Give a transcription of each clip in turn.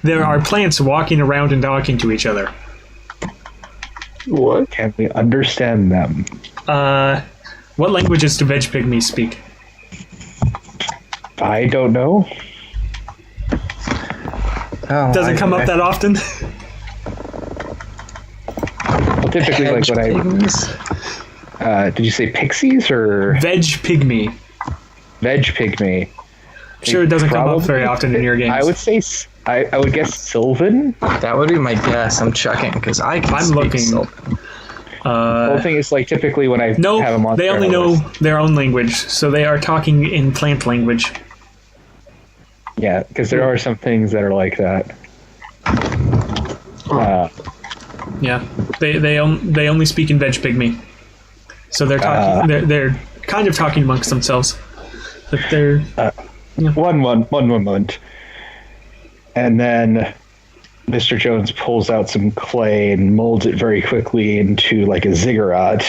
There are plants walking around and talking to each other. What? Can we understand them? What languages do veg pygmies speak? I don't know. Oh, Doesn't come up that often. Well, typically, like when did you say pixies or Veg pygmy. veg pygmy? Sure, it doesn't come up very often in your games. I would say, I would guess Sylvan. That would be my guess. I'm checking because I'm looking. Sylvan. The whole thing is like typically when I have a monster. They only know their own language, so they are talking in plant language. Yeah, because there are some things that are like that. Yeah, they only speak in veg pygmy, so they're talking. They're kind of talking amongst themselves, but they're one moment, and then Mr. Jones pulls out some clay and molds it very quickly into like a ziggurat.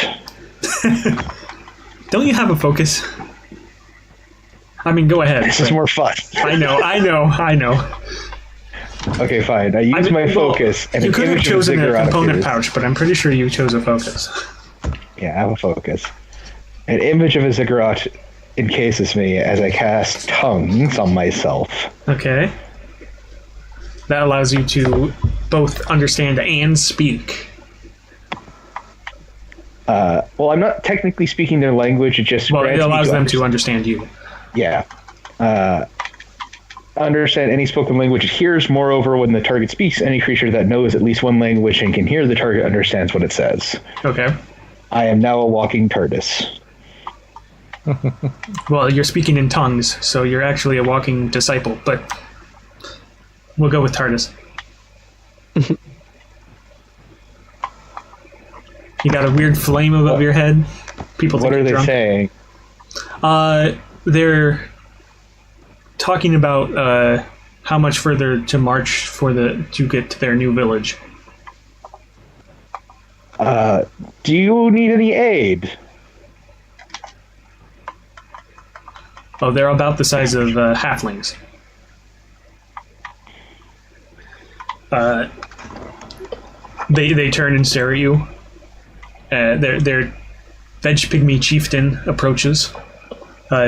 Don't you have a focus? I mean, go ahead. This is more fun. I know. Okay, fine. I use my focus, and you an could have image of a chosen a ziggurat component appears. pouch, but I'm pretty sure you chose a focus. Yeah, I have a focus. An image of a ziggurat encases me as I cast tongues on myself. Okay. That allows you to both understand and speak. Well, I'm not technically speaking their language. It just It grants me allows to them to understand you. Yeah. Understand any spoken language. It hears, moreover, when the target speaks. Any creature that knows at least one language and can hear the target understands what it says. Okay. I am now a walking TARDIS. Well, you're speaking in tongues, so you're actually a walking disciple, but we'll go with TARDIS. You got a weird flame above your head. People think What are you're they drunk. saying? They're talking about how much further to march to get to their new village. Do you need any aid? Oh, they're about the size of halflings. They turn and stare at you. Their veg pygmy chieftain approaches.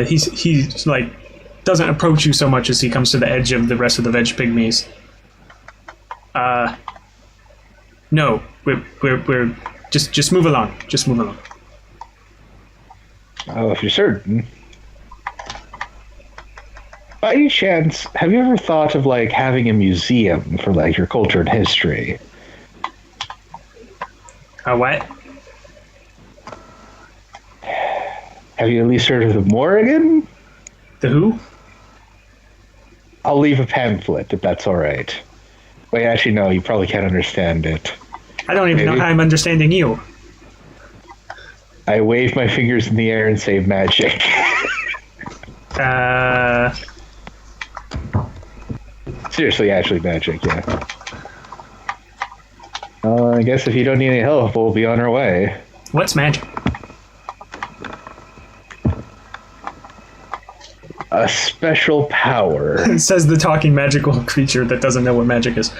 He's like doesn't approach you so much as he comes to the edge of the rest of the veg pygmies. No, we're just move along. Just move along. Oh, if you're certain. By any chance, have you ever thought of like having a museum for like your culture and history? A what? Have you at least heard of the Morrigan? The who? I'll leave a pamphlet if that's all right. Wait, actually, no, you probably can't understand it. I don't even know Maybe. how I'm understanding you. I wave my fingers in the air and say magic. Seriously, actually magic, yeah. I guess if you don't need any help, we'll be on our way. What's magic? A special power. Says the talking magical creature that doesn't know what magic is.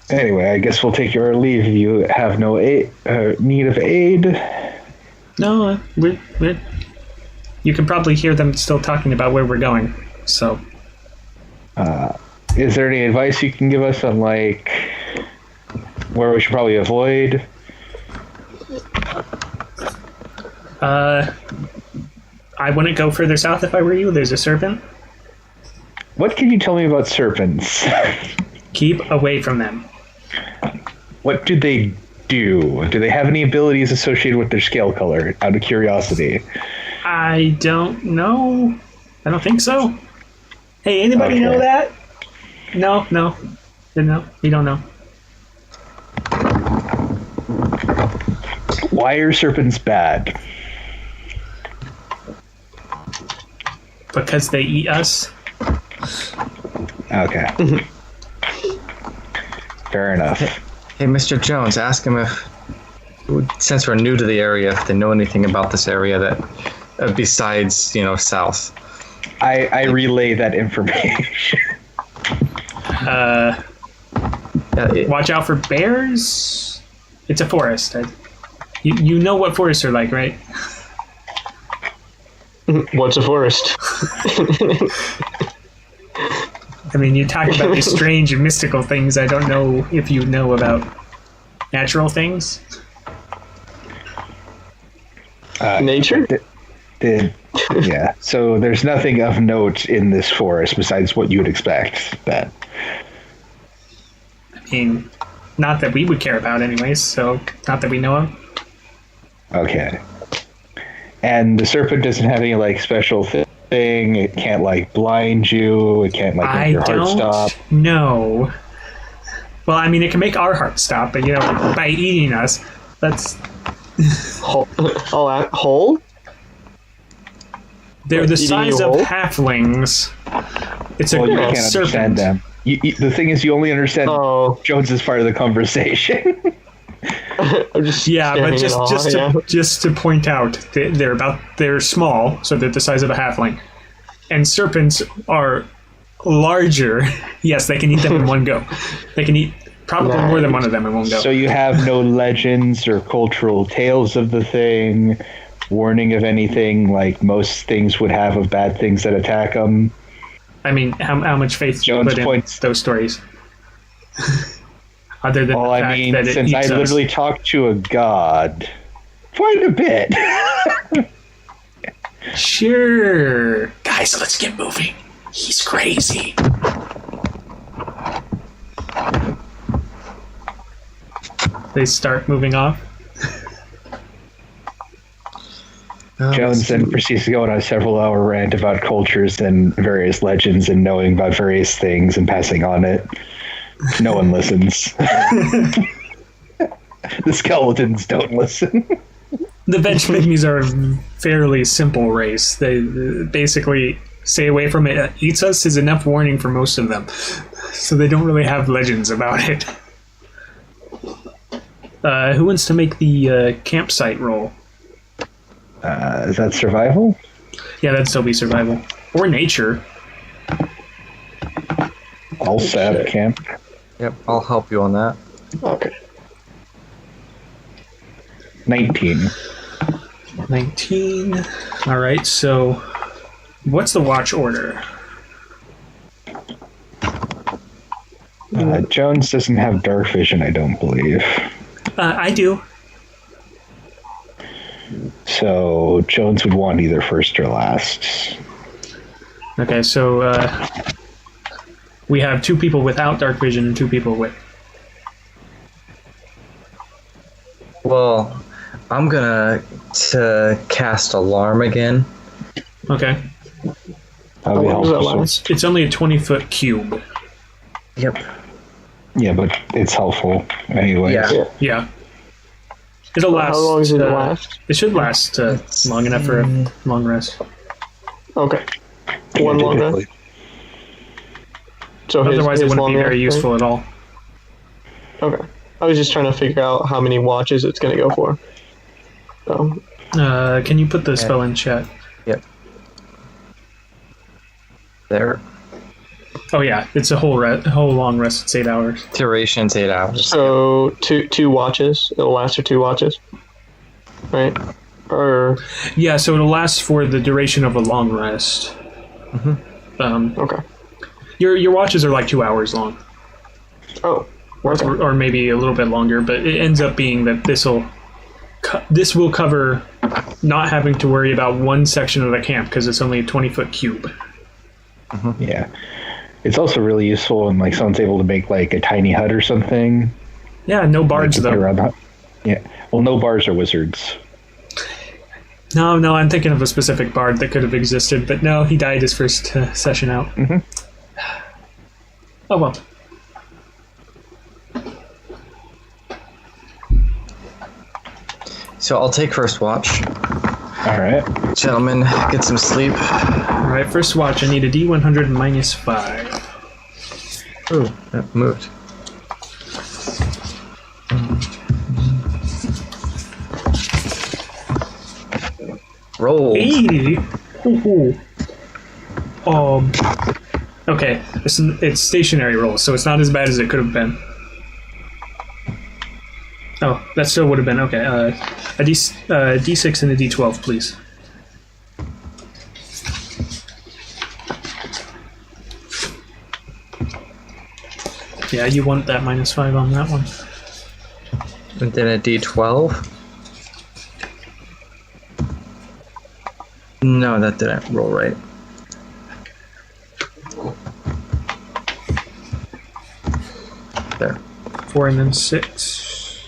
Anyway, I guess we'll take your leave if you have no need of aid. No, we're. You can probably hear them still talking about where we're going. So, Is there any advice you can give us on, like, where we should probably avoid? I wouldn't go further south if I were you. There's a serpent. What can you tell me about serpents? Keep away from them. What do they do? Do they have any abilities associated with their scale color, out of curiosity? I don't know. I don't think so. Hey, anybody know that? No. We don't know. Why are serpents bad? Because they eat us. Okay. Fair enough. Hey, Mr. Jones, ask him since we're new to the area, if they know anything about this area that besides south. I relay that information. Watch out for bears. It's a forest. You know what forests are like, right? What's a forest? I mean, you talk about these strange and mystical things. I don't know if you know about natural things. Nature? Yeah. So there's nothing of note in this forest besides what you would expect. That. I mean, not that we would care about, anyways. So, not that we know of. Okay. And the serpent doesn't have any like special thing. It can't like blind you. It can't like make your heart stop. No. Well, I mean, it can make our heart stop, but by eating us, that's. Whole? They're the size of whole? halflings. It's Well, you a can't understand serpent. them. The thing is, you only understand Jones's part of the conversation. I'm just Yeah, but staring in awe, just to point out, they're small, so they're the size of a halfling, and serpents are larger. Yes, they can eat them in one go. They can eat probably more than one of them in one go. So you have no legends or cultural tales of the thing, warning of anything like most things would have of bad things that attack them. I mean, how much faith do you Jones put in points. those stories? Other than Well, the fact I mean, that it since eats I us. literally talked to a god quite a bit. Sure. Guys, let's get moving. He's crazy. They start moving off. Jones then proceeds to go on a several-hour rant about cultures and various legends and knowing about various things and passing on it. No one listens. The skeletons don't listen. The veg pygmies are a fairly simple race. They basically stay away from it. Eats us is enough warning for most of them. So they don't really have legends about it. Who wants to make the campsite roll? Is that survival? Yeah, that'd still be survival. Or nature. All sab camp. Yep, I'll help you on that. Okay. 19. 19. Alright, so what's the watch order? Jones doesn't have dark vision, I don't believe. I do. So Jones would want either first or last. Okay, so we have 2 people without dark vision and 2 people with. Well, I'm gonna cast alarm again. Okay. That'll be How long does that helpful. last? It's only a 20-foot cube. Yep. Yeah, but it's helpful anyway. Yeah. Yeah. It'll last. How long does it last? It should last long enough for a long rest. Okay. One long rest. So Otherwise, it his wouldn't long be very rest, useful at all. right? Okay. I was just trying to figure out how many watches it's going to go for. So, Can you put the spell in chat? Yep. There. Oh yeah, it's a whole long rest. It's 8 hours. Duration's 8 hours. so two watches. It'll last for 2 watches. Right? Or, Yeah, so it'll last for the duration of a long rest. okay. Your watches are like 2 hours long, Oh, okay. or maybe a little bit longer. But it ends up being that this will cover not having to worry about one section of the camp because it's only a 20-foot cube. Yeah. It's also really useful when like someone's able to make like a tiny hut or something. Yeah, no bards Like, to put though. around the hut. Yeah. Well, no bars are wizards. No, I'm thinking of a specific bard that could have existed, but no, he died his first session out. Oh well. So I'll take first watch. All right. Gentlemen, get some sleep. Alright, first watch, I need a D100 minus 5. Ooh, that moved. rolled. 80. Ooh. Okay, it's stationary roll, so it's not as bad as it could have been. Oh, that still would have been okay. A D6 and a D12, please. Yeah, you want that -5 on that one. And then a D12. No, that didn't roll right. There. 4 and then 6.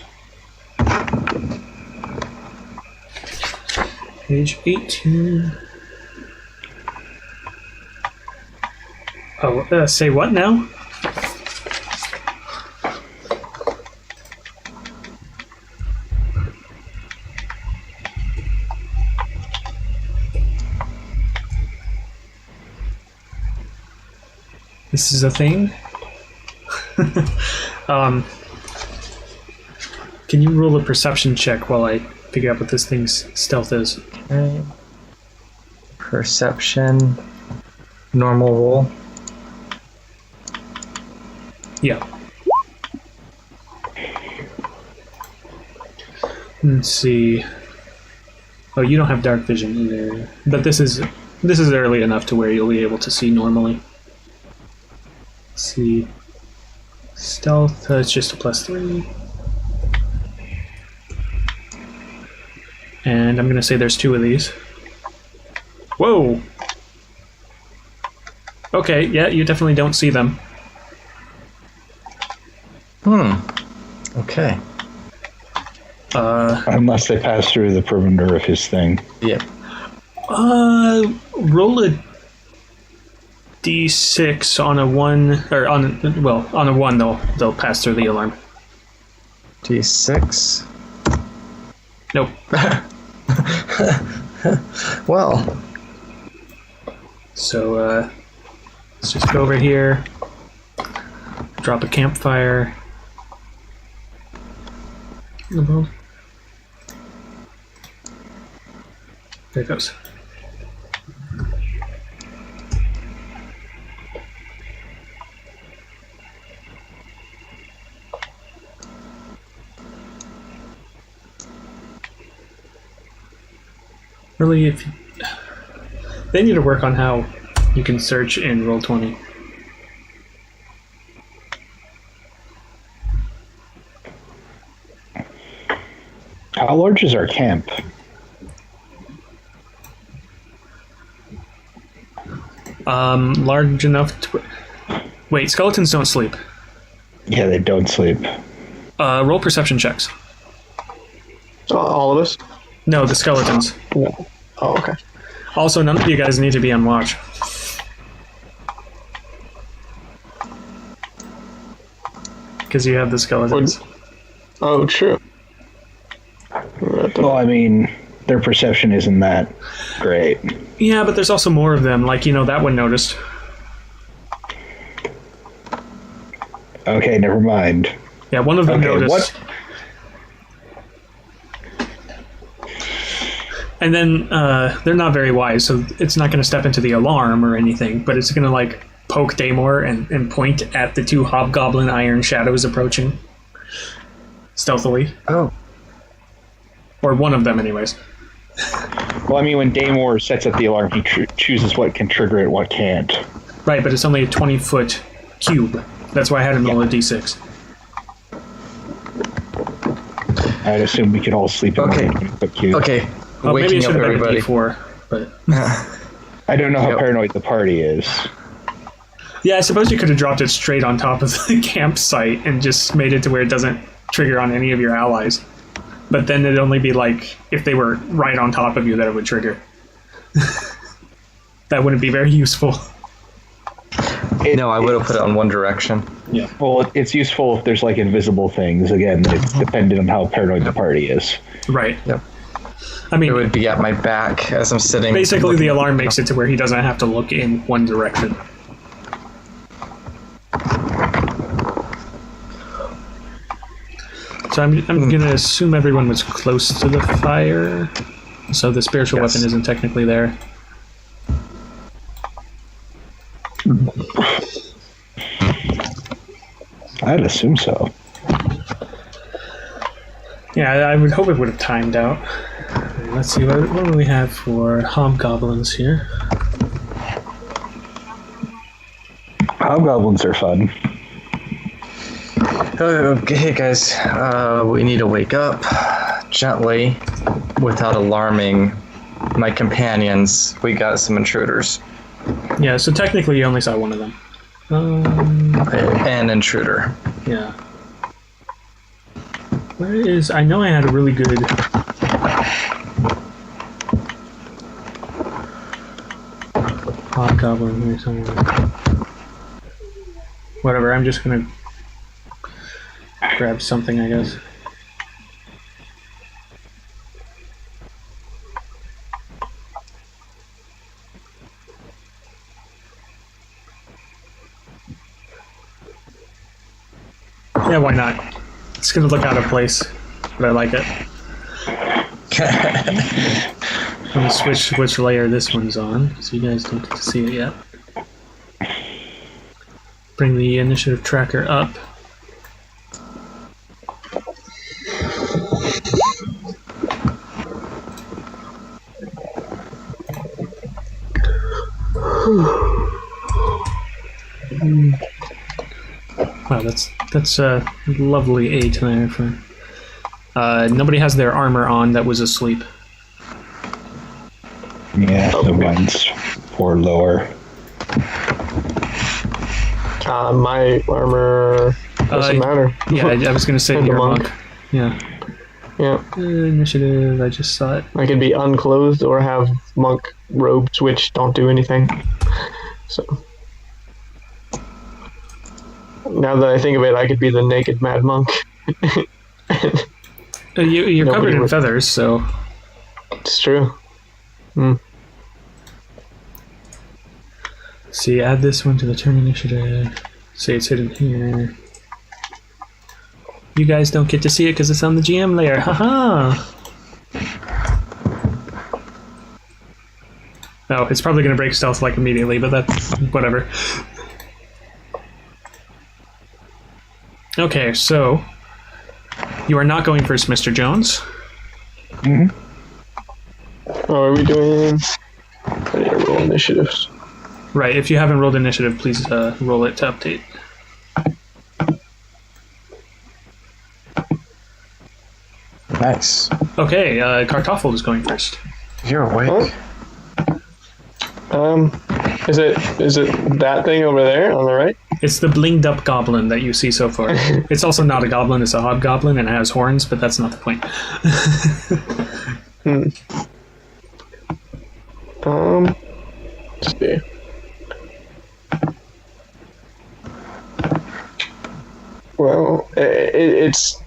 Page 18. Oh, say what now? This is a thing? Can you roll a perception check while I figure out what this thing's stealth is? Okay. Perception. Normal roll. Yeah. Let's see. Oh, you don't have dark vision either. But this is early enough to where you'll be able to see normally. Let's see. Stealth, it's just a +3. And I'm going to say there's 2 of these. Whoa! Okay, yeah, you definitely don't see them. Okay. Unless they pass through the perimeter of his thing. Yeah. Roll a D6 on a 1, or on a 1 they'll pass through the alarm. D6. Nope. Well. So let's just go over here. Drop a campfire. Above. There it goes. Really, they need to work on how you can search in Roll20. How large is our camp? Large enough to... Wait, skeletons don't sleep. Yeah, they don't sleep. Roll perception checks. All of us? No, the skeletons. No. Oh, okay. Also, none of you guys need to be on watch. Because you have the skeletons. Oh, true. Well, I mean, their perception isn't that great. Yeah, but there's also more of them. Like, that one noticed. Okay, never mind. Yeah, one of them Okay, noticed. what? And then they're not very wise, so it's not going to step into the alarm or anything, but it's going to, poke Damore and point at the 2 hobgoblin iron shadows approaching. Stealthily. Oh. Or one of them, anyways. Well, I mean, when Damore sets up the alarm, he chooses what can trigger it, what can't. Right, but it's only a 20-foot cube. That's why I had him roll a d6. I'd assume we could all sleep in Okay. one cube. Okay. Oh, maybe it Waking should up have been everybody. a d4. But I don't know how Yep. paranoid the party is. yeah, I suppose you could have dropped it straight on top of the campsite and just made it to where it doesn't trigger on any of your allies. But then it'd only be if they were right on top of you that it would trigger. That wouldn't be very useful. No, I would have put it on one direction. Yeah. Well, it's useful if there's invisible things. Again, it's dependent on how paranoid the party is. Right. Yep. I mean, It would be at my back as I'm sitting. basically the looking- alarm makes it to where he doesn't have to look in one direction. So I'm going to assume everyone was close to the fire. so the spiritual Yes. weapon isn't technically there. I'd assume so. Yeah, I would hope it would have timed out. Let's see, what do we have for hobgoblins here? Hobgoblins are fun. Okay, guys, we need to wake up gently without alarming my companions. We got some intruders. Yeah, so technically you only saw one of them. An intruder. Yeah. Where is... I know I had a really good... hobgoblin here somewhere. Whatever, I'm just gonna grab something, I guess. Yeah, why not? It's gonna look out of place, but I like it. I'm gonna switch which layer this one's on, so you guys don't get to see it yet. Bring the initiative tracker up. Wow, that's a lovely 8 there for. Nobody has their armor on that was asleep. Yeah, so mine's 4 lower. My armor doesn't matter. Yeah, I was gonna say And the your monk. monk. Yeah. Yeah. Initiative, I just saw it. I could be unclothed or have monk robes, which don't do anything. So now that I think of it, I could be the naked mad monk. You're Nobody covered in would- feathers, so It's true. see, add this one to the turn initiative. Say it's hidden here. You guys don't get to see it because it's on the GM layer. Haha! Oh, it's probably going to break stealth like immediately, but that's whatever. Okay, so you are not going first, Mr. Jones. Oh, are we doing? I need to roll initiatives. Right, if you haven't rolled initiative, please roll it to update. Nice. Okay, Kartoffel is going first. You're awake. Is it that thing over there on the right? It's the blinged up goblin that you see so far. It's also not a goblin, it's a hobgoblin, and it has horns, but that's not the point. Let's see. Well, it's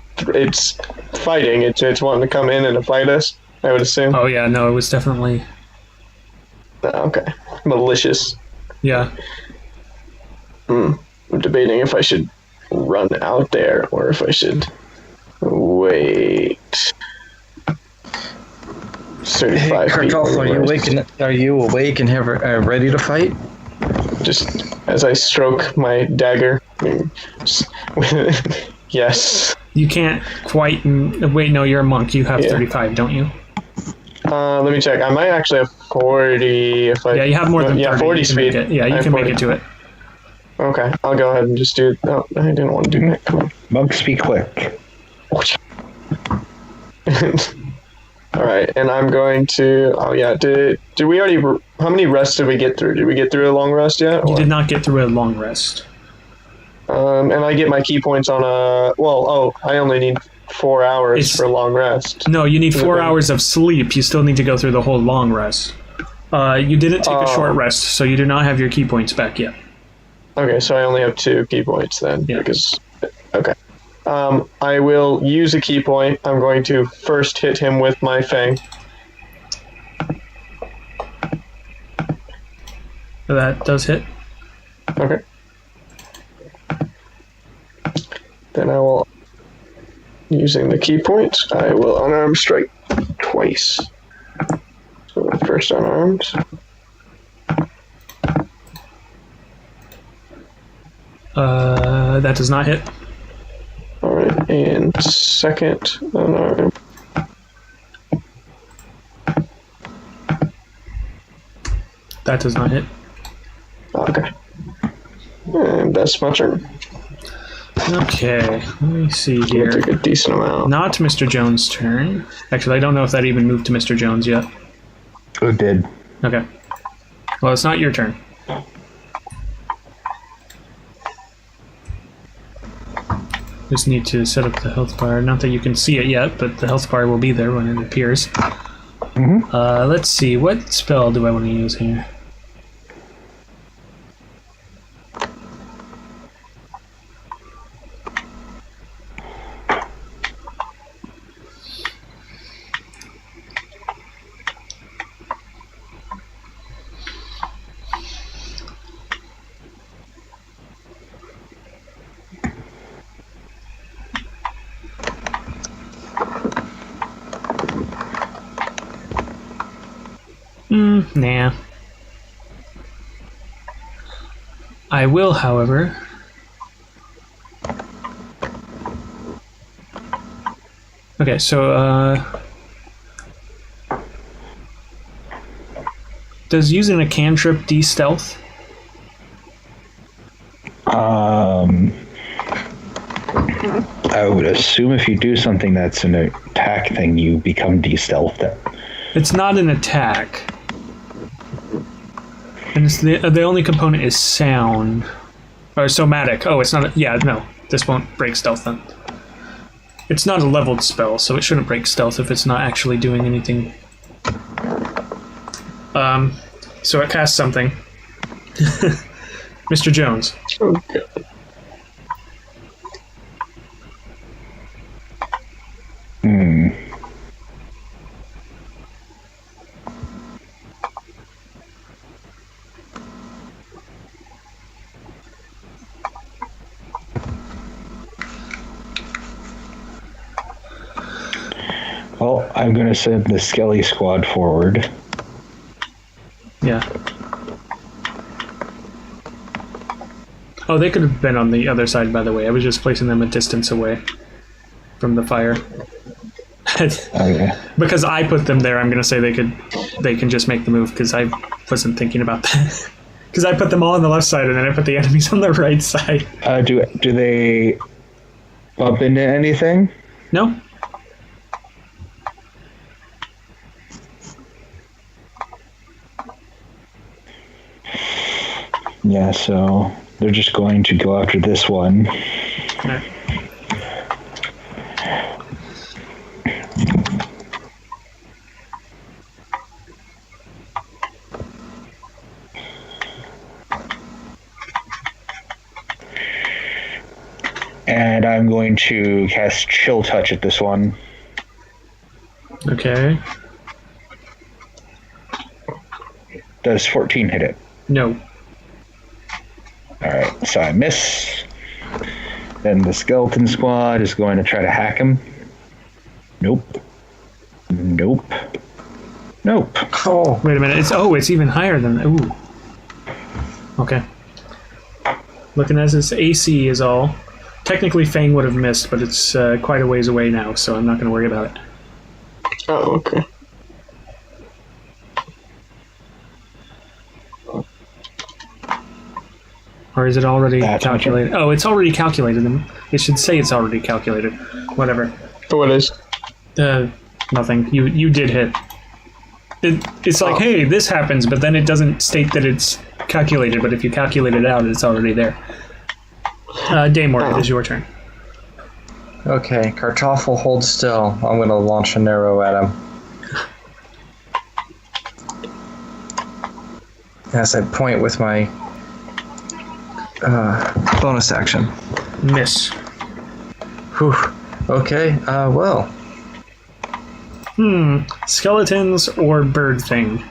fighting. It's wanting to come in and fight us, I would assume. Oh yeah, no, it was definitely... Okay. Malicious. Yeah. I'm debating if I should run out there or if I should wait. 35 Hey, feet Kartoffel, from are you the awake? Are you awake and have ready to fight? Just as I stroke my dagger. Yes. You can't quite... Wait, no, you're a monk. You have Yeah. 35, don't you? Let me check. I might actually have 40 if I... Yeah, you have more than 30. Yeah, 40 You can speed. make it. Yeah, I you have can make 40. it to it. Okay, I'll go ahead and just do it. Oh, I didn't want to do that. Come Monks be quick. on. Alright, and I'm going to... Oh, yeah. Did we already... How many rests did we get through? Did we get through a long rest yet? You or- did not get through a long rest. And I get my key points on a... Well, I only need 4 hours It's- for long rest. No, you need 4 Okay. hours of sleep. You still need to go through the whole long rest. You didn't take a short rest, so you do not have your key points back yet. Okay, so I only have 2 key points then. Yeah. Because... Okay. I will use a key point. I'm going to first hit him with my fang. That does hit. Okay. Then I will, using the key point, I will unarmed strike twice. first unarmed. That does not hit. Alright, and second unarmed. That does not hit. Okay. And that's my turn. Okay, let me see I here. took a decent amount. Not Mr. Jones' turn. Actually, I don't know if that even moved to Mr. Jones yet. It did. Okay. Well, it's not your turn. Just need to set up the health bar. Not that you can see it yet, but the health bar will be there when it appears. Mm-hmm. Let's see. What spell do I want to use here? Nah. I will, however... Okay, so, does using a cantrip de-stealth? I would assume if you do something that's an attack thing, you become de-stealthed. It's not an attack. And it's the only component is sound. Or somatic. Oh, it's not a, yeah, no. This won't break stealth then. It's not a leveled spell, so it shouldn't break stealth if it's not actually doing anything. So it casts something. Mr. Jones. Okay. Well, I'm going to send the Skelly Squad forward. Yeah. Oh, they could have been on the other side, by the way. I was just placing them a distance away from the fire. Okay. Because I put them there, I'm going to say they can just make the move, because I wasn't thinking about that. Because I put them all on the left side, and then I put the enemies on the right side. Do they bump into anything? No? Yeah, so they're just going to go after this one. No. And I'm going to cast Chill Touch at this one. Okay. Does 14 hit it? No. Alright, so I miss. Then the Skeleton Squad is going to try to hack him. Nope. Nope. Nope. Oh, wait a minute. It's even higher than... Ooh. Okay. Looking as its AC is all... Technically, Fang would have missed, but it's quite a ways away now, so I'm not going to worry about it. Oh, okay. Or is it already That's calculated? Oh, it's already calculated. It should say it's already calculated. Whatever. What is? Nothing. You did hit. It's like, hey, this happens, but then it doesn't state that it's calculated, but if you calculate it out, it's already there. Damore, it is your turn. Okay, Kartoffel, hold still. I'm going to launch an arrow at him. As I point with my bonus action. Miss. Whew. Okay, well. Skeletons or bird thing?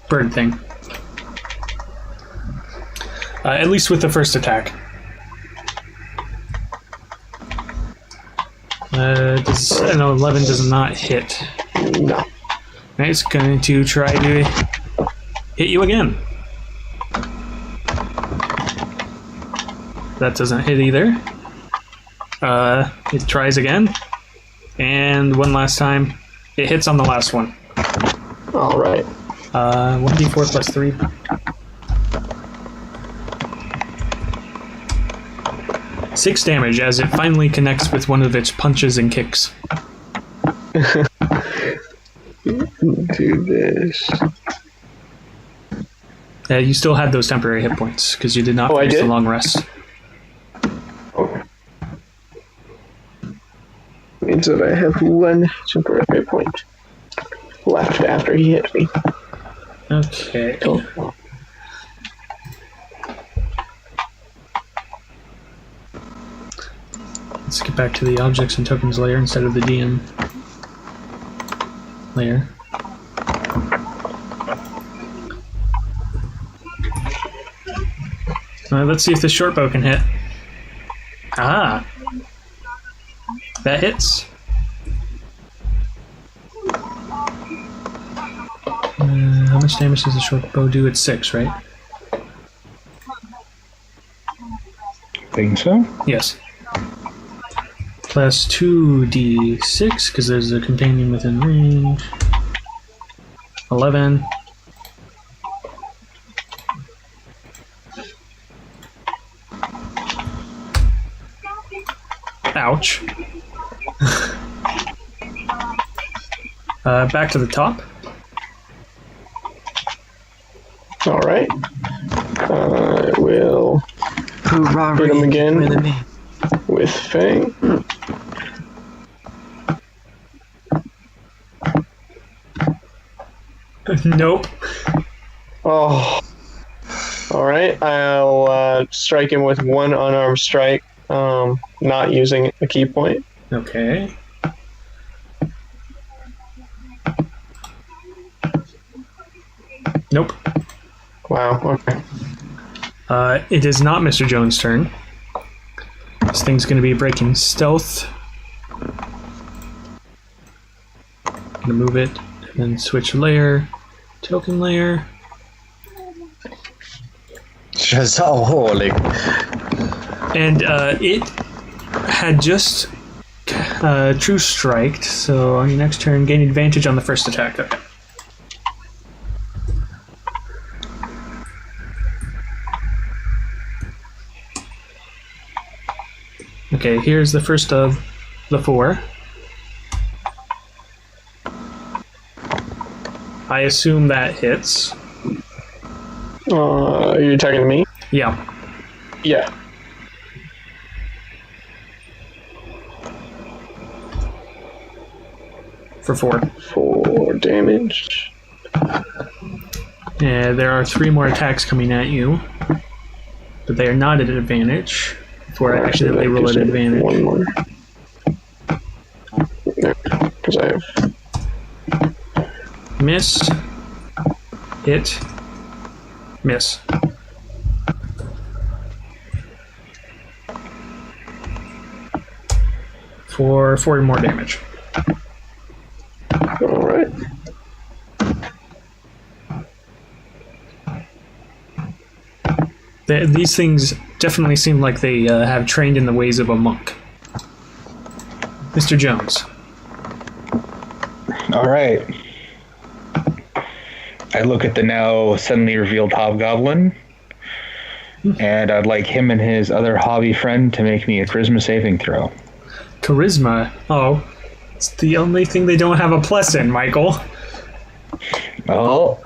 Bird thing. At least with the first attack. An 11 does not hit. No. Right, it's going to try to hit you again. That doesn't hit either. It tries again. And one last time. It hits on the last one. All right. 1d4 plus 3. Six damage as it finally connects with one of its punches and kicks. Do this. You still had those temporary hit points because you did not finish the long rest. Okay. Means that I have one temporary hit point left after he hit me. Okay. Oh. Let's get back to the objects and tokens layer instead of the DM layer. Let's see if the short bow can hit. Ah! That hits. How much damage does the short bow do? It's 6, right? Think so? Yes. Plus 2d6, because there's a companion within range. 11. Ouch. Back to the top. All right. I will Hoorah, hit him again better than me. with Fang. Nope. Oh. All right. I'll strike him with one unarmed strike, not using a key point. Okay. Nope. Wow. Okay. It is not Mr. Jones' turn. This thing's going to be breaking stealth. I'm going to move it and then switch layer, token layer. Just so holy. And it had just true striked, so on your next turn, gain advantage on the first attack. Okay. Okay, here's the first of the 4. I assume that hits. Are you attacking me? Yeah. Yeah. For 4. 4 damage. Yeah, there are 3 more attacks coming at you, but they are not at advantage. Before I accidentally roll at advantage. One more. Because I have. Miss. Hit. Miss. For 4 more damage. All right. These things definitely seem like they have trained in the ways of a monk. Mr. Jones. All right. I look at the now suddenly revealed hobgoblin, and I'd like him and his other hobby friend to make me a charisma saving throw. Charisma? Oh, it's the only thing they don't have a plus in, Michael. Well,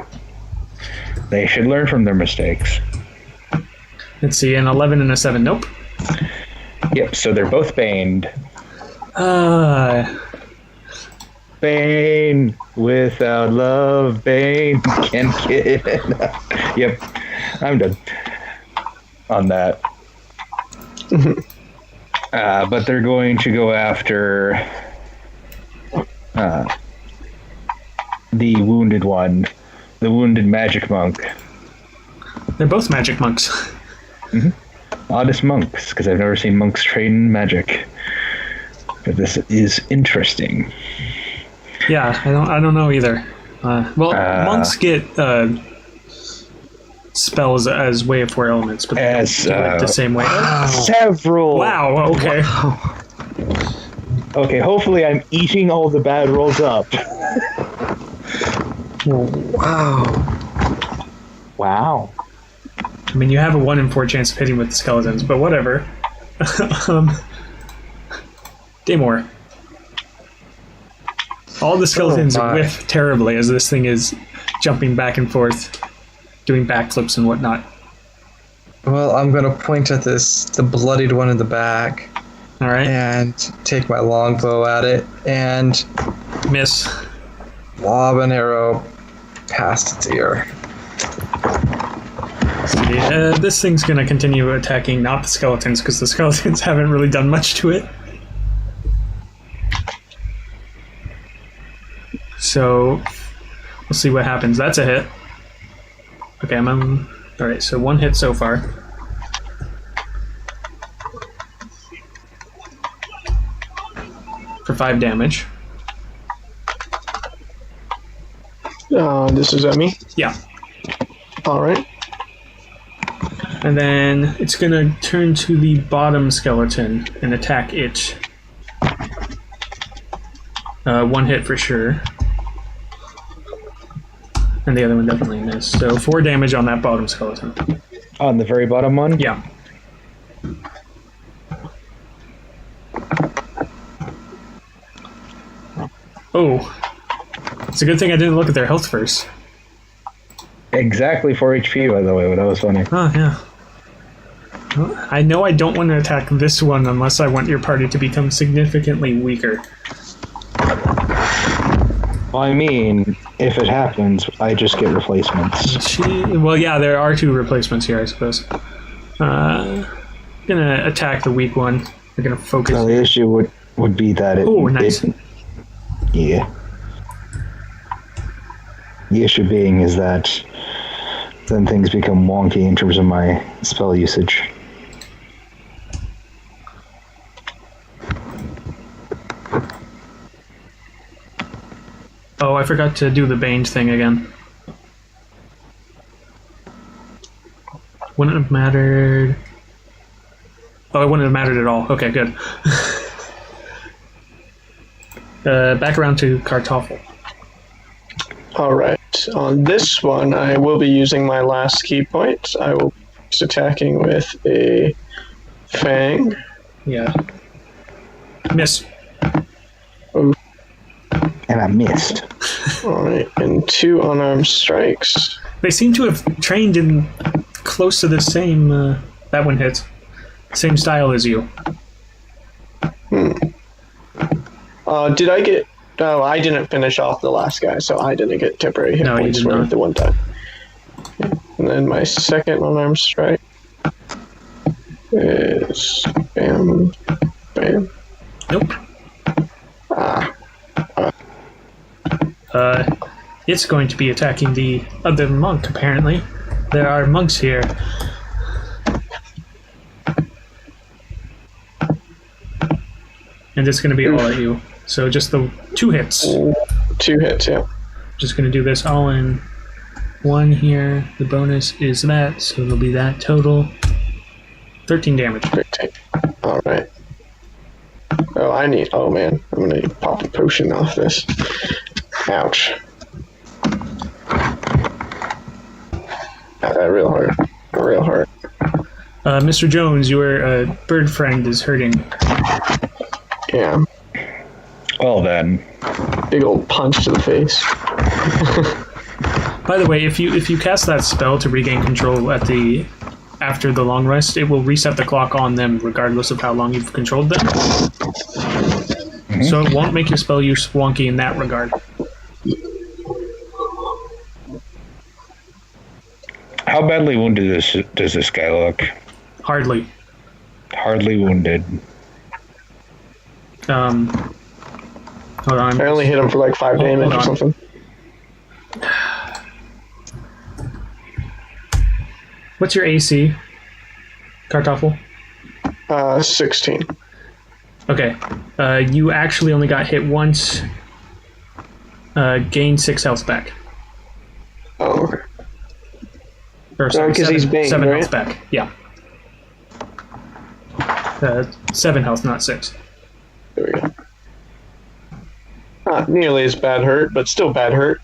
they should learn from their mistakes. Let's see, an 11 and a 7. Nope. Yep, so they're both baned. Bane without love, Bane can get enough. Yep, I'm done on that. But they're going to go after the wounded one, the wounded magic monk. They're both magic monks. Oddest monks, because I've never seen monks train in magic. But this is interesting. Yeah, I don't know either. Monks get spells as way of 4 elements, but they don't do it the same way. Several. Wow. Okay. Okay, hopefully I'm eating all the bad rolls up. Wow. I mean, you have a 1 in 4 chance of hitting with the skeletons, but whatever. Damore. All the skeletons whiff terribly as this thing is jumping back and forth, doing backflips and whatnot. Well, I'm gonna point at the bloodied one in the back. All right. And take my longbow at it and miss. Lob an arrow past its ear. See, this thing's going to continue attacking not the skeletons because the skeletons haven't really done much to it. So we'll see what happens. That's a hit. Okay, all right. So 1 hit so far. For 5 damage. This is at me? Yeah. Alright. And then it's going to turn to the bottom skeleton and attack it. 1 hit for sure. And the other one definitely missed. So 4 damage on that bottom skeleton. On the very bottom one? Yeah. Oh. It's a good thing I didn't look at their health first. Exactly 4 HP, by the way, but that was funny. Oh, yeah. Well, I know I don't want to attack this one unless I want your party to become significantly weaker. Well, I mean, if it happens, I just get replacements. Well, yeah, there are 2 replacements here, I suppose. Gonna attack the weak one. We're gonna focus. So the issue would be that it... Oh, nice. Yeah. The issue being is that then things become wonky in terms of my spell usage. Oh, I forgot to do the Bane thing again. Wouldn't have mattered. Oh, it wouldn't have mattered at all. Okay, good. Back around to Kartoffel. Alright. On this one, I will be using my last key point. I will be attacking with a Fang. Yeah. Miss. Oh. And I missed. Alright, and 2 unarmed strikes. They seem to have trained in close to the same. That one hits. Same style as you. Did I get... No, I didn't finish off the last guy, so I didn't get temporary hit points for it the one time. And then my second unarmed strike is... Bam. Bam. Nope. It's going to be attacking the other monk, apparently. There are monks here. And it's going to be all at you. So just the 2 hits. 2 hits, yeah. Just going to do this all in 1 here. The bonus is that, so it'll be that total. 13 damage. 13. Alright. Oh man, I'm gonna pop a potion off this. Ouch. That real hard. Real hard. Mr. Jones, your bird friend is hurting. Yeah. Well then. Big old punch to the face. By the way, if you cast that spell to regain control after the long rest, it will reset the clock on them regardless of how long you've controlled them. Mm-hmm. So it won't make your spell use wonky in that regard. How badly wounded does this guy look? Hardly. Hardly wounded. Hold on. I only hit him for like 5 damage or something. What's your AC, Kartoffel? 16. Okay. You actually only got hit once. Gain 6 health back. Oh, okay. Or sorry, because he's Bane, 7 right? health back. Yeah. 7 health, not 6. There we go. Not nearly as bad hurt, but still bad hurt.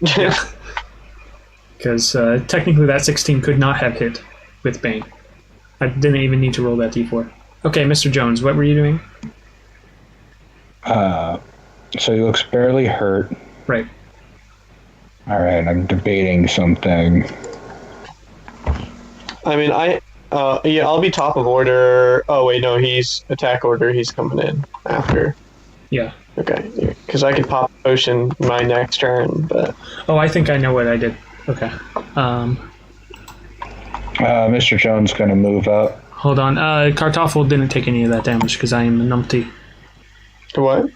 Because technically that 16 could not have hit with Bane. I didn't even need to roll that d4. Okay, Mr. Jones, what were you doing? So he looks barely hurt. Right. Alright, I'm debating something. I mean, yeah, I'll be top of order. Oh, wait, no, he's attack order. He's coming in after. Yeah. Okay, because I could pop a potion my next turn, but... Oh, I think I know what I did. Okay. Mr. Jones gonna move up. Hold on. Kartoffel didn't take any of that damage because I am a numpty. What?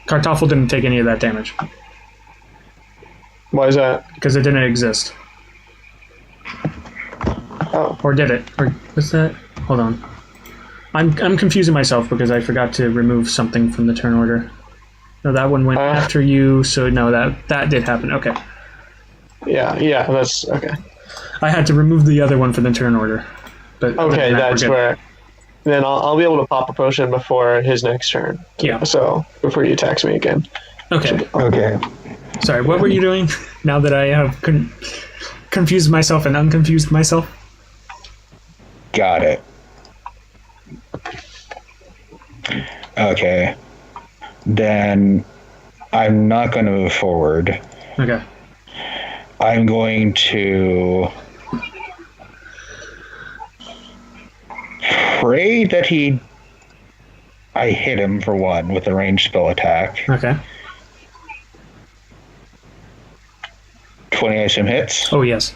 Kartoffel didn't take any of that damage. Why is that? Because it didn't exist. Oh. Or did it? Or was that? Hold on. I'm confusing myself because I forgot to remove something from the turn order. No, that one went after you, so no, that did happen. Okay. Yeah, that's okay. I had to remove the other one from the turn order. But okay, that's where. Then I'll be able to pop a potion before his next turn. Yeah. So before he attacks me again. Okay. Okay. Sorry, what were you doing? Now that I have confused myself and unconfused myself. Got it. Okay. Then I'm not going to move forward. Okay. I'm going to pray that I hit him for one with a ranged spell attack. Okay. 20 ISM hits. Oh, yes.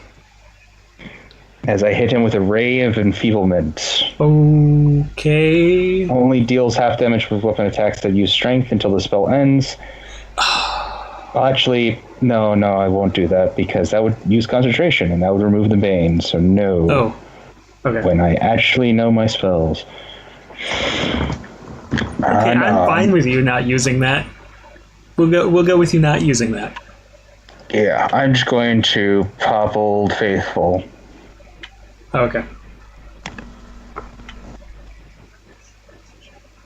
As I hit him with a ray of enfeeblement. Okay. Only deals half damage with weapon attacks that use strength until the spell ends. Well, actually, no, I won't do that because that would use concentration and that would remove the bane. So no. Oh. Okay. When I actually know my spells. Okay, I'm fine with you not using that. We'll go with you not using that. Yeah, I'm just going to pop Old Faithful. Okay.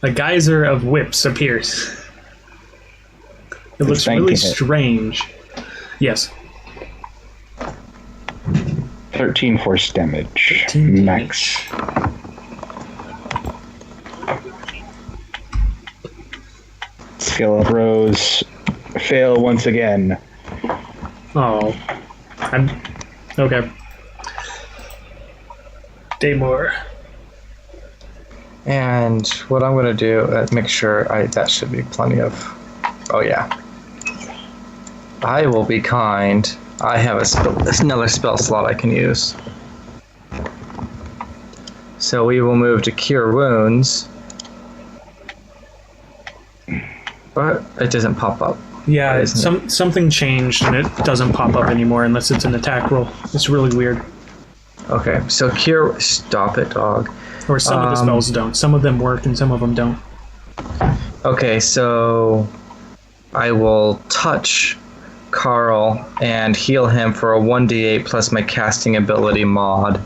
A geyser of whips appears. It looks really strange. Yes. 13 force damage. 13 max. Skill up Rose. Fail once again. Oh. Okay. Damore. And what I'm going to do, make sure that should be plenty of... Oh, yeah. I will be kind. I have another spell slot I can use. So we will move to Cure Wounds. But it doesn't pop up. Yeah, something changed and it doesn't pop up anymore unless it's an attack roll. It's really weird. Okay, so Cure... Stop it, dog. Or some of the spells don't. Some of them work and some of them don't. Okay, so I will touch Carl and heal him for a 1d8 plus my casting ability mod.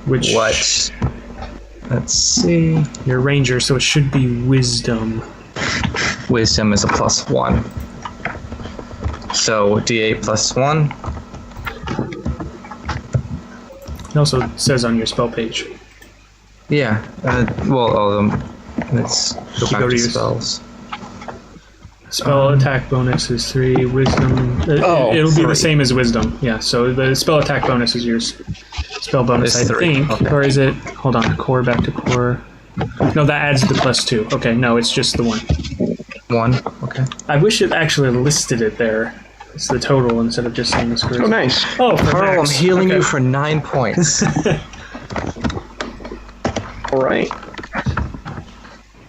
Which... What? Let's see. You're a ranger, so it should be wisdom. Wisdom is a +1. So d8 +1. It also says on your spell page. Yeah. Let's go back to spells. Spell attack bonus is 3. Wisdom. It'll be 3. the same as wisdom. Yeah. So the spell attack bonus is your spell bonus, It's I 3. think, Okay. or is it? Hold on. Core back to core. No, that adds the +2. Okay. No, it's just the 1. 1. Okay. I wish it actually listed it there. It's the total instead of just saying the square. Oh, nice. Oh, for Carl, I'm max. healing Okay. you for 9 points. All right.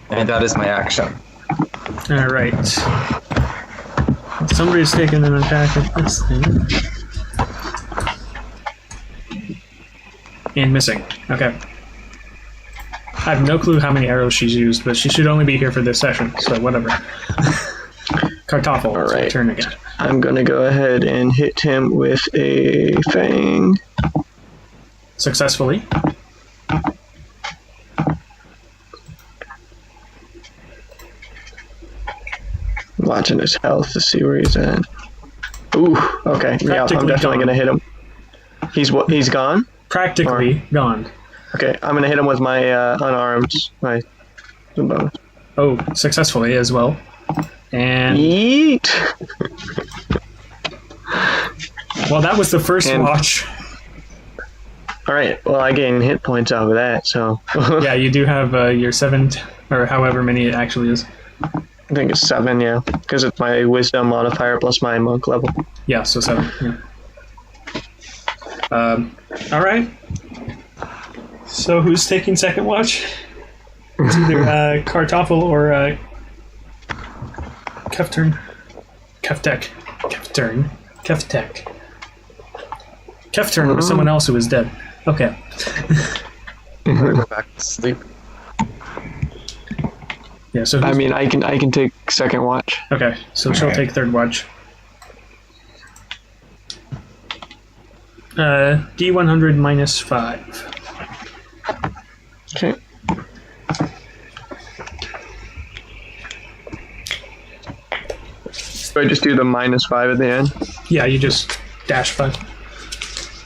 And that is my action. All right. Somebody's taking an attack at this thing. And missing. Okay. I have no clue how many arrows she's used, but she should only be here for this session, so whatever. Kartoffel, All it's your right. turn again. I'm going to go ahead and hit him with a fang. Successfully. Watching his health to see where he's at. Ooh, okay. Yeah, I'm definitely going to hit him. He's gone? Practically gone. Okay, I'm going to hit him with my unarmed. My bonus. Oh, successfully as well. And Yeet! well, that was the first watch. Alright, well, I gain hit points off of that, so. Yeah, you do have your 7, or however many it actually is. I think it's 7, yeah. Because it's my wisdom modifier plus my monk level. Yeah, so 7. Yeah. Alright. So who's taking second watch? It's either Kartoffel or Kefturn. Keftek. Kefturn. Keftek. Kefturn was someone else who was dead. Okay. I'm gonna go back to sleep. Yeah, so I mean, I can take second watch. okay, so she'll take third watch. D100 minus 5. Okay. Do I just do the minus 5 at the end? Yeah, you just dash 5.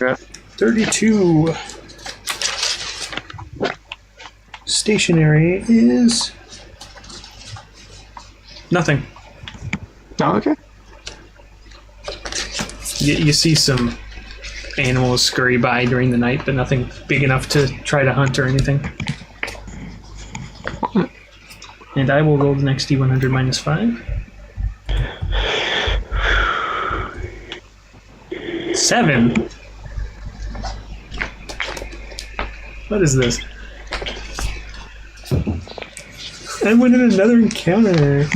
Yeah. 32. Stationary is nothing. Oh, okay. You see some animals scurry by during the night, but nothing big enough to try to hunt or anything. And I will roll the next D100 minus 5. 7. What is this? I win in another encounter.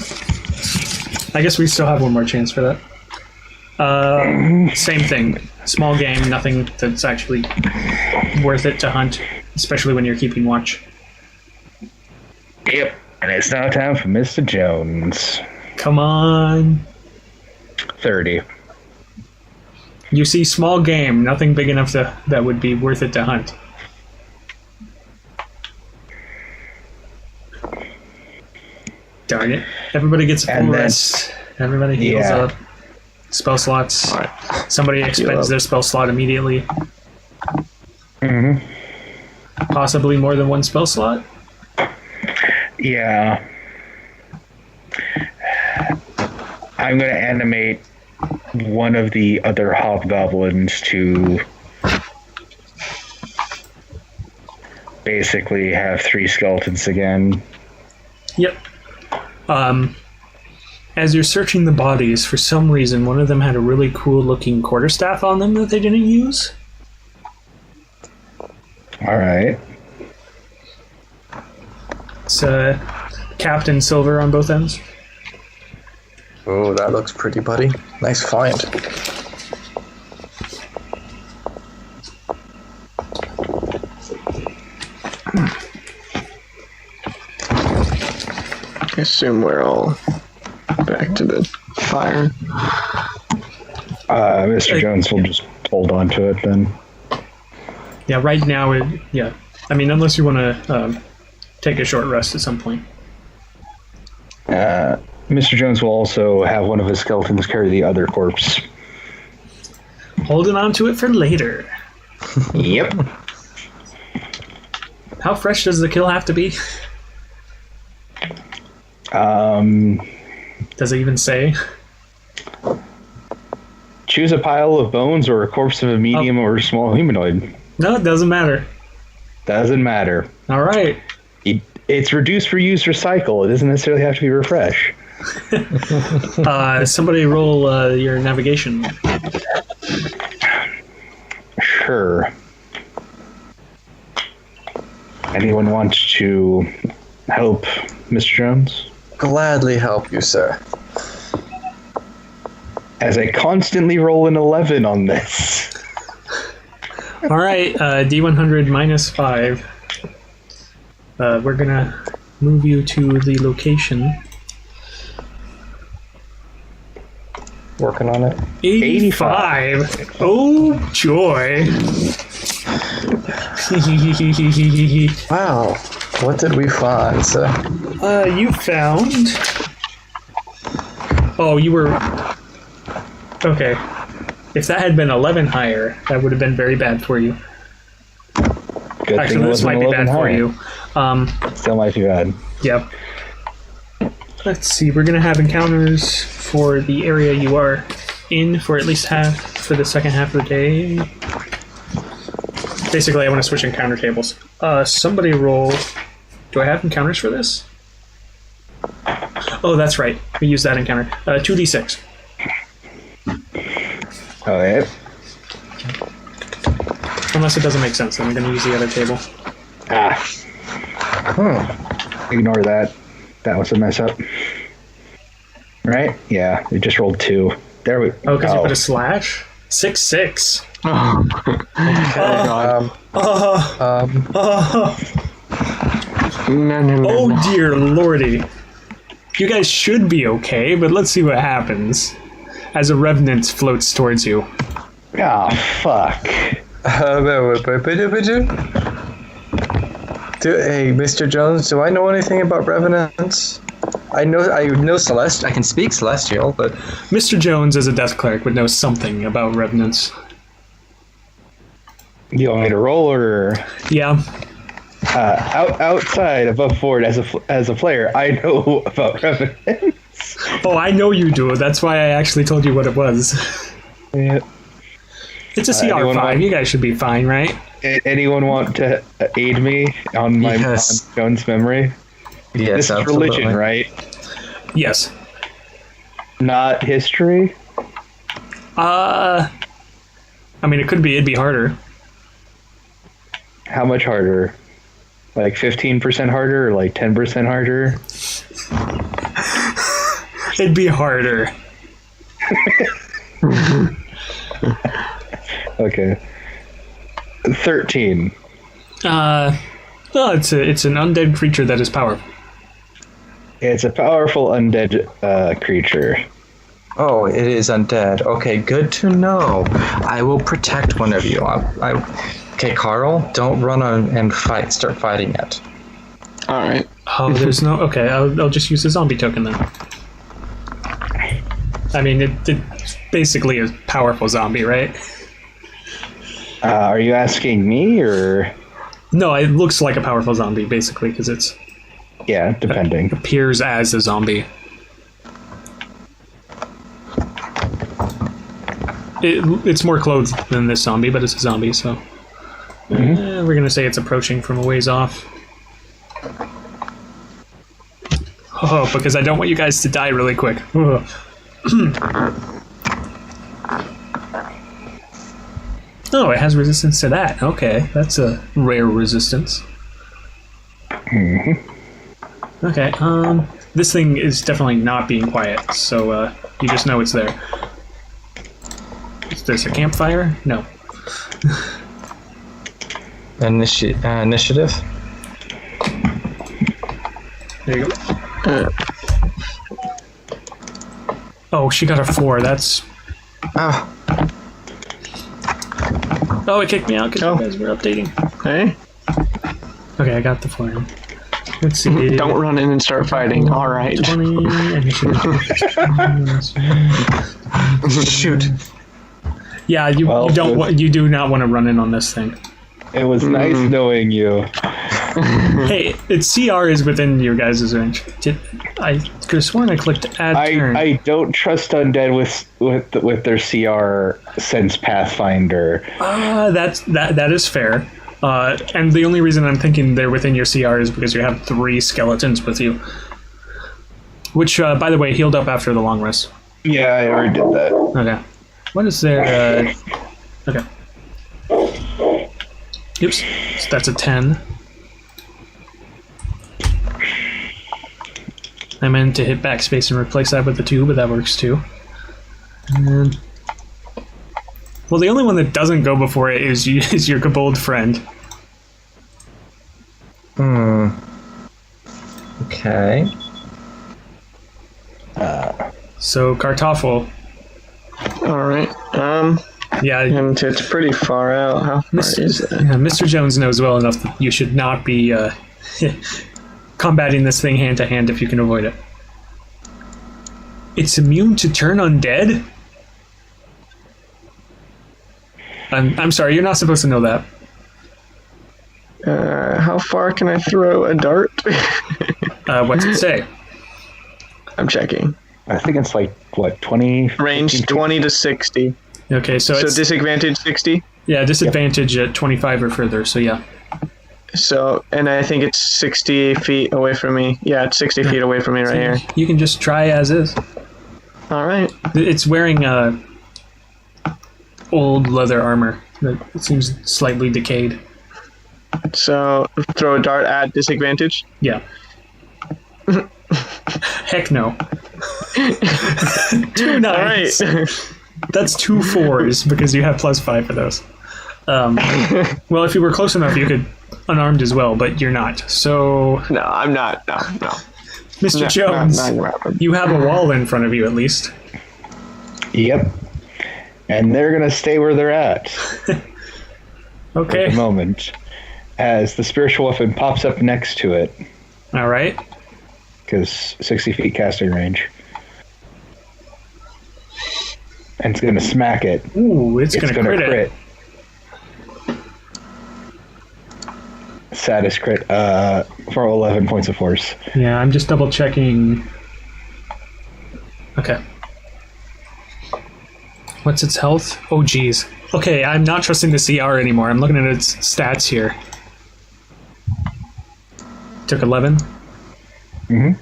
I guess we still have one more chance for that. Same thing. Small game, nothing that's actually worth it to hunt, especially when you're keeping watch. Yep. And it's now time for Mr. Jones. Come on. 30. You see small game, nothing big enough that would be worth it to hunt. Darn it. Everybody gets a full rest. Everybody heals up. Spell slots. All right. Somebody expends their spell slot immediately. Mm-hmm. Possibly more than one spell slot. Yeah. I'm going to animate one of the other hobgoblins to basically have 3 skeletons again. Yep. As you're searching the bodies, for some reason, one of them had a really cool looking quarterstaff on them that they didn't use. All right. It's capped in silver on both ends. Oh, that looks pretty, buddy. Nice find. I assume we're all back to the fire. Mr. Jones will just hold on to it then. Yeah, right now, I mean, unless you want to take a short rest at some point. Mr. Jones will also have one of his skeletons carry the other corpse. Holding on to it for later. Yep. How fresh does the kill have to be? Does it even say? Choose a pile of bones or a corpse of a medium or small humanoid. No, it doesn't matter. Doesn't matter. All right. It's reduce, reuse, recycle. It doesn't necessarily have to be refresh. Somebody roll your navigation. Sure. Anyone want to help Mr. Jones? Gladly help you, sir. As I constantly roll an 11 on this. All right, D100 minus 5. We're gonna move you to the location. Working on it. 85. Oh, joy. Wow. What did we find? So, You found... Oh, you were... Okay. If that had been 11 higher, that would have been very bad for you. Good Actually, thing this might be bad for you. Still might be bad. Yep. Let's see, we're going to have encounters for the area you are in for at least for the second half of the day. Basically, I want to switch encounter tables. Somebody roll... Do I have encounters for this? Oh, that's right. We use that encounter. 2d6. Okay. Unless it doesn't make sense, then I'm going to use the other table. Ignore that. That was a mess up. Right? Yeah, we just rolled 2. There we go. Oh, because you put a slash? 6-6. No. Oh, dear lordy. You guys should be okay, but let's see what happens as a revenant floats towards you. Ah, fuck. Hey, Mr. Jones, do I know anything about revenants? I know Celestial. I can speak Celestial, but Mr. Jones, as a death cleric, would know something about revenants. You want me to roll or? Yeah. Outside, above board, as a player, I know about revenants. Oh, I know you do. That's why I actually told you what it was. Yeah. It's a CR5. You guys should be fine, right? Anyone want to aid me on my on Jones memory? yes, This is absolutely. religion, right? Yes. Not history? I mean, it'd be harder. How much harder? Like 15% harder or like 10% harder? It'd be harder. Okay. 13. Well, it's an undead creature that is powerful. It's a powerful undead creature. Oh, it is undead. Okay, good to know. I will protect one of you. Okay, Carl, don't run on and fight. Start fighting it. All right. Oh, there's no... Okay, I'll just use the zombie token then. I mean, it's basically a powerful zombie, right? Are you asking me or? No, it looks like a powerful zombie, basically, because it's... Yeah, depending. appears as a zombie. It's more clothed than this zombie, but it's a zombie, so... we're going to say it's approaching from a ways off. Oh, because I don't want you guys to die really quick. Oh, it has resistance to that. Okay, that's a rare resistance. Okay, this thing is definitely not being quiet, so you just know it's there. Is this a campfire? No. Initiative? There you go. Oh, she got a 4. That's... Ah, Oh, it kicked me out because you guys were updating. Hey, Okay, I got the 4. Let's see. don't run in and start fighting. All right. 20, initiative. shoot. Yeah, you do not want to run in on this thing. It was nice knowing you. Hey, its CR is within your guys' range. I could have sworn I clicked add turn. I don't trust undead with their CR since Pathfinder. That is fair. And the only reason I'm thinking they're within your CR is because you have 3 skeletons with you. Which, by the way, healed up after the long rest. Yeah, I already did that. Okay. What is their... Okay. Oops. So that's a 10. I meant to hit backspace and replace that with the 2, but that works too. And... Well, the only one that doesn't go before it is your kobold friend. Okay. So Kartoffel. All right. Yeah, And it's pretty far out. How far is that? yeah, Mr. Jones knows well enough that you should not be combating this thing hand to hand if you can avoid it. It's immune to turn undead? I'm sorry, you're not supposed to know that. How far can I throw a dart? What's it say? I'm checking. I think it's like, what, 20? Range 20 to 60. Okay, so it's... disadvantage 60? Yeah, disadvantage at 25 or further, so yeah. So, and I think it's 60 feet away from me. Yeah, it's 60 feet away from me right here. You can just try as is. All right. It's wearing old leather armor that seems slightly decayed. So, throw a dart at disadvantage? Yeah. Heck no. 2 nines. All right. That's 2 4s because you have +5 for those. Well, if you were close enough, you could unarmed as well, but you're not. So, No, I'm not. No. Mr. Jones, Not you have a wall in front of you at least. Yep. And they're going to stay where they're at Okay. at the moment. As the spiritual weapon pops up next to it, All right. because 60 feet casting range. And it's going to smack it. Ooh, it's going to gonna crit it. Saddest crit for 11 points of force. Yeah, I'm just double checking. Okay. What's its health? Oh, geez. Okay, I'm not trusting the CR anymore. I'm looking at its stats here. Took 11. Mm-hmm.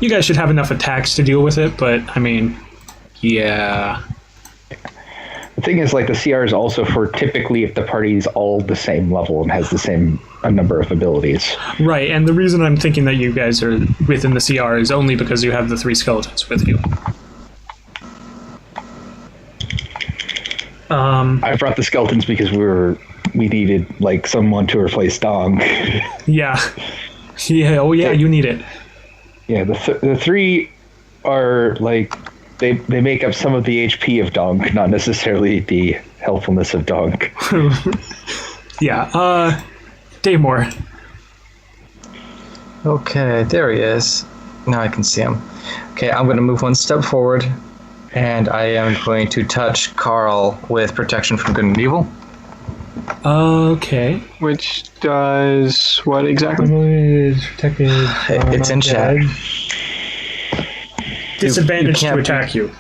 You guys should have enough attacks to deal with it, but I mean, yeah. The thing is, like, the CR is also for typically if the party's all the same level and has the same number of abilities. Right, and the reason I'm thinking that you guys are within the CR is only because you have the 3 skeletons with you. I brought the skeletons because we needed, like, someone to replace Dong. Yeah. Yeah, oh yeah, you need it. Yeah, the 3 are, like, they make up some of the HP of Donk, not necessarily the helpfulness of Donk. Yeah, Damore. Okay, there he is. Now I can see him. Okay, I'm going to move 1 step forward, and I am going to touch Carl with protection from good and evil. Okay. Which does what exactly? It's in chat. Disadvantage you to attack you.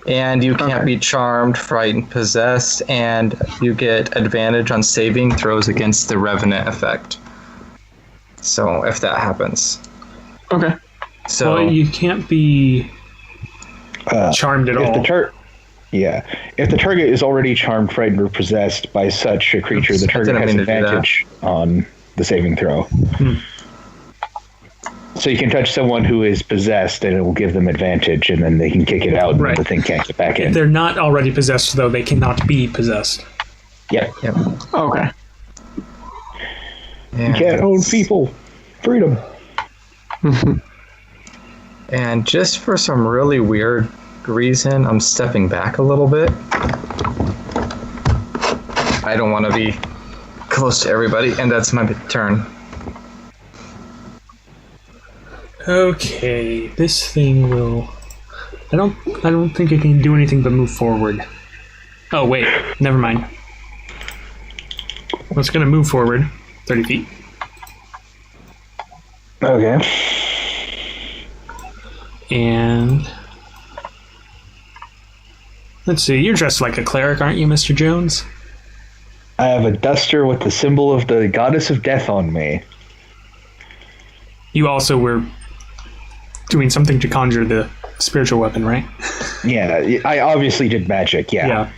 And you can't be charmed, frightened, possessed, and you get advantage on saving throws against the Revenant effect. So, if that happens. Okay. So, Well, you can't be charmed at all. If the target is already charmed, frightened, or possessed by such a creature, the target has advantage on the saving throw. So you can touch someone who is possessed, and it will give them advantage, and then they can kick it out, and the thing can't get back in. If they're not already possessed, though, they cannot be possessed. Yep. Okay. You can't own people. Freedom. And just for some really weird reason, I'm stepping back a little bit. I don't want to be close to everybody, and that's my turn. Okay, this thing will... I don't think it can do anything but move forward. Oh, wait. Never mind. Well, it's going to move forward 30 feet. Okay. And... let's see, you're dressed like a cleric, aren't you, Mr. Jones? I have a duster with the symbol of the goddess of death on me. You also were doing something to conjure the spiritual weapon, right? Yeah, I obviously did magic, yeah.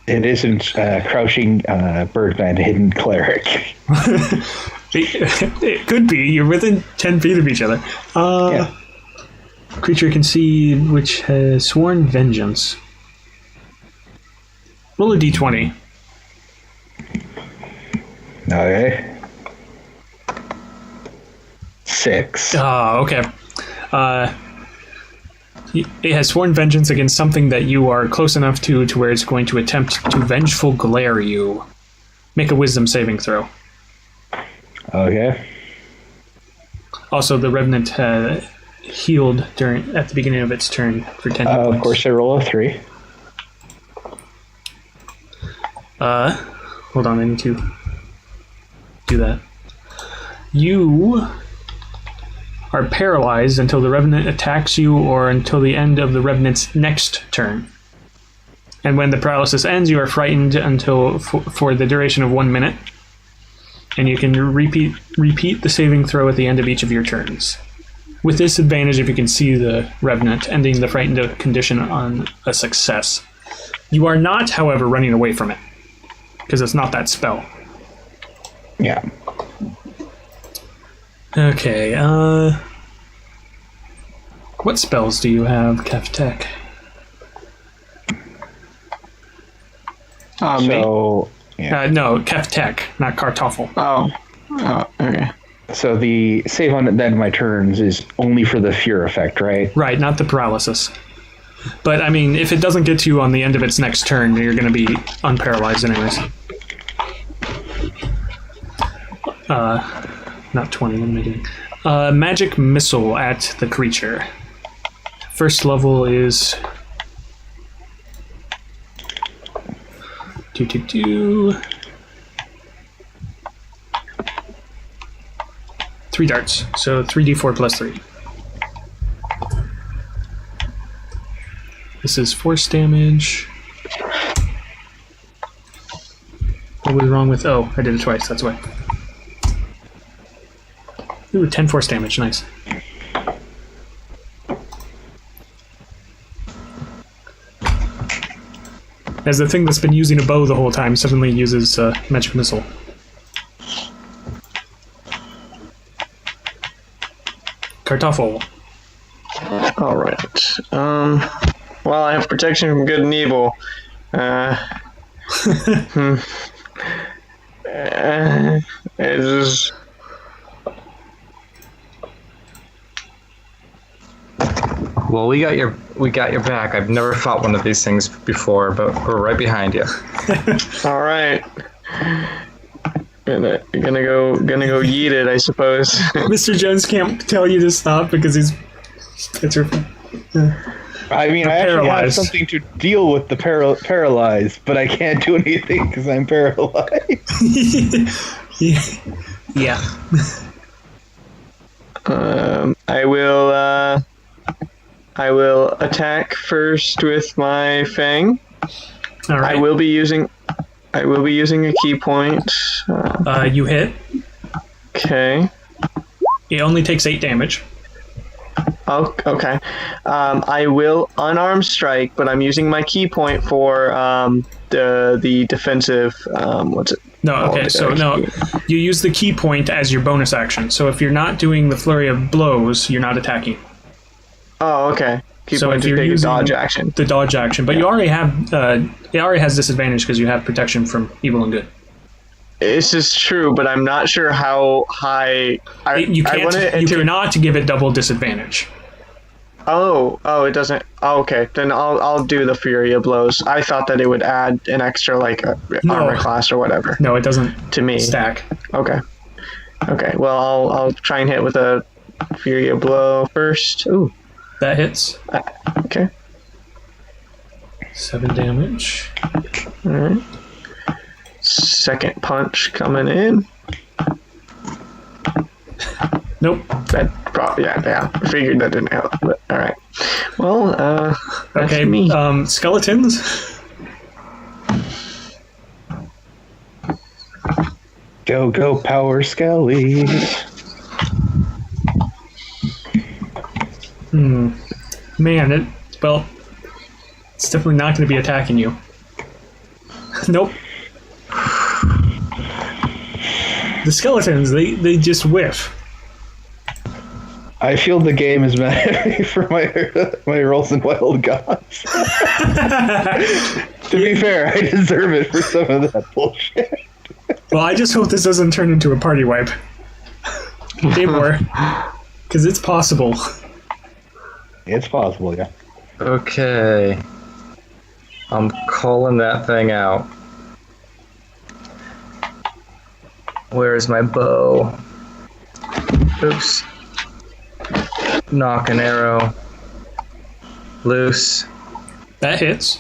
It isn't crouching birdman hidden cleric. It could be. You're within 10 feet of each other. Yeah. Creature can see which has sworn vengeance. Roll a d20. Okay. 6. Oh, okay. It has sworn vengeance against something that you are close enough to where it's going to attempt to vengeful glare you. Make a wisdom saving throw. Okay. Also, the Revenant healed at the beginning of its turn for 10 hit points. Of course, I roll a 3. Hold on, I need to do that. You are paralyzed until the Revenant attacks you or until the end of the Revenant's next turn. And when the paralysis ends, you are frightened until for the duration of 1 minute. And you can repeat the saving throw at the end of each of your turns. With disadvantage if you can see the Revenant, ending the frightened condition on a success. You are not, however, running away from it, because it's not that spell. Yeah. Okay, what spells do you have, Keftek? So, yeah. No, Keftek, not Kartoffel. Oh, okay. So the save on the end of my turns is only for the fear effect, right? Right, not the paralysis. But, I mean, if it doesn't get to you on the end of its next turn, you're going to be unparalyzed anyways. Not 20, what am I doing? Magic Missile at the creature. First level is... 3 darts, so 3d4 plus 3. This is force damage. What was wrong with... Oh, I did it twice, that's why. Ooh, 10 force damage, nice. As the thing that's been using a bow the whole time suddenly uses magic missile. Kartoffel. Alright. Well, I have protection from good and evil. It's just... Well, we got your back. I've never fought one of these things before, but we're right behind you. All right. Gonna go yeet it, I suppose. Mr. Jones can't tell you to stop because it's I mean, I actually have something to deal with the paralyzed, but I can't do anything because I'm paralyzed. Yeah. I will attack first with my fang. All right. I will be using a key point. You hit. Okay. It only takes 8 damage. Oh, okay. I will unarmed strike, but I'm using my key point for the defensive. What's it? No, okay. So no, you use the key point as your bonus action. So if you're not doing the flurry of blows, you're not attacking. Oh, okay. Key so point if to you're take a using dodge action. the dodge action, but you already have it already has disadvantage because you have protection from evil and good. This is true, but I'm not sure how high. You cannot give it double disadvantage. Oh, it doesn't. Oh, okay, then I'll do the Fury of Blows. I thought that it would add an extra armor class or whatever. No, it doesn't. To me, stack. Okay. Well, I'll try and hit with a Fury of Blow first. Ooh, that hits. Okay. 7 damage. All right. Second punch coming in. Nope. That probably yeah. I figured that didn't help. But all right. Well, that's okay. me. Skeletons. Go power skellies. Man, it's definitely not going to be attacking you. Nope. The skeletons, they just whiff. I feel the game is mad at me for my rolls in Wild Gods. To be fair, I deserve it for some of that bullshit. Well, I just hope this doesn't turn into a party wipe. Damore. Because it's possible. It's possible, yeah. Okay. I'm calling that thing out. Where's my bow? Oops. Knock an arrow. Loose. That hits.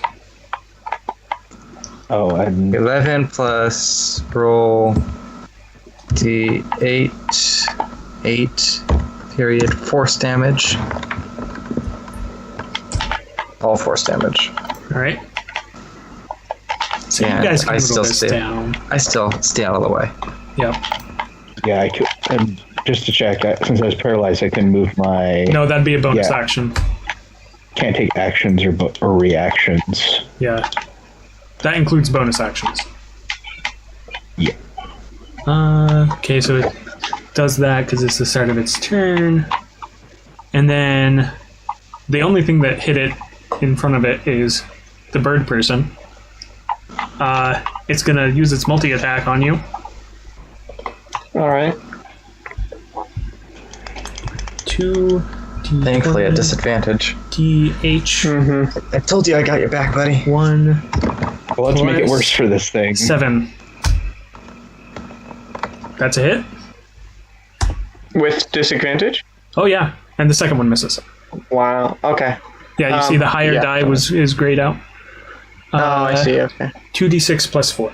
Oh, I'm 11 plus roll D8. 8. Period. Force damage. All force damage. Alright. So And you guys can I whittle still this down. I still stay out of the way. Yep. yeah. I could. And just to check, since I was paralyzed, I can move my. No, that'd be a bonus Yeah. action. Can't take actions or reactions. Yeah. That includes bonus actions. Yeah. Okay, so it does that because it's the start of its turn. And then the only thing that hit it in front of it is the bird person. It's going to use its multi-attack on you. Alright. 2 Thankfully, at disadvantage. DH I told you I got your back, buddy. 1 Well, let's make it Plus worse for this thing. 7. That's a hit? With disadvantage? Oh yeah, and the second one misses. Wow. Okay. Yeah, you see the higher yeah. die is grayed out. Oh, I see. Okay. 2d6 plus 4.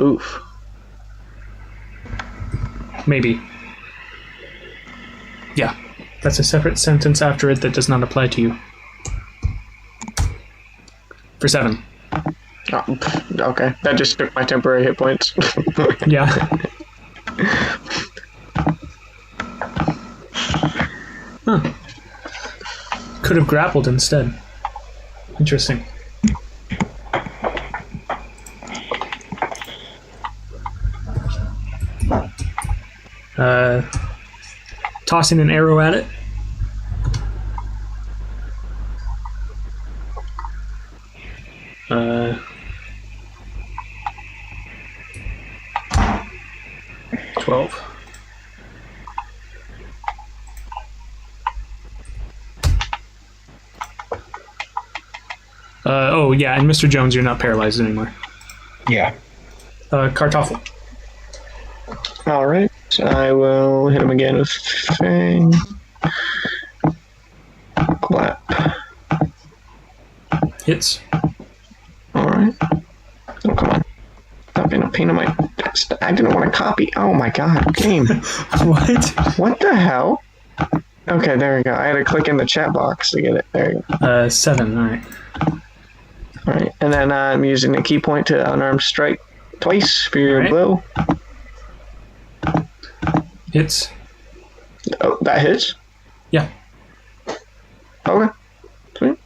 Oof. Maybe. Yeah. That's a separate sentence after it that does not apply to you. For 7. Oh, okay. That just took my temporary hit points. Yeah. Huh. Could have grappled instead. Interesting. Tossing an arrow at it. Uh, 12. Oh yeah, and Mr. Jones, you're not paralyzed anymore. Yeah. Kartoffel. Alright. So I will hit him again with Fang. Clap. Hits. Alright. Oh, come on. Stop being a pain in my... I didn't want to copy. Oh my god, game. What? What the hell? Okay, there we go. I had to click in the chat box to get it. There you go. 7, alright. Alright, and then I'm using a key point to unarmed strike twice for your Alright. blow. Hits. Oh, that hits? Yeah. Okay. Sweet.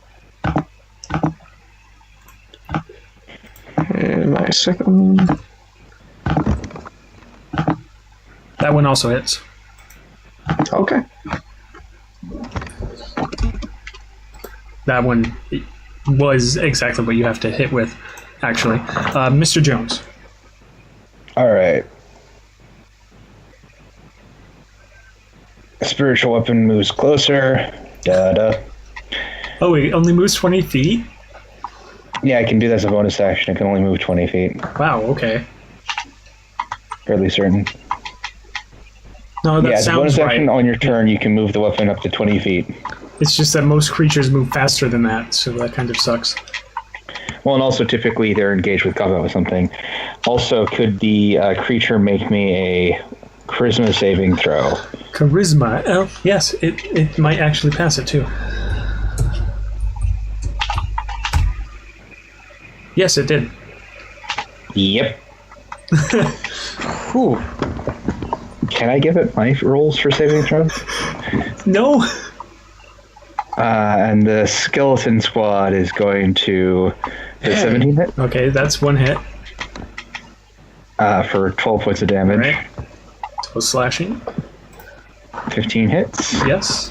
And my second one. That one also hits. Okay. That one was exactly what you have to hit with, actually. Mr. Jones. All right. Spiritual weapon moves closer. Da-da. Oh, it only moves 20 feet? Yeah, I can do that as a bonus action. I can only move 20 feet. Wow, okay. Fairly certain. No, that Yeah, as a sounds bonus right. action on your turn, you can move the weapon up to 20 feet. It's just that most creatures move faster than that, so that kind of sucks. Well, and also typically they're engaged with combat with something. Also, could the creature make me a charisma saving throw? Charisma. Oh, yes, it might actually pass it, too. Yes, it did. Yep. Whew. Can I give it my rolls for saving throws? No! And the skeleton squad is going to the 17 hit Okay, that's one hit. for 12 points of damage. Right. So slashing. 15 hits. Yes.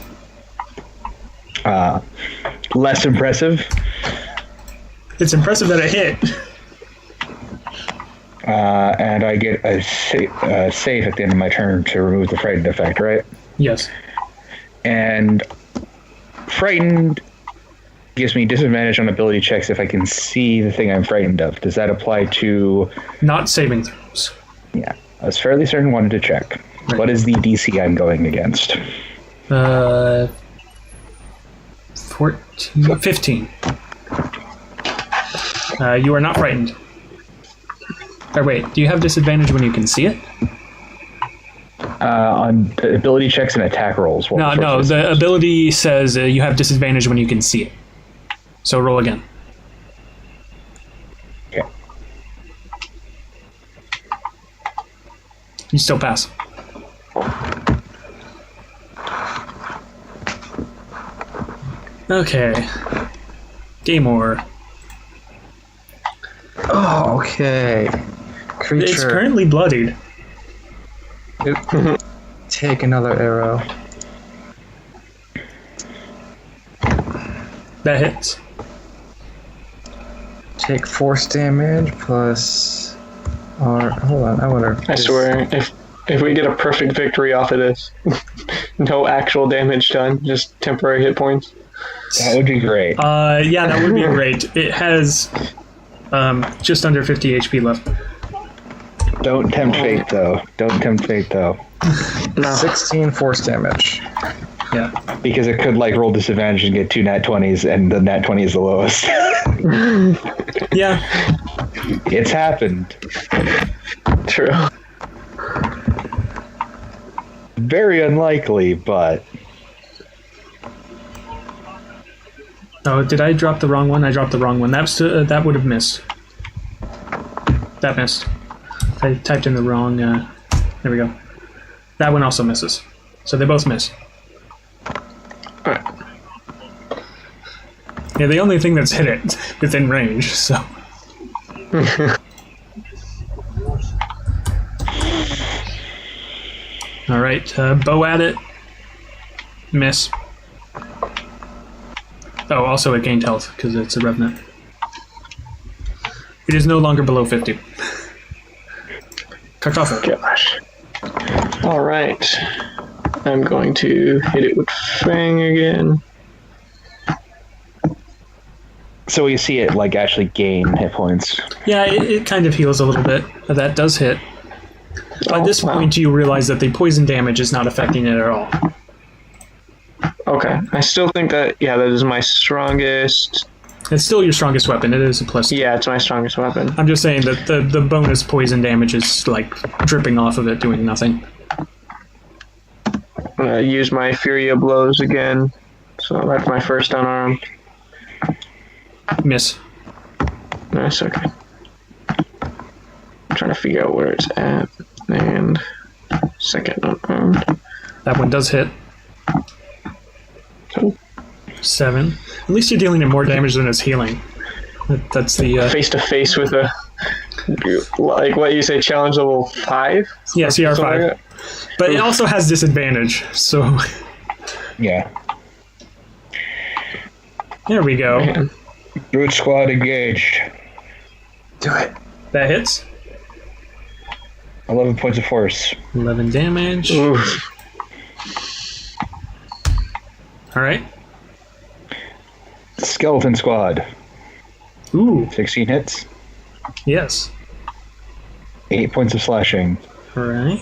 Less impressive. It's impressive that it hit. And I get a save at the end of my turn to remove the frightened effect, right? Yes. And frightened gives me disadvantage on ability checks if I can see the thing I'm frightened of. Does that apply to... Not saving throws. Yeah. I was fairly certain, wanted to check. Right. What is the DC I'm going against? 15. You are not frightened. Or wait, do you have disadvantage when you can see it? On ability checks and attack rolls. No, the ability says you have disadvantage when you can see it. So roll again. Okay. You still pass. Okay. Damore. Oh, okay. Creature. It's currently bloodied. Take another arrow. That hits. Take force damage plus... hold on, I wonder... I swear, if we get a perfect victory off of this, no actual damage done, just temporary hit points. That would be great. Yeah, that would be great. It has just under 50 HP left. Don't tempt fate, though. Don't tempt fate, though. No. 16 force damage. Yeah. Because it could, roll disadvantage and get 2 nat 20s, and the nat 20 is the lowest. Yeah. It's happened. True. Very unlikely, but... Oh, did I drop the wrong one? I dropped the wrong one. That would have missed. That missed. I typed in the wrong... there we go. That one also misses. So they both miss. Alright. Yeah, the only thing that's hit it within range, so... Alright, bow at it. Miss. Oh, also it gained health, because it's a revenant. It is no longer below 50. Kartoffel. Gosh. Alright. I'm going to hit it with Fang again. So you see it, actually gain hit points. Yeah, it kind of heals a little bit. That does hit. By this point, you realize that the poison damage is not affecting it at all. Okay. I still think that is my strongest... It's still your strongest weapon. It is a plus. Yeah, it's my strongest weapon. I'm just saying that the bonus poison damage is, dripping off of it, doing nothing. I'm going to use my Furia Blows again. So that's my first unarmed. Miss. Nice, okay. I'm trying to figure out where it's at. And second unarmed. That one does hit. Cool. 7. At least you're dealing it more damage than it's healing. That's the... Face to face with a... what you say, challenge level 5? Yeah, CR 5. But it also has disadvantage, so... Yeah. There we go. Man. Brute squad engaged. Do it. That hits. 11 points of force. 11 damage. Oof. Alright. Skeleton squad. Ooh. 16 hits. Yes. 8 points of slashing. Alright.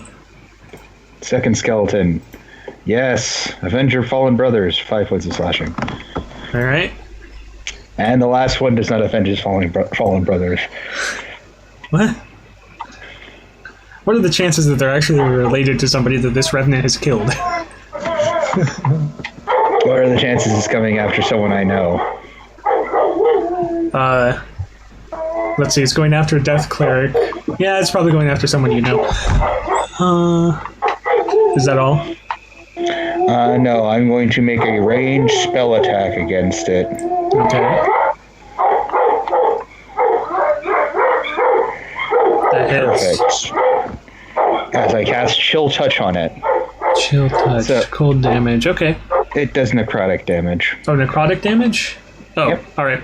Second skeleton. Yes. Avenger Fallen Brothers. 5 points of slashing. Alright. And the last one does not avenge his fallen brothers. What? What are the chances that they're actually related to somebody that this revenant has killed? What are the chances it's coming after someone I know? Let's see, it's going after a death cleric. Yeah, it's probably going after someone you know. Is that all? No, I'm going to make a ranged spell attack against it. Okay. That hits. Perfect. As I cast Chill Touch on it. Chill touch, So- cold damage. Okay. It does necrotic damage. Oh, necrotic damage? Oh, Yep. alright.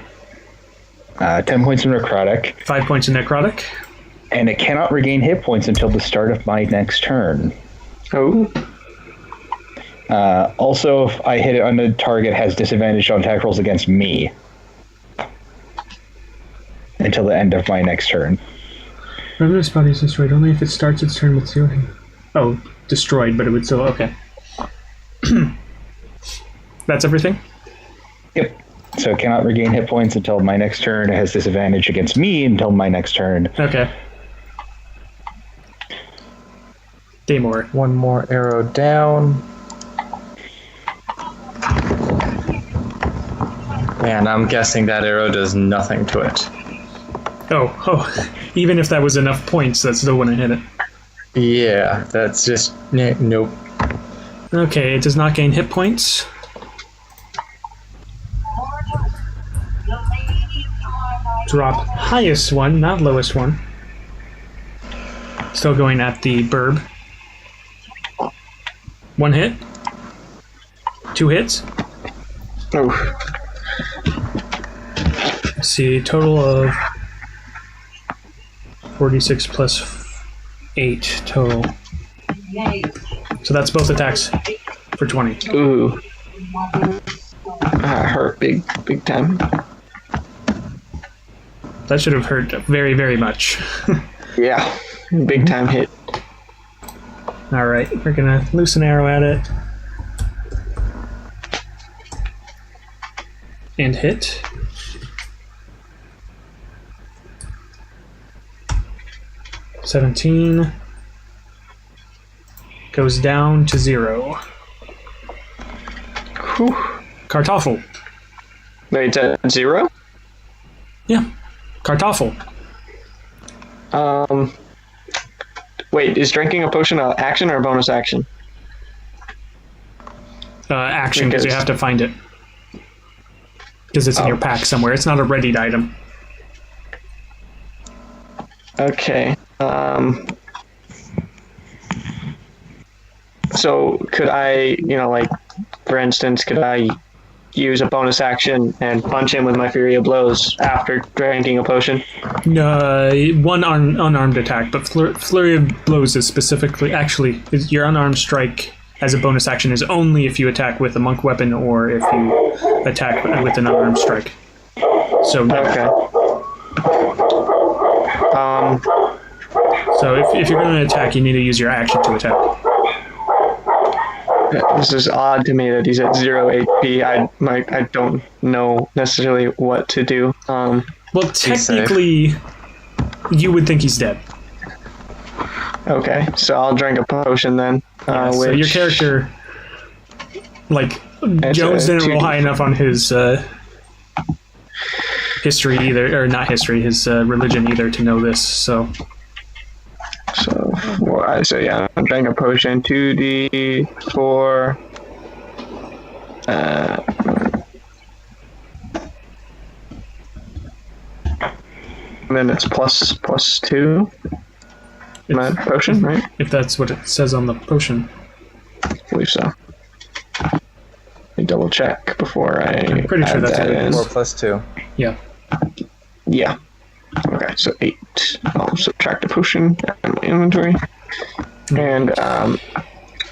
10 points of necrotic. 5 points of necrotic. And it cannot regain hit points until the start of my next turn. Oh. Also, if I hit it on the target, has disadvantage on attack rolls against me. Until the end of my next turn. Revenant's body is destroyed only if it starts its turn with 0. Oh, destroyed, but it would still... Okay. That's everything? Yep. So it cannot regain hit points until my next turn. It has disadvantage against me until my next turn. Okay. Damore. One more arrow down. And I'm guessing that arrow does nothing to it. Oh. Even if that was enough points, that still wouldn't hit it. Yeah, that's just... Nope. Okay, it does not gain hit points. Drop highest one, not lowest one. Still going at the burb. 1 hit. 2 hits. Oh. Let's see, total of 46 plus 8 total. So that's both attacks for 20. Ooh. That hurt big time. That should have hurt very, very much. Yeah. Big time hit. Alright, we're gonna loose an arrow at it. And hit. $17 goes down to 0. Whew. Kartoffel. Wait, it's at 0? Yeah, Kartoffel. Wait, is drinking a potion an action or a bonus action? Action, because you have to find it. Because it's in your pack somewhere. It's not a readied item. Okay. So could I, for instance, could I use a bonus action and punch him with my Fury of Blows after drinking a potion? One unarmed attack, but Flurry of Blows is specifically... Actually, your unarmed strike as a bonus action is only if you attack with a monk weapon or if you attack with an unarmed strike. So no. Okay. So if you're going to attack, you need to use your action to attack. This is odd to me that he's at 0 HP. I don't know necessarily what to do. Well, technically, you would think he's dead. Okay, so I'll drink a potion then. So your character, Jones didn't roll high enough on his history either, or not history, his religion either to know this. So yeah, I'm drinking a potion. 2d4. And then it's plus 2. My potion, right? If that's what it says on the potion. I believe so. Let me double check before I'm pretty sure that's what it is. 4 plus 2. Yeah. Yeah. Okay, so 8. I'll subtract the potion in my inventory. And if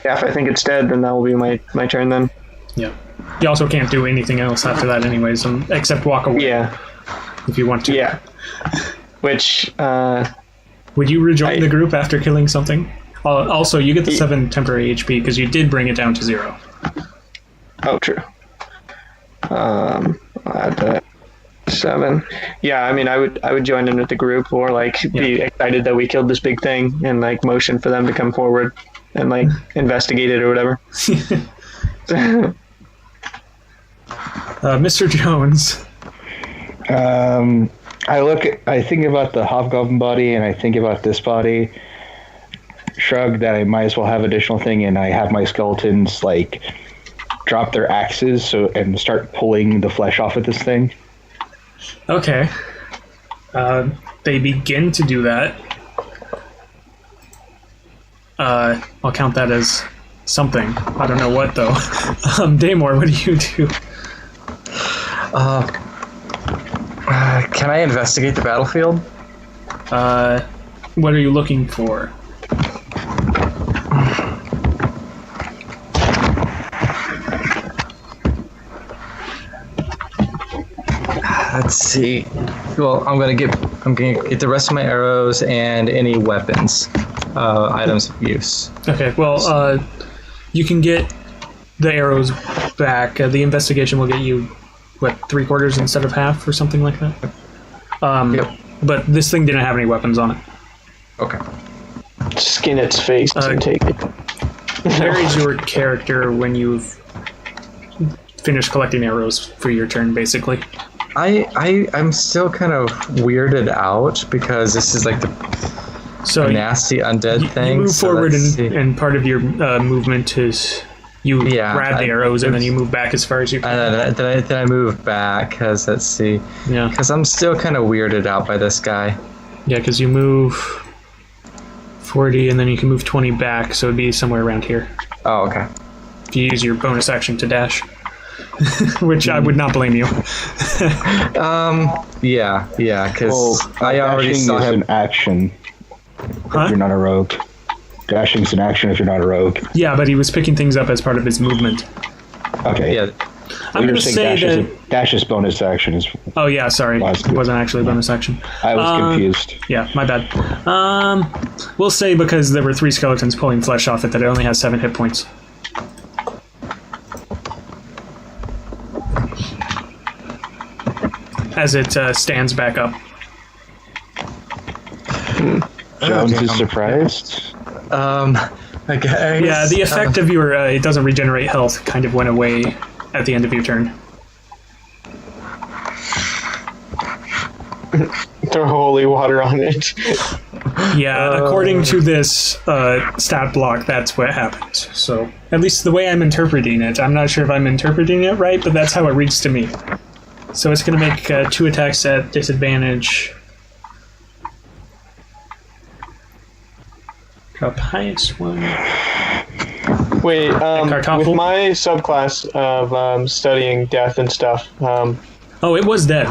I think it's dead, then that will be my turn then. Yeah. You also can't do anything else after that anyways, except walk away. Yeah. If you want to. Yeah. Which, would you rejoin the group after killing something? Also, you get the 7 temporary HP because you did bring it down to 0. Oh, true. I'll add that 7. Yeah, I mean, I would join in with the group or be excited that we killed this big thing and motion for them to come forward and investigate it or whatever. Mr. Jones. I think about the hobgoblin body and I think about this body. Shrug that I might as well have additional thing, and I have my skeletons drop their axes and start pulling the flesh off of this thing. Okay. They begin to do that. I'll count that as something. I don't know what though. Damore, what do you do? Can I investigate the battlefield? What are you looking for? Let's see. Well, I'm gonna get the rest of my arrows and any weapons, items of use. Okay, well, you can get the arrows back. The investigation will get you, what, 3/4 instead of half or something like that? Yep. But this thing didn't have any weapons on it. Okay. Skin its face and take it. Where is your character when you've finished collecting arrows for your turn, basically? I'm still kind of weirded out because this is like the nasty undead thing. You move so forward, let's see. and part of your movement is you grab the arrows and then you move back as far as you can. Then I move back because let's see. Yeah. Because I'm still kind of weirded out by this guy. Yeah, because you move 40 and then you can move 20 back, so it'd be somewhere around here. Oh, okay. If you use your bonus action to dash. Which I would not blame you. Yeah, because I already saw is him. an action Huh? if you're not a rogue. Dashing's an action if you're not a rogue. Yeah, but he was picking things up as part of his movement. Okay. Yeah, I'm going to say that... Dash's bonus action is... Oh, yeah, sorry. Last It wasn't actually a bonus action. I was confused. Yeah, my bad. We'll say because there were 3 skeletons pulling flesh off it that it only has 7 hit points. As it stands back up. Jones is surprised. I guess. Yeah, the effect of your it doesn't regenerate health kind of went away at the end of your turn. Throw holy water on it. Yeah, according to this stat block, that's what happens. So, at least the way I'm interpreting it. I'm not sure if I'm interpreting it right, but that's how it reads to me. So it's going to make 2 attacks at disadvantage. Drop highest one. Wait, Kartoffel? with my subclass of studying death and stuff, Oh, it was dead.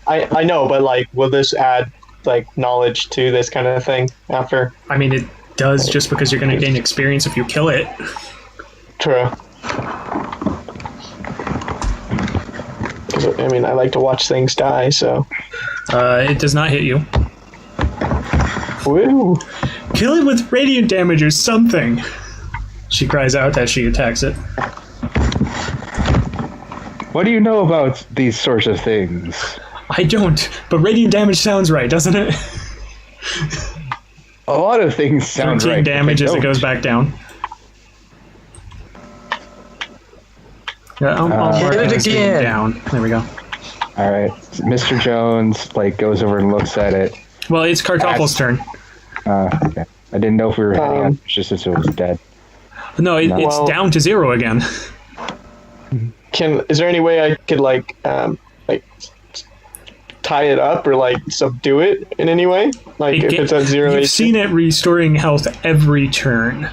I know, but like, will this add like knowledge to this kind of thing after? I mean, it does just because you're going to gain experience if you kill it. True. 'Cause, I mean, I like to watch things die, so. It does not hit you. Woo! Kill it with radiant damage or something. She cries out as she attacks it. What do you know about these sorts of things? I don't, but radiant damage sounds right, doesn't it? A lot of things sound 13 right. damage as it goes back down. Yeah, I'll mark hit it this thing again. down. There we go. All right, Mr. Jones goes over and looks at it. Well, it's Kartoffel's turn. Okay. I didn't know if we were hanging out just since it was dead. No, it's Well- down to 0 again. Is there any way I could tie it up or subdue it in any way? Like if it's at 0 You've HP? seen it restoring health every turn.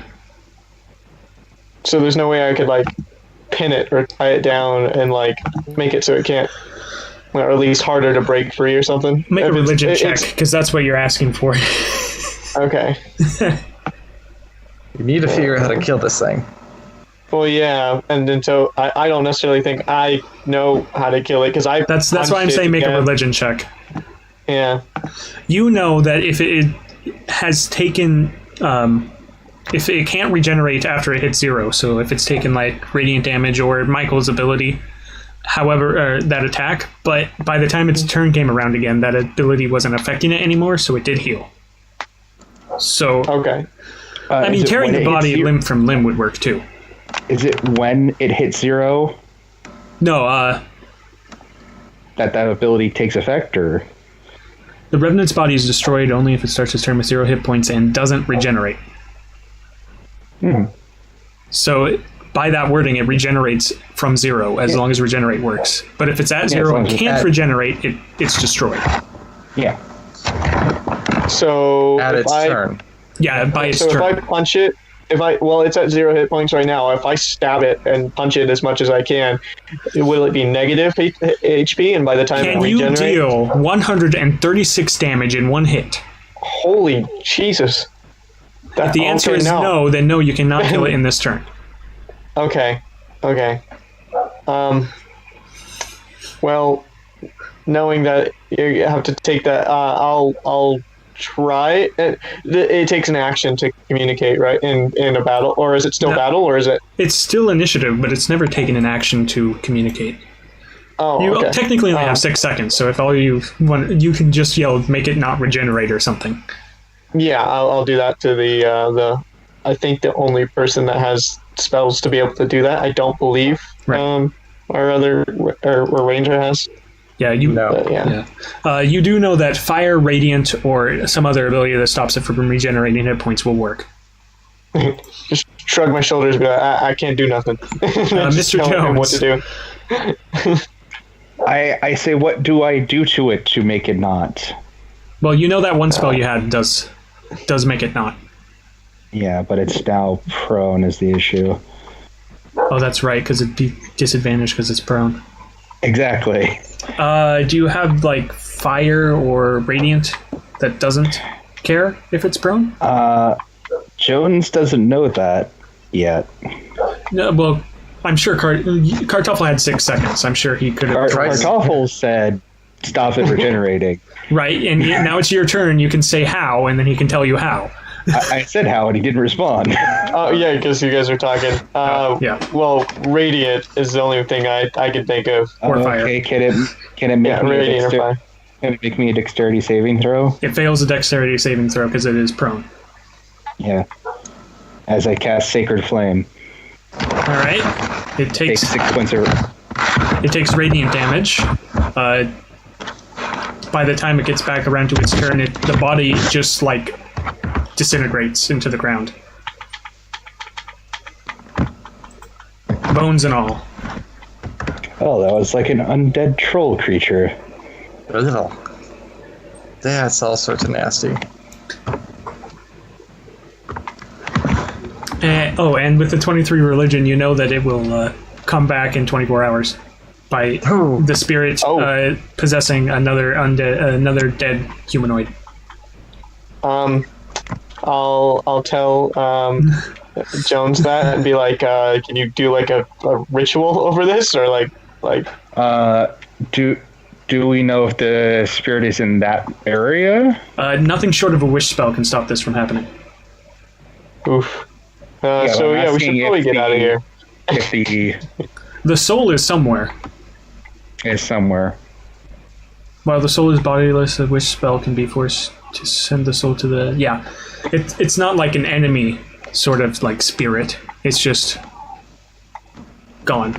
So there's no way I could pin it or tie it down and make it so it can't, or at least harder to break free or something. Make a If religion check, it's- because that's what you're asking for. Okay. You need to figure out how to kill this thing. Well, yeah, and then so I don't necessarily think I know how to kill it because I. That's why I'm saying make a religion check. Yeah. You know that if it has taken, if it can't regenerate after it hits 0, so if it's taken radiant damage or Michael's ability, however, that attack, but by the time its turn came around again, that ability wasn't affecting it anymore, so it did heal. So, Okay. I mean, Is it tearing when the it hits body zero- limb from limb would work too. Is it when it hits 0 No, that ability takes effect, or? the Revenant's body is destroyed only if it starts its turn with 0 hit points and doesn't regenerate. So, by that wording, it regenerates from 0 as long as regenerate works. But if it's at 0 long and as it's can't at- regenerate, it's destroyed. Yeah. So At if its turn. Yeah, by its So if turn. I punch it it's at 0 hit points right now. If I stab it and punch it as much as I can, will it be negative HP? And by the time Can it you regenerates, deal 136 damage in one hit? holy Jesus! If the answer is no, then no, you cannot kill it in this turn. Okay. Well, knowing that you have to take that, I'll try. It takes an action to communicate, right? In a battle, or is it still battle, or is it? It's still initiative, but it's never taken an action to communicate. Oh, You okay. technically only have 6 seconds, so if all you want, you can just yell, "Make it not regenerate" or something. Yeah, I'll do that to the. I think the only person that has spells to be able to do that. I don't believe Right. our other or ranger has. Yeah, you. No. Yeah. You do know that fire, radiant, or some other ability that stops it from regenerating hit points will work. Just shrug my shoulders, but I can't do nothing. Mr. Tell him what Jones. to do. I say, what do I do to it to make it not? Well, you know that one spell you had does make it not. Yeah, but it's now prone is the issue. Oh, that's right, because it'd be disadvantaged because it's prone. Exactly. Do you have like fire or radiant that doesn't care if it's prone? Jones doesn't know that yet. No, well, I'm sure Kartoffel had 6 seconds. I'm sure he could have tried. Kartoffel said, "Stop it regenerating." Right, and now it's your turn. You can say how, and then he can tell you how. I said how, and he didn't respond. Oh yeah, because you guys are talking. Yeah. Well, radiant is the only thing I could think of. Or fire. Okay, can it make me Radiant or fire. can it make me a dexterity saving throw? It fails a dexterity saving throw because it is prone. Yeah. As I cast Sacred Flame, All right. It take takes 6 points of. It takes radiant damage. By the time it gets back around to its turn, the body just like disintegrates into the ground, bones and all. Oh, that was like an undead troll creature. Ugh. That's all sorts of nasty. And with the 23 religion, you know that it will come back in 24 hours by Oh. the spirit possessing another dead humanoid. I'll tell Jones that and be like, can you do like a ritual over this, or like Do we know if the spirit is in that area? Nothing short of a wish spell can stop this from happening. oof. I'm We should asking probably if get out of here. If the The soul is somewhere. is somewhere. While the soul is bodiless, a wish spell can be forced to send the soul to the... Yeah. It's not like an enemy sort of like spirit. It's just gone.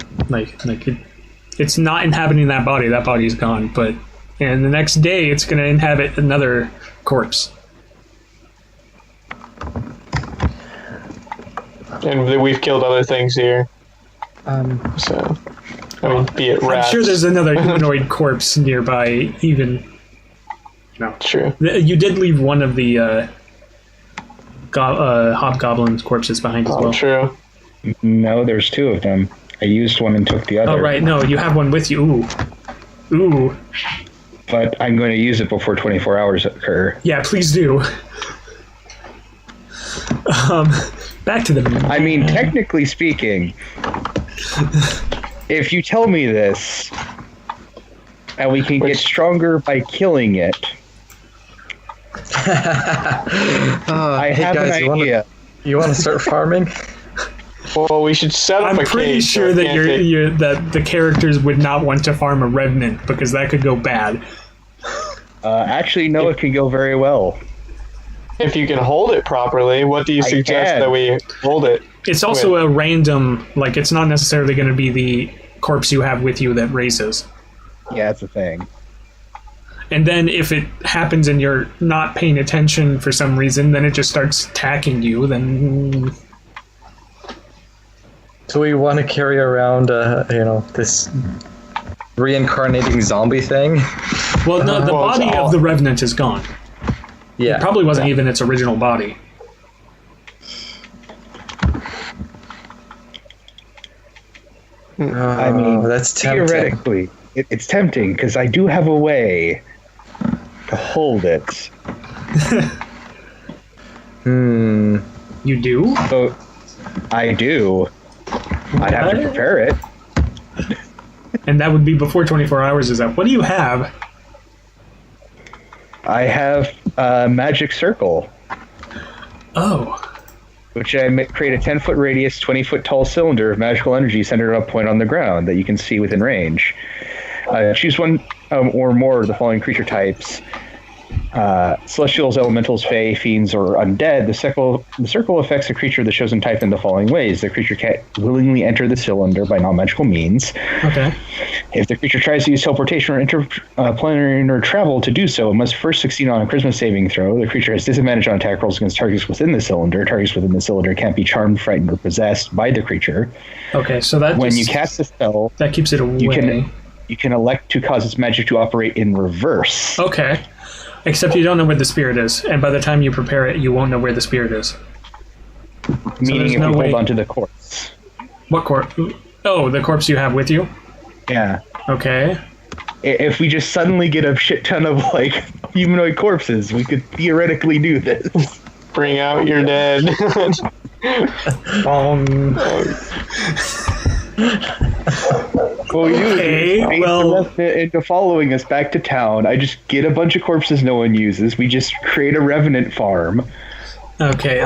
It's not inhabiting that body. That body's gone. But and the next day, it's going to inhabit another corpse. And we've killed other things here. So, I mean, be it rats. I'm sure there's another humanoid corpse nearby. Even no, True. you did leave one of the hobgoblin's corpses behind as well. True. No, there's 2 of them. I used one and took the other. Oh right, no, you have one with you. Ooh. But I'm going to use it before 24 hours occur. Yeah, please do. Back to the... I mean, technically speaking, if you tell me this, and we can get stronger by killing it, I have an idea. You want to start farming? Well, we should set up I'm a pretty cage sure so that it can't that the characters would not want to farm a revenant because that could go bad. Actually, no, it can go very well. if you can hold it properly, what do you suggest can. that we hold it? It's also a random, like, it's not necessarily going to be the corpse you have with you that raises. Yeah, that's the thing. And then if it happens and you're not paying attention for some reason, then it just starts attacking you, then... Do we want to carry around, this reincarnating zombie thing? Well, no, the Well, it's body all- of the Revenant is gone. Yeah. It probably wasn't even its original body. I mean, that's tempting. theoretically, it's tempting because I do have a way to hold it. You do? So I do. I'd have to prepare it. And that would be before 24 hours is up. What do you have? I have a magic circle, Oh. which I create a 10-foot radius, 20-foot tall cylinder of magical energy centered on a point on the ground that you can see within range. Choose one or more of the following creature types. Celestials, elementals, fae, fiends, or undead. The circle affects a creature of the chosen type in the following ways. The creature can't willingly enter the cylinder by non-magical means. Okay. If the creature tries to use teleportation or interplanar travel to do so, it must first succeed on a charisma saving throw. The creature has disadvantage on attack rolls against targets within the cylinder. Targets within the cylinder can't be charmed, frightened, or possessed by the creature. Okay, so that When you cast a spell, that keeps it away. you can elect to cause its magic to operate in reverse. Okay. Except you don't know where the spirit is, and by the time you prepare it, you won't know where the spirit is. Meaning if you hold onto the corpse. What corpse? Oh, the corpse you have with you? Yeah. Okay. If we just suddenly get a shit ton of, like, humanoid corpses, we could theoretically do this. Bring out your dead. What we do Okay, is bait well- the rest into following us back to town. I just get a bunch of corpses no one uses. We just create a revenant farm. Okay,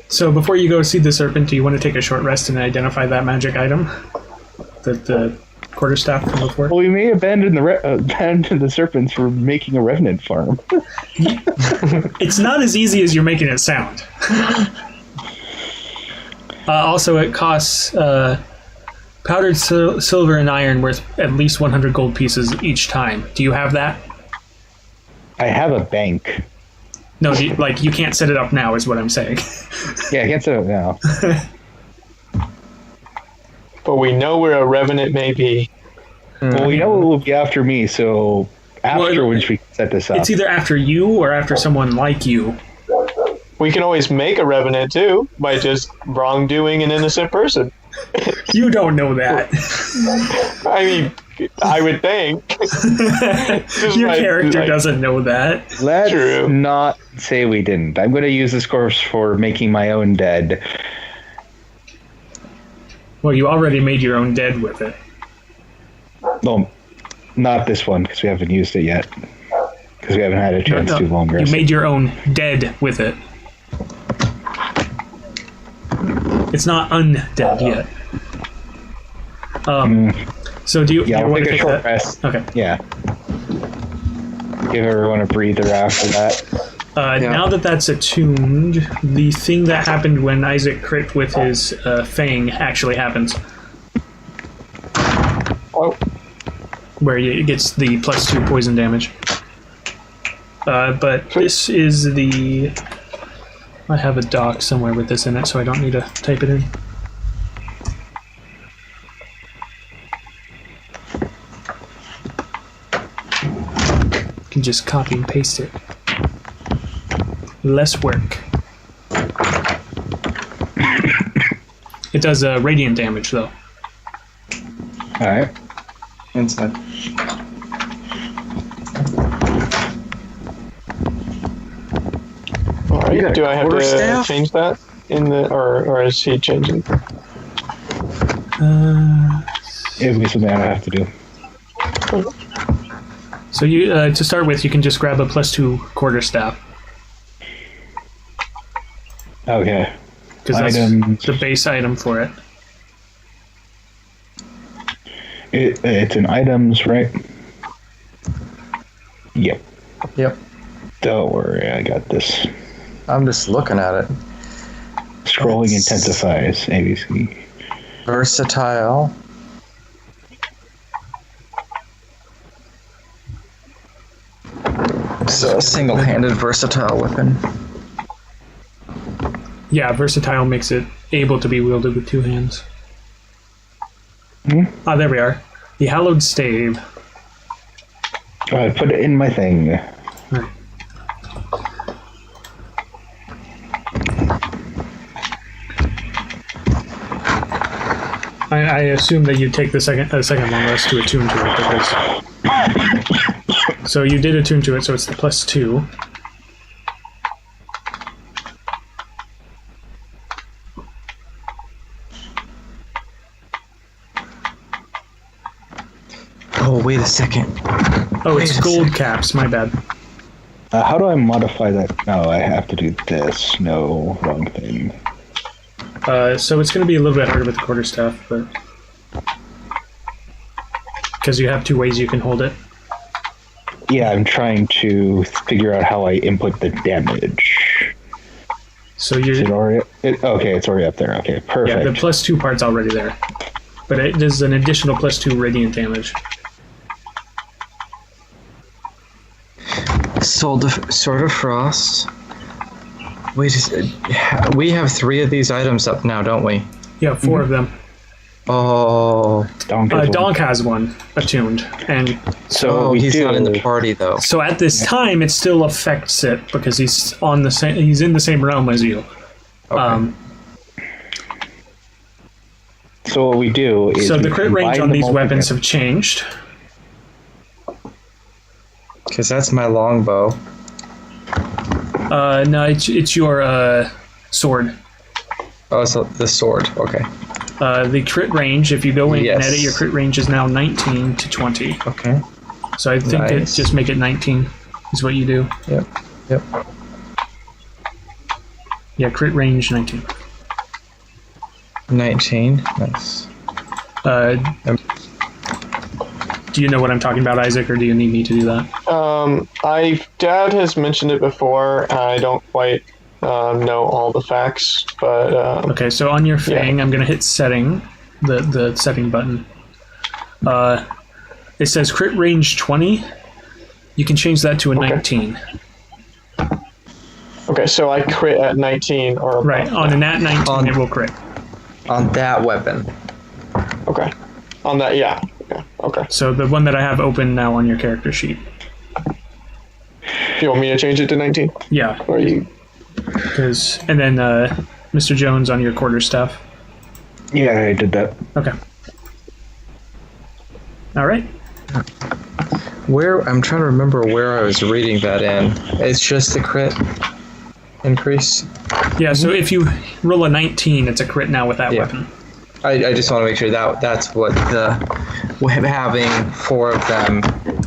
so before you go see the serpent, do you want to take a short rest and identify that magic item? The quarterstaff from before? Well, we may abandon the serpents for making a revenant farm. It's not as easy as you're making it sound. Also, it costs powdered silver and iron worth at least 100 gold pieces each time. Do you have that? I have a bank. No, you can't set it up now, is what I'm saying. Yeah, I can't set it up now. But we know where a revenant may be. Well, we know it will be after me, so afterwards we can set this up. It's either after you or after someone like you. We can always make a revenant too by just wrongdoing an innocent person. You don't know that. I mean, I would think. Your character doesn't know that. Let's True. not say we didn't. I'm going to use this corpse for making my own dead. Well, you already made your own dead with it. No, not this one, because we haven't used it yet. Because we haven't had a chance to long rest. You made your own dead with it. It's not undead yet. So do you? Yeah, you I'll want take to a short rest. Okay. Yeah. Give everyone a breather after that. Now that that's attuned, the thing that happened when Isaac crit with his fang actually happens. Oh, Where it gets the +2 poison damage. But this is the... I have a doc somewhere with this in it, so I don't need to type it in. You can just copy and paste it. Less work. It does radiant damage, though. Alright. Inside. all right. Do I have to quarterstaff? change that in the, or is he changing? It'll be something I have to do. So you, to start with, you can just grab a +2 quarterstaff. Okay. Because that's Items. the base item for it. It's in items, right? Yep. Yep. Don't worry, I got this. I'm just looking at it. Scrolling intensifies. ABC. Versatile. It's a single-handed versatile weapon. Yeah, versatile makes it able to be wielded with 2 hands. Ah, there we are. The hallowed stave. I put it in my thing. Right. I assume that you take the second long rest to attune to it because. So you did attune to it, so it's the +2. Oh, wait a second. Oh, Wait it's a gold sec. caps. My bad. How do I modify that? No, I have to do this. No, wrong thing. So it's going to be a little bit harder with the quarterstaff, but because you have 2 ways you can hold it. Yeah, I'm trying to figure out how I input the damage. So Is it you're already? Okay, it's already up there. Okay, perfect. yeah, the +2 part's already there, but it is an additional +2 radiant damage. Sword of Frost. Wait, we have 3 of these items up now, don't we? Yeah, 4 of them. Oh, Donk has one attuned, and So what we he's do, not in the party though. so at this time it still affects it because he's on the same. He's in the same realm as you. Okay. So what we do is So we the crit range combine on them these all weapons together. have changed. Because that's my longbow. No, it's your sword. Oh, so the sword. Okay. The crit range, if you go in and Yes. edit, your crit range is now 19 to 20. Okay. So I think Nice. just make it 19 is what you do. Yep. Yep. Yeah, crit range 19. 19. Nice. Do you know what I'm talking about, Isaac, or do you need me to do that? Dad has mentioned it before. I don't quite know all the facts, but Okay, so on your Fang, I'm going to hit setting, the setting button. It says crit range 20. You can change that to a 19. okay, so I crit at 19 or above. Right, on a nat 19 it will crit. On that weapon. Okay, on that, yeah. Okay. So the one that I have open now on your character sheet. You want me to change it to 19? Yeah, Or you? and then Mr. Jones on your quarterstaff. Yeah, I did that. Okay. All right. Where I'm trying to remember where I was reading that in. It's just the crit increase. Yeah, so if you roll a 19, it's a crit now with that Yeah. weapon. I just want to make sure that's what having 4 of them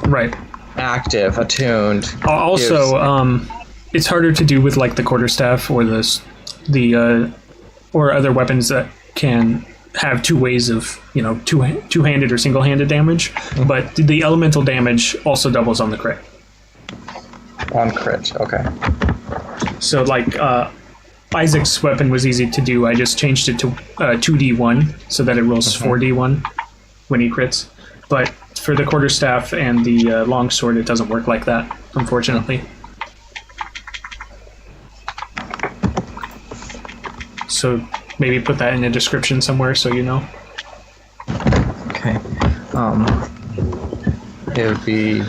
Right. active, attuned. Also, it's harder to do with like the quarterstaff or or other weapons that can have 2 ways of two-handed or single-handed damage. But the elemental damage also doubles on the crit. On crit. Okay. So like Isaac's weapon was easy to do. I just changed it to 2d1 so that it rolls 4d1 when he crits. But for the quarterstaff and the longsword, it doesn't work like that, unfortunately. So maybe put that in the description somewhere so you know. Okay. It would be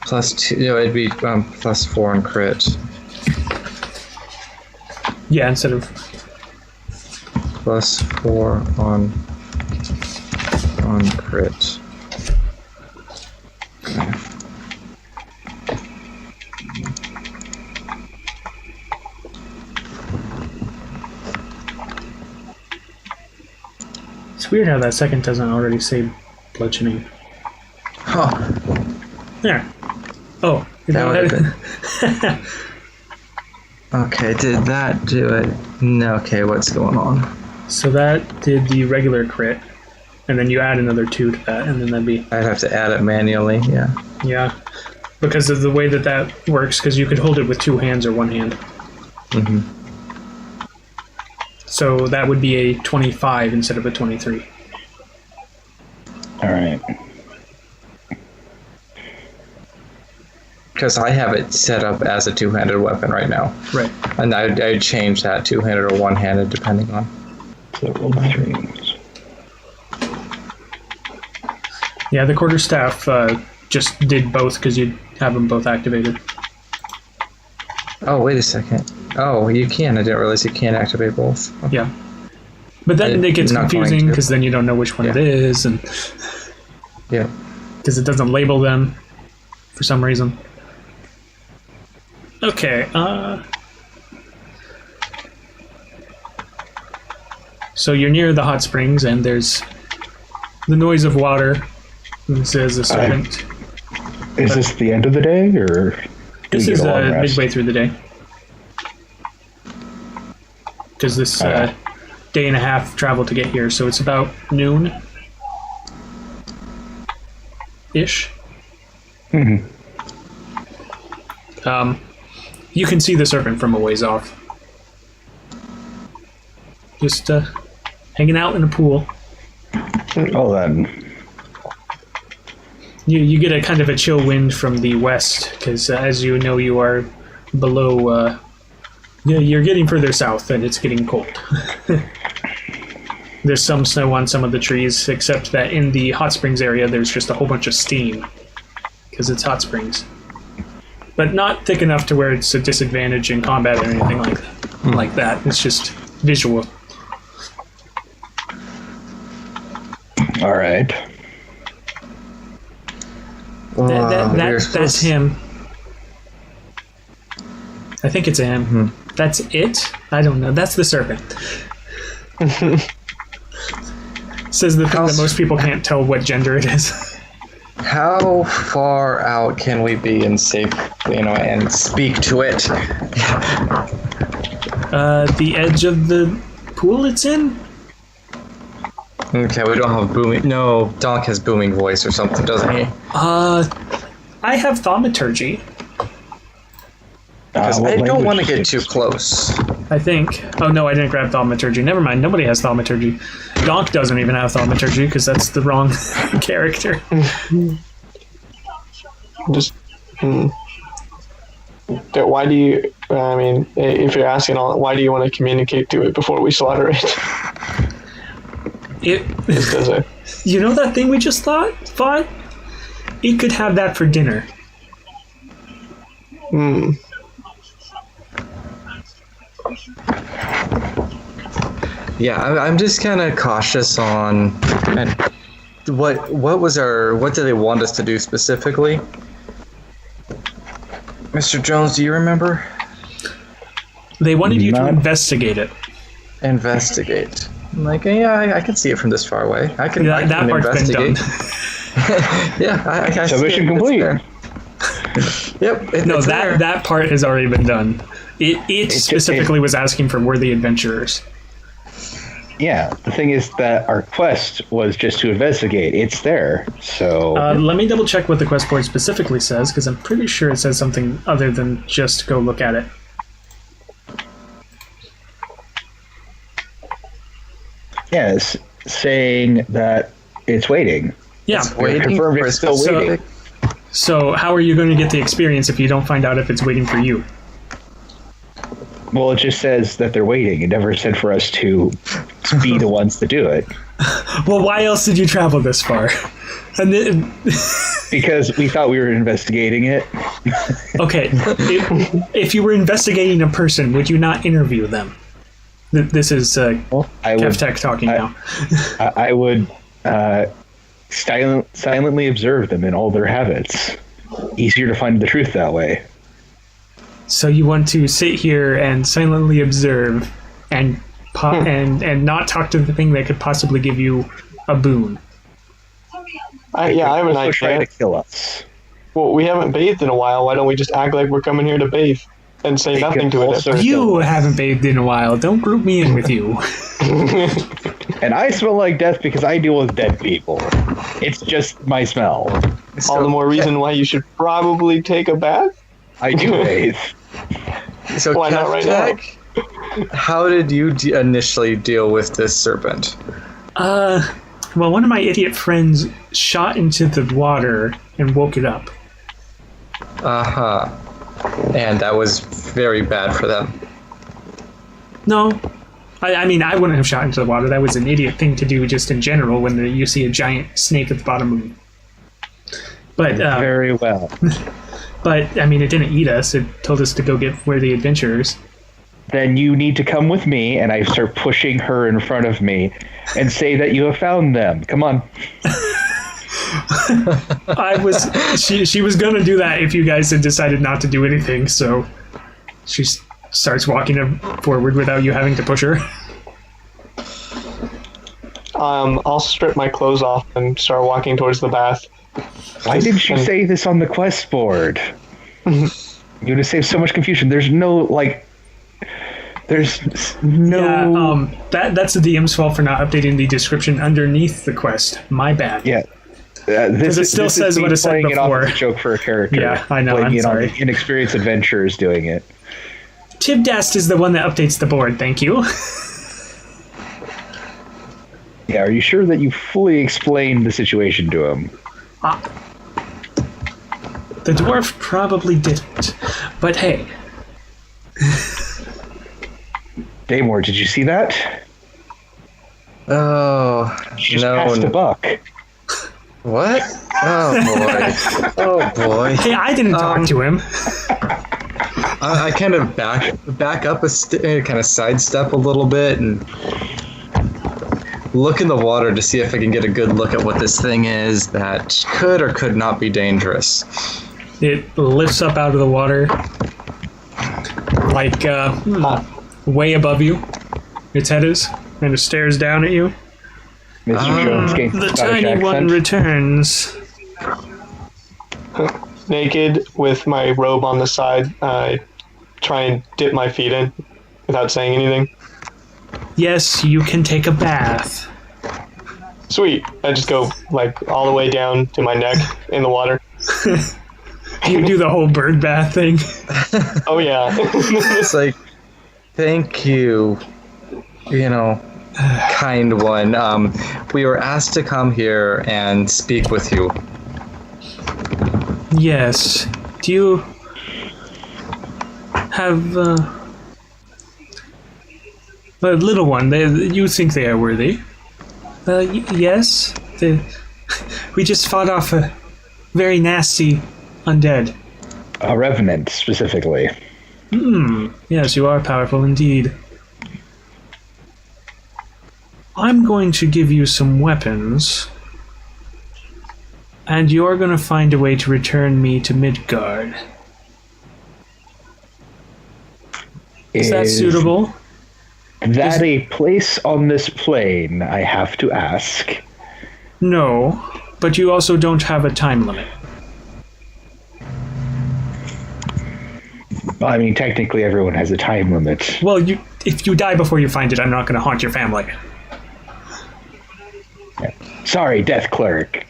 +2. No, it'd be +4 on crit. Yeah, instead of +4 on crit. it's weird how that second doesn't already say bludgeoning. Huh. There. Oh, you That know would what? have been. Okay, did that do it? No, okay, what's going on? So that did the regular crit, and then you add another 2 to that, and then that'd be I'd have to add it manually, yeah. yeah, because of the way that works. Because you could hold it with 2 hands or 1 hand. Mm-hmm. So that would be a 25 instead of a 23. All right. Because I have it set up as a 2-handed weapon right now. Right. And I'd change that 2-handed or 1-handed depending on. So roll 3s. Yeah, the quarterstaff just did both because you have them both activated. Oh, wait a second. Oh, you can. I didn't realize you can activate both. Yeah. But then it gets Not going confusing to. because then you don't know which one it is, and Yeah. because it doesn't label them for some reason. Okay. So you're near the hot springs, and there's the noise of water. It says a serpent. Is this the end of the day, or do This we is get a long rest? midway through the day. Because this day and a half travel to get here, so it's about noon ish. Mhm. You can see the serpent from a ways off. Just hanging out in a pool. Oh, then. You get a kind of a chill wind from the west, because as you know, you are below. You're getting further south, and it's getting cold. There's some snow on some of the trees, except that in the hot springs area, there's just a whole bunch of steam, because it's hot springs. But not thick enough to where it's a disadvantage in combat or anything like that. It's just visual. All right. That's him. I think it's a him. Mm-hmm. That's it? I don't know. That's the serpent. Says the thing that most people can't tell what gender it is. How far out can we be and safe, and speak to it? The edge of the pool it's in? Okay, we don't have booming. No, Donk has booming voice or something, doesn't he? I have thaumaturgy, Because What I don't language want to does get it too use? close. I think. Oh no, I didn't grab thaumaturgy. Never mind, nobody has thaumaturgy. Donk doesn't even have thaumaturgy because that's the wrong character. Just. Why do you? I mean, if you're asking, why do you want to communicate to it before we slaughter it? Does it? You know that thing we just fought? It could have that for dinner. Yeah, I'm just kind of cautious on what do they want us to do specifically? Mr. Jones, do you remember? They wanted you to Not- investigate it. Investigate. I'm like, yeah, I can see it from this far away. I can. I That can part's been investigate. done. Yeah, I So see mission it. It's complete. there. Yep. No, it's there. that part has already been done. It specifically was asking for worthy adventurers. Yeah, the thing is that our quest was just to investigate. It's there, so Let me double check what the quest board specifically says, because I'm pretty sure it says something other than just go look at it. yes, saying that it's waiting. Yeah. Waiting Confirmed for it's still specific- waiting. So how are you going to get the experience if you don't find out if it's waiting for you? Well, it just says that they're waiting. It never said for us to be the ones to do it. Well, why else did you travel this far? And then, Because we thought we were investigating it. okay, if you were investigating a person, would you not interview them? This is Well, I would, KevTech talking now. I would silently observe them in all their habits. Easier to find the truth that way. So you want to sit here and silently observe and and not talk to the thing that could possibly give you a boon. I have an Also trying to idea. kill us. Well, we haven't bathed in a while. Why don't we just act like we're coming here to bathe and say nothing to it? also- At first? You haven't bathed in a while. Don't group me in with you. And I smell like death because I deal with dead people. It's just my smell. All the more reason why you should probably take a bath. I do bathe. So Why not right now? KevTech, how did you initially deal with this serpent? Well, one of my idiot friends shot into the water and woke it up. Uh-huh. And that was very bad for them. No. I mean, I wouldn't have shot into the water. That was an idiot thing to do just in general when you see a giant snake at the bottom of. But, Very well. I mean, it didn't eat us. It told us to go get worthy adventurers. then you need to come with me, and I start pushing her in front of me and say that you have found them. Come on. She was gonna do that if you guys had decided not to do anything, so she starts walking forward without you having to push her. I'll strip my clothes off and start walking towards the bath. Why didn't you say this on the quest board? You would have saved so much confusion. There's no. Yeah, that's the DM's fault for not updating the description underneath the quest. My bad. Yeah. Because it still says what it said before. It off before. as a joke for a character. Yeah, I know. Playing I'm it sorry. on inexperienced adventurers doing it. Tibdast is the one that updates the board. Thank you. Yeah, are you sure that you fully explained the situation to him? The dwarf probably didn't. But hey. Damore, did you see that? Oh, She just passed a buck. What? Oh boy. Oh boy. Hey, I didn't talk to him. I kind of back up kind of sidestep a little bit and look in the water to see if I can get a good look at what this thing is that could or could not be dangerous. It lifts up out of the water, like way above you. Its head is, and it stares down at you. Mr. Jones gained The Scottish tiny one accent. returns. Naked with my robe on the side, I try and dip my feet in without saying anything. Yes, you can take a bath. Sweet. I just go all the way down to my neck in the water. You do the whole bird bath thing. Oh yeah. It's like, thank you, kind one. We were asked to come here and speak with you. Yes. Do you have the little one? You think they are worthy? Yes. We just fought off a very nasty undead. A revenant, specifically. Yes, you are powerful indeed. I'm going to give you some weapons, and you're going to find a way to return me to Midgard. Is that suitable? That a place on this plane, I have to ask. No, but you also don't have a time limit. I mean, technically everyone has a time limit. Well, if you die before you find it, I'm not going to haunt your family. Sorry, Death Cleric.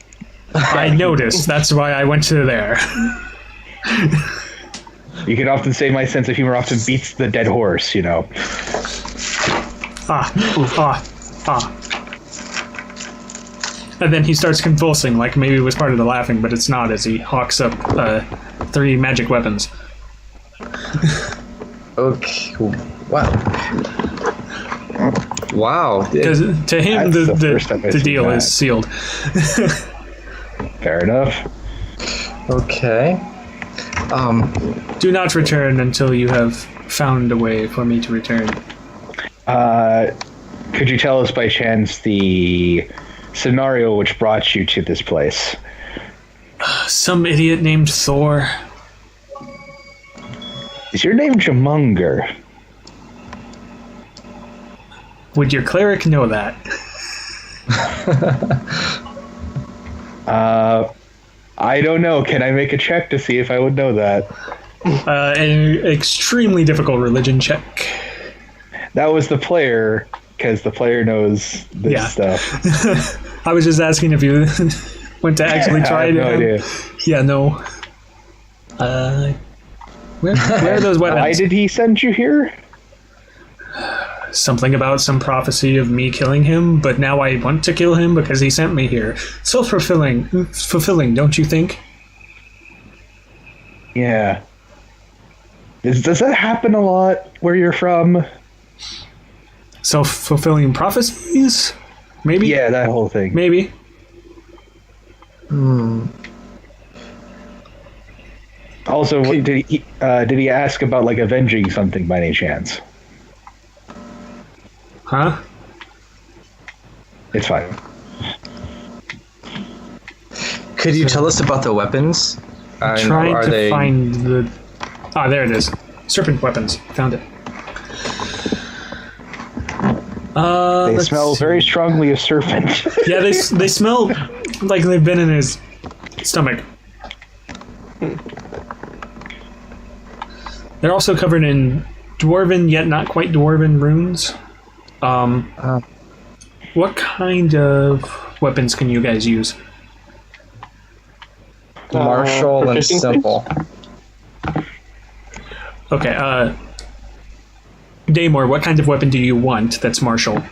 I noticed. That's why I went to there. You can often say my sense of humor often beats the dead horse, And then he starts convulsing, like maybe it was part of the laughing, but it's not, as he hawks up 3 magic weapons. Okay. Wow. Wow. Because to him, That's the first time I've the seen deal that. is sealed. Fair enough. Okay. Do not return until you have found a way for me to return. Could you tell us by chance the scenario which brought you to this place? Some idiot named Thor. Is your name Jamunger? Would your cleric know that? I don't know. Can I make a check to see if I would know that? An extremely difficult religion check. That was the player, because the player knows this stuff. I was just asking if you went to actually try I have it. no idea. Yeah, no. Where are those weapons? Why did he send you here? Something about some prophecy of me killing him, but now I want to kill him because he sent me here. Fulfilling, don't you think? Yeah. Does that happen a lot where you're from? Self-fulfilling prophecies? Maybe? Yeah, that whole thing. Maybe. Also, did he ask about avenging something by any chance? Huh? It's fine. Could you tell us about the weapons? Trying to find the... Ah, there it is. Serpent weapons. Found it. They smell very strongly of serpent. Yeah, they smell like they've been in his stomach. They're also covered in dwarven, yet not quite dwarven runes. What kind of weapons can you guys use? Martial and simple. Okay, Damore, what kind of weapon do you want that's martial?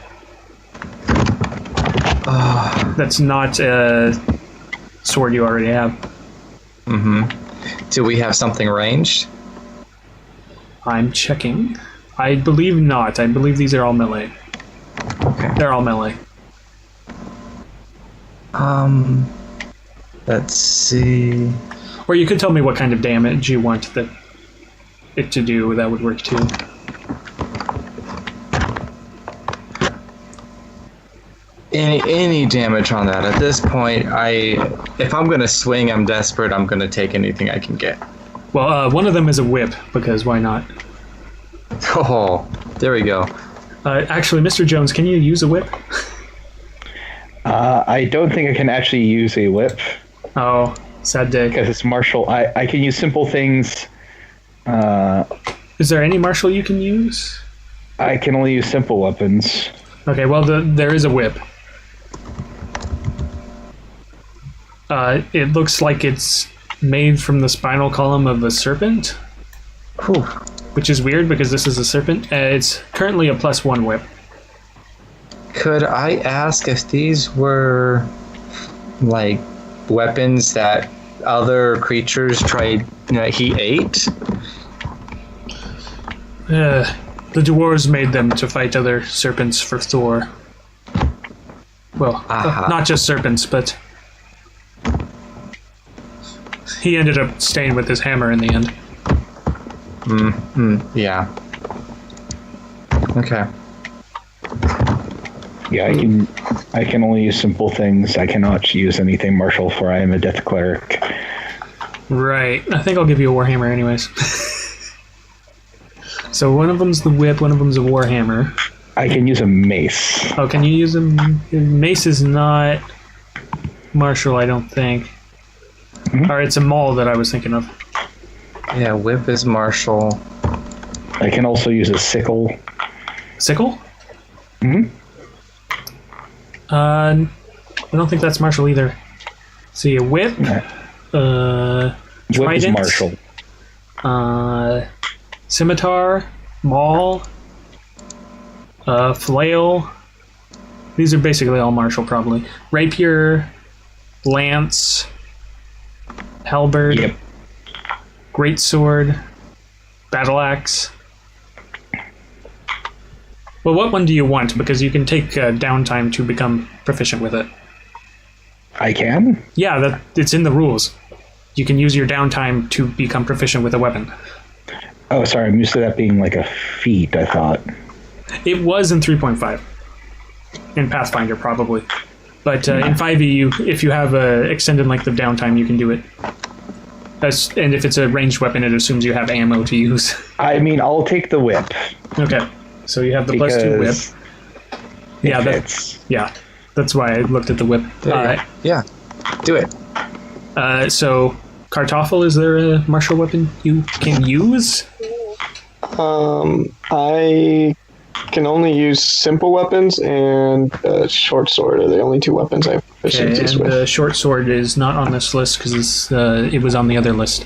That's not a sword you already have. Do we have something ranged? I'm checking. I believe not. I believe these are all melee. Okay. They're all melee. Let's see. Or you could tell me what kind of damage you want it to do. That would work too. Any damage on that. At this point, if I'm gonna swing, I'm desperate. I'm gonna take anything I can get. Well, one of them is a whip, because why not? Oh, there we go. Actually, Mr. Jones, can you use a whip? I don't think I can actually use a whip. Oh, sad day. Because it's martial. I can use simple things. Is there any martial you can use? I can only use simple weapons. Okay, well, there is a whip. It looks like it's made from the spinal column of a serpent. Whew. Which is weird because this is a serpent. It's currently a +1 whip. Could I ask if these were like weapons that other creatures tried? He ate. The dwarves made them to fight other serpents for Thor. Well, not just serpents, but he ended up staying with his hammer in the end. Yeah. Okay. Yeah, I can only use simple things. I cannot use anything martial, for I am a death cleric. Right. I think I'll give you a warhammer anyways. So one of them's the whip, one of them's a warhammer. I can use a mace. Oh, can you use a mace? Is not martial, I don't think. Or it's a maul that I was thinking of. Yeah, whip is martial. I can also use a sickle. Sickle? Hmm. I don't think that's martial either. See, a whip. Whip is Trident, martial. Scimitar, maul, flail. These are basically all martial, probably. Rapier, lance, halberd, Yep. greatsword, battle axe. Well, what one do you want? Because you can take downtime to become proficient with it. I can? Yeah, it's in the rules. You can use your downtime to become proficient with a weapon. Oh, sorry. I'm used to that being like a feat, I thought. It was in 3.5. In Pathfinder, probably. But in 5e, if you have an extended length of downtime, you can do it. And if it's a ranged weapon, it assumes you have ammo to use. I mean, I'll take the whip. Okay. So you have the +2 whip. Yeah, yeah. That's why I looked at the whip. Yeah, do it. So, Kartoffel, is there a martial weapon you can use? I can only use simple weapons and short sword are the only two weapons I have proficiencies with. The short sword is not on this list because it was on the other list.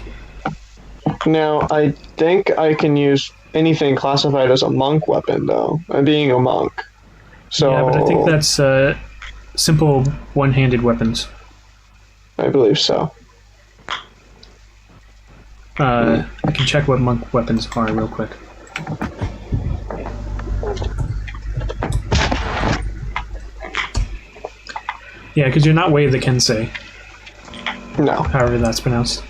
Now, I think I can use anything classified as a monk weapon, though. I'm being a monk. So yeah, but I think that's simple one-handed weapons. I believe so. I can check what monk weapons are real quick. Yeah, because you're not Way the Kensei. No. However that's pronounced.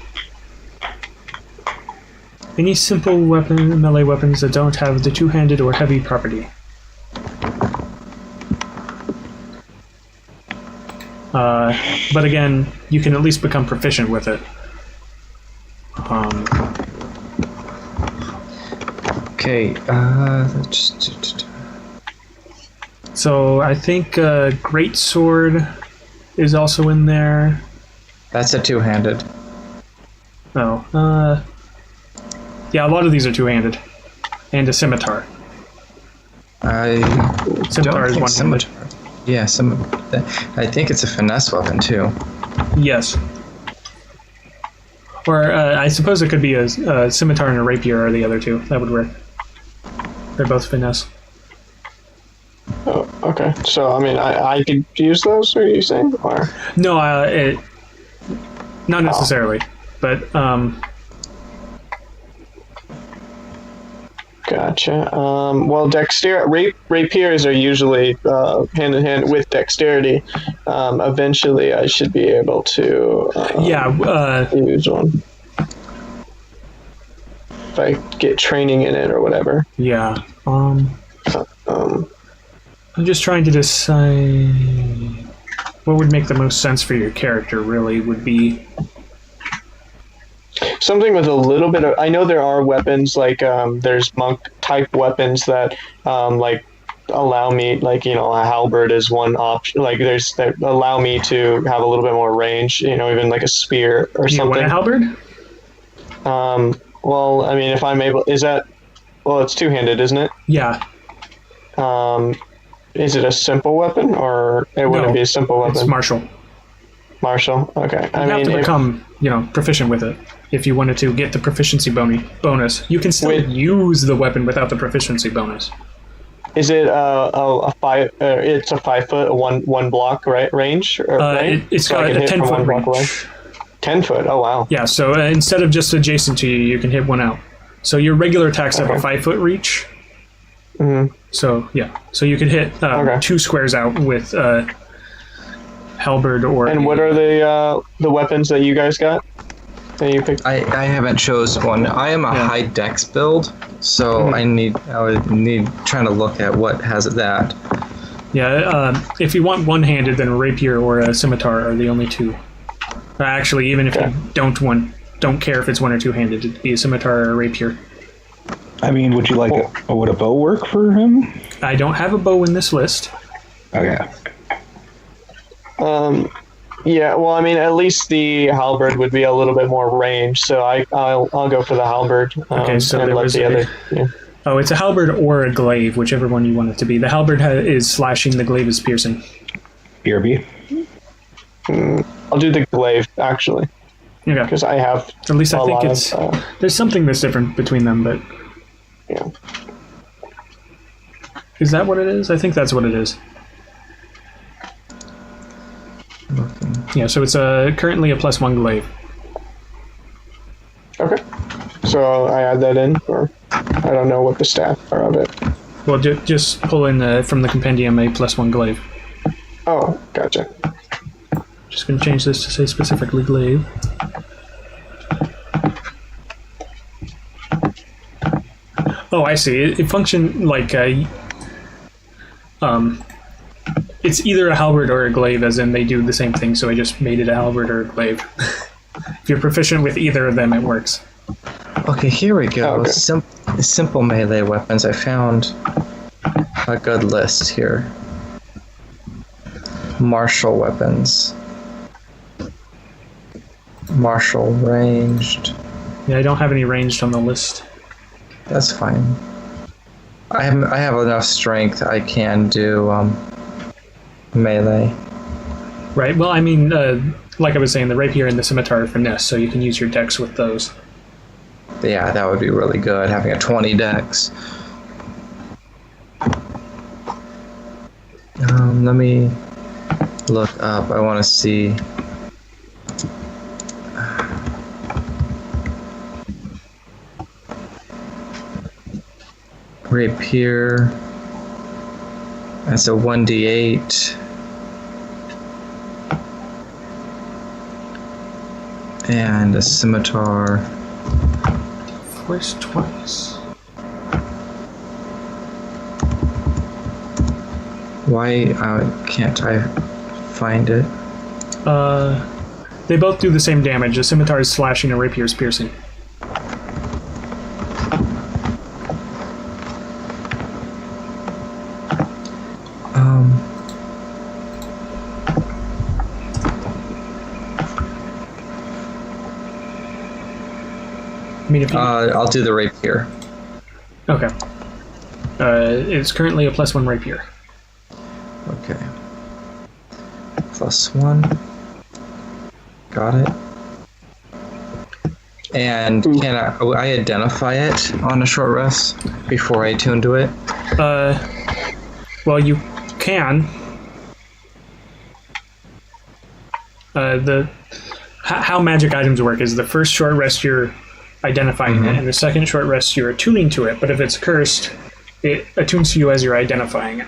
Any simple weapon, melee weapons that don't have the two-handed or heavy property. But again, you can at least become proficient with it. Okay. So I think Great Sword is also in there. That's a two-handed. Oh, yeah, a lot of these are two-handed, and a scimitar. Scimitar is one-handed. Yeah, I think it's a finesse weapon too. Yes. Or I suppose it could be a scimitar and a rapier are the other two. That would work. They're both finesse. Oh, okay. So, I mean, I could use those, are you saying? Or? No, not necessarily. But, Gotcha. Well, rapiers are usually hand in hand with dexterity. Eventually, I should be able to use one. If I get training in it or whatever. yeah. I'm just trying to decide what would make the most sense for your character, really, would be... Something with a little bit of... I know there are weapons, like, there's monk-type weapons that, like, allow me, like, you know, a halberd is one option. Like, that allow me to have a little bit more range, you know, even like a spear or You something. want a halberd? Well, I mean, if I'm able... Is that... Well, it's two-handed, isn't it? Yeah. Is it a simple weapon, or it wouldn't be a simple weapon? It's martial. Martial, okay. You have to become, proficient with it if you wanted to get the proficiency bonus. You can still use the weapon without the proficiency bonus. Is it a 5? It's a 5 foot, one block range, right? It's got a 10-foot range. 10 foot. Oh wow. Yeah. So instead of just adjacent to you, you can hit one out. So your regular attacks have a 5-foot reach. Mm-hmm. So yeah. So you could hit 2 squares out with halberd or. And what are the weapons that you guys got? That you picked? I haven't chose one. I am a high dex build, so I would need trying to look at what has that. Yeah. If you want one-handed, then a rapier or a scimitar are the only two. Actually, even if you don't care if it's one or two-handed, it'd be a scimitar or a rapier. I mean, would you like would a bow work for him? I don't have a bow in this list. Okay. Yeah, well, I mean, at least the halberd would be a little bit more range, so I'll go for the halberd. Okay, so and there let was the other. Yeah. Oh, it's a halberd or a glaive, whichever one you want it to be. The halberd is slashing, the glaive is piercing. BRB? I'll do the glaive, actually. Okay. Because I have. At least I think it's. There's something that's different between them, but. Yeah. Is that what it is? I think that's what it is. Yeah, so it's currently a +1 glaive. Okay. So I add that in, or I don't know what the stats are of it. Well, just pull in from the compendium a +1 glaive. Oh, gotcha. Just going to change this to say specifically glaive. Oh, I see. It functions like it's either a halberd or a glaive, as in they do the same thing, so I just made it a halberd or a glaive. If you're proficient with either of them, it works. Okay, here we go. Oh, okay. Simple melee weapons. I found a good list here. Martial weapons. Martial ranged. Yeah, I don't have any ranged on the list. That's fine. I have enough strength. I can do melee. Right. Well, I mean, like I was saying, the rapier and the scimitar are finesse, so you can use your dex with those. Yeah, that would be really good, having a 20 dex. Let me look up. I want to see. Rapier. That's a 1d8. And a scimitar. Force twice. Why can't I find it? They both do the same damage. A scimitar is slashing, a rapier is piercing. I mean, if you... I'll do the rapier. Okay. It's currently a +1 rapier. Okay. +1. Got it. And can I identify it on a short rest before I attune to it? Well, you can. How magic items work is the first short rest you're identifying it, and the second short rest you're attuning to it. But if it's cursed, it attunes to you as you're identifying it.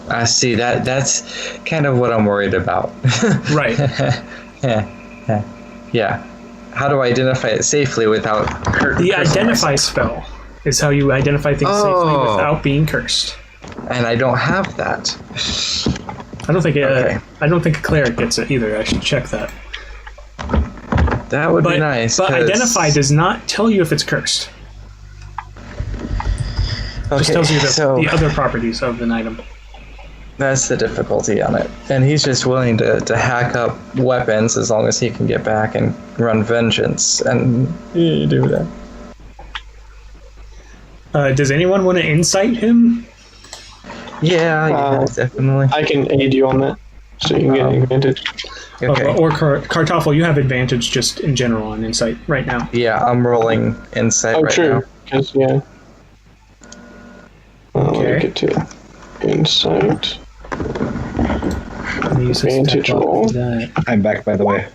I see. That's kind of what I'm worried about. Right. Yeah. How do I identify it safely without The identify spell is how you identify things safely without being cursed. And I don't have that. I don't think Okay. I don't think a cleric gets it either. I should check that. That would be nice. But identify does not tell you if it's cursed. It just tells you the other properties of an item. That's the difficulty on it. And he's just willing to hack up weapons as long as he can get back and run vengeance. And you do that. Does anyone want to insight him? Yeah, definitely. I can aid you on that, so you can get advantage. Okay. Or Kartoffel, you have advantage just in general on insight right now. Yeah, I'm rolling insight right true. now. Because, yeah. Let me Okay. get to insight. Advantage roll. I'm back, by the way.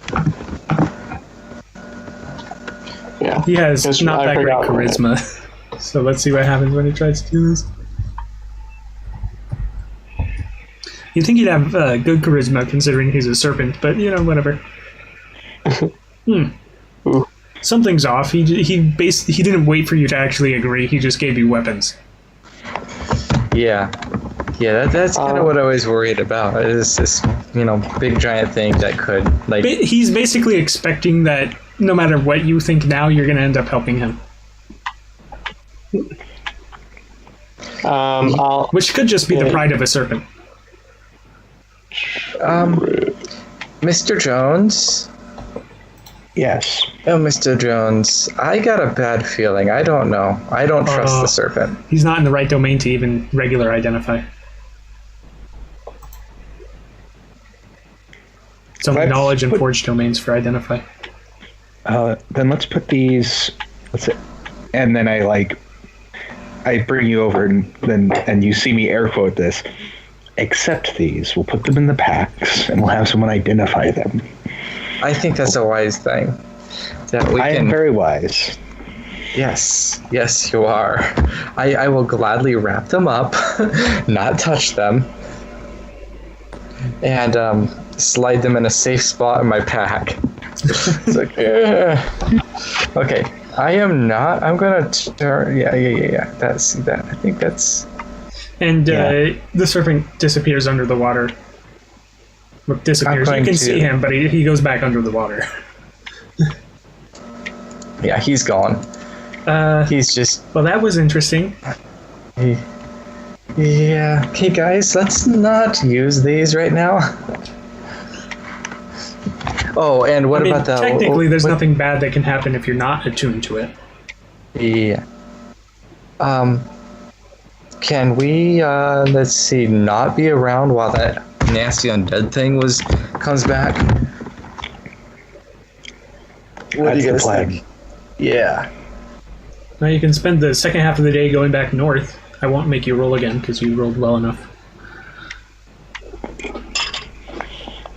Yeah. He has Because not I that great forgot one. charisma. So let's see what happens when he tries to do this. You'd think he'd have good charisma considering he's a serpent, but whatever. Ooh. Something's off. He didn't wait for you to actually agree. He just gave you weapons. Yeah, that's kind of what I was worried about. It's this, big giant thing that could He's basically expecting that no matter what you think now, you're going to end up helping him. Which could just be the pride of a serpent. Mr. Jones. Yes. Oh, Mr. Jones, I got a bad feeling. I don't know. I don't trust the serpent. He's not in the right domain to even regular identify. It's only knowledge and forge domains for identify. Then let's put these. And then I bring you over, and you see me air quote this. Accept these. We'll put them in the packs, and we'll have someone identify them. I think that's a wise thing. I am very wise. Yes, you are. I will gladly wrap them up, not touch them, and slide them in a safe spot in my pack. It's like, okay. I am not. I'm gonna turn. Yeah. That's that. I think that's. And the serpent disappears under the water. Well, disappears. You can see him, but he goes back under the water. Yeah, he's gone. He's just. Well, that was interesting. Yeah. Okay, guys, let's not use these right now. Oh, and what about the... Technically, there's nothing bad that can happen if you're not attuned to it. Yeah. Can we, let's see, not be around while that nasty undead thing comes back? What do you guys think? Yeah. Now you can spend the second half of the day going back north. I won't make you roll again because you rolled well enough.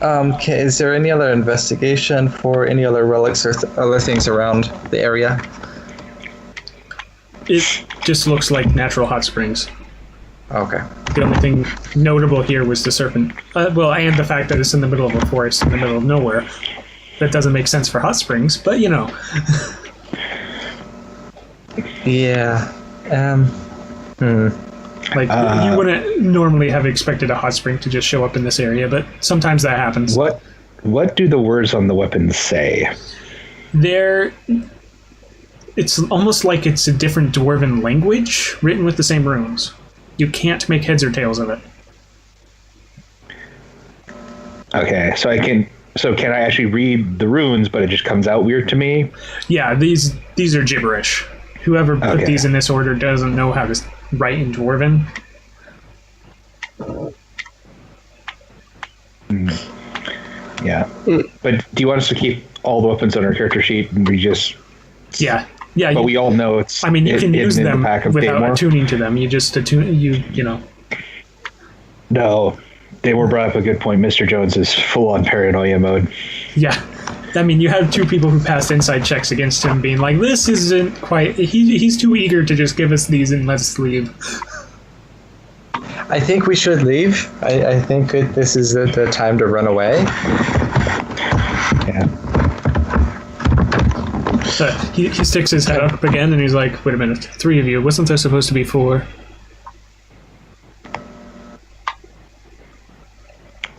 Okay, is there any other investigation for any other relics or other things around the area? It just looks like natural hot springs. Okay. The only thing notable here was the serpent. And the fact that it's in the middle of a forest, in the middle of nowhere. That doesn't make sense for hot springs, but Yeah. You wouldn't normally have expected a hot spring to just show up in this area, but sometimes that happens. What What do the words on the weapons say? It's almost like it's a different dwarven language written with the same runes. You can't make heads or tails of it. Okay, so can I actually read the runes, but it just comes out weird to me? Yeah, these are gibberish. Whoever put these in this order doesn't know how to write in dwarven. Yeah. But do you want us to keep all the weapons on our character sheet and we just... Yeah. But we all know it's... I mean, you can use them without Damore. attuning to them. You just attune... You know... No. Damore brought up a good point. Mr. Jones is full-on paranoia mode. Yeah. I mean, you have 2 people who passed inside checks against him being like, this isn't quite... He's too eager to just give us these and let's leave. I think we should leave. I think this is the time to run away. Yeah. He sticks his head up again and he's like, wait a minute, 3 of you. Wasn't there supposed to be 4?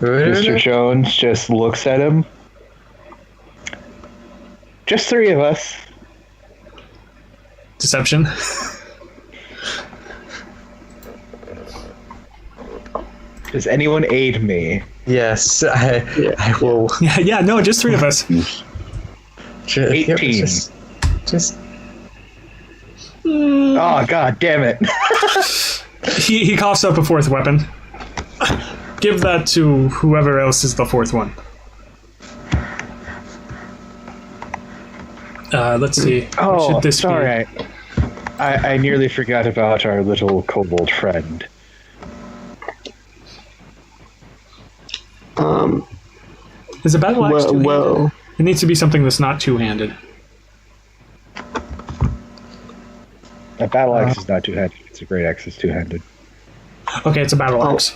Mr. Jones just looks at him. Just 3 of us. Deception. Does anyone aid me? Yes, I will. Yeah, no, just 3 of us. 18. Just Oh, god damn it. He coughs up a 4th weapon. Give that to whoever else is the 4th one. Let's see. Oh, Should this sorry. I nearly forgot about our little kobold friend. Is a battle axe two-handed? Well, It needs to be something that's not two-handed. A battle axe is not two-handed. It's a great axe. It's two-handed. Okay, it's a battle axe.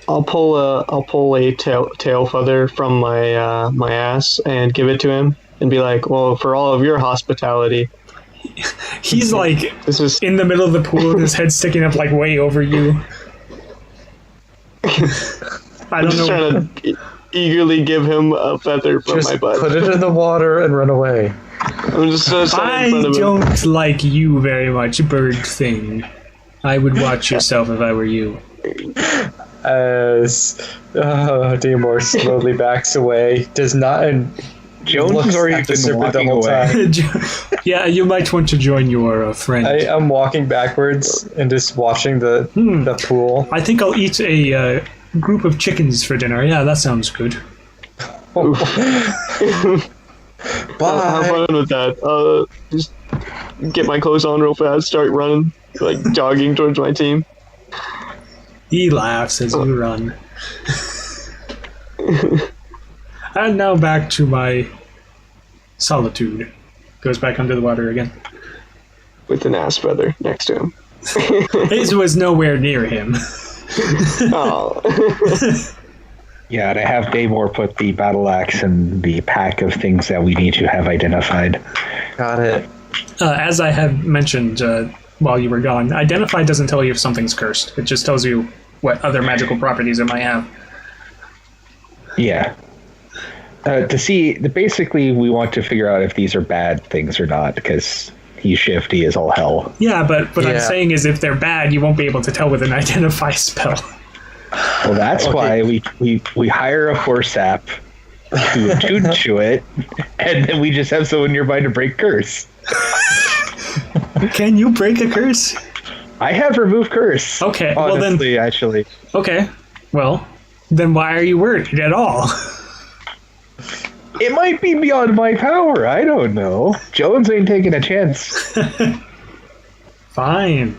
I'll pull a tail feather from my my ass and give it to him and be like, well, for all of your hospitality. He's like This is in the middle of the pool, and his head sticking up like way over you. I I'm don't just know. trying to eagerly give him a feather from just my butt. put it in the water and run away. I'm just stand in I front of him. don't like you very much, bird thing. I would watch yourself if I were you. As Damore slowly backs away, does not and Jones looks has already at the been serpent the walking whole away. time. Yeah, you might want to join your friend. I am walking backwards and just watching the pool. I think I'll eat a group of chickens for dinner. Yeah, that sounds good. Have Bye. fun with that. Just get my clothes on real fast, start running, like jogging towards my team. He laughs as you run. And now back to my solitude. Goes back under the water again. With an ass feather next to him. His was nowhere near him. Oh. Yeah, and I have Damore put the battle axe in the pack of things that we need to have identified. Got it. As I had mentioned while you were gone, Identify doesn't tell you if something's cursed. It just tells you what other magical properties it might have. Yeah. To see, basically, we want to figure out if these are bad things or not, because he's shifty as all hell. Yeah, but what I'm Yeah. saying is if they're bad, you won't be able to tell with an Identify spell. Well, that's why we hire a horse app to attune to it, and then we just have someone nearby to break curse. Can you break a curse? I have remove curse. Okay, Honestly, actually. Okay, well, then why are you worried at all? It might be beyond my power. I don't know. Jones ain't taking a chance. Fine.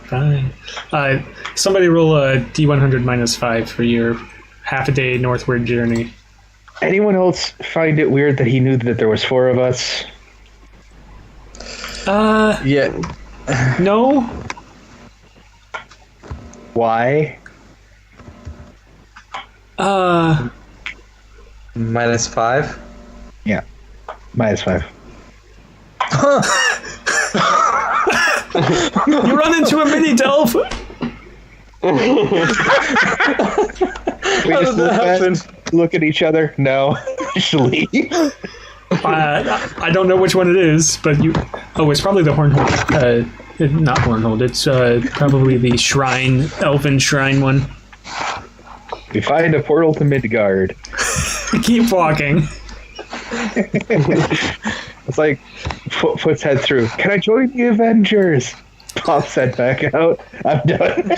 Somebody roll a D100 minus 5 for your half-a-day northward journey. Anyone else find it weird that he knew that there was 4 of us? Yeah. No. Why? -5. Yeah. -5. You run into a mini delph. We just look at each other. No. actually. I don't know which one it is, but you. Oh, it's probably the Hornhold. Not Hornhold. It's probably the Shrine, Elven Shrine one. We find a portal to Midgard. Keep walking. It's like puts head through. Can I join the Avengers? Pops head back out. I'm done.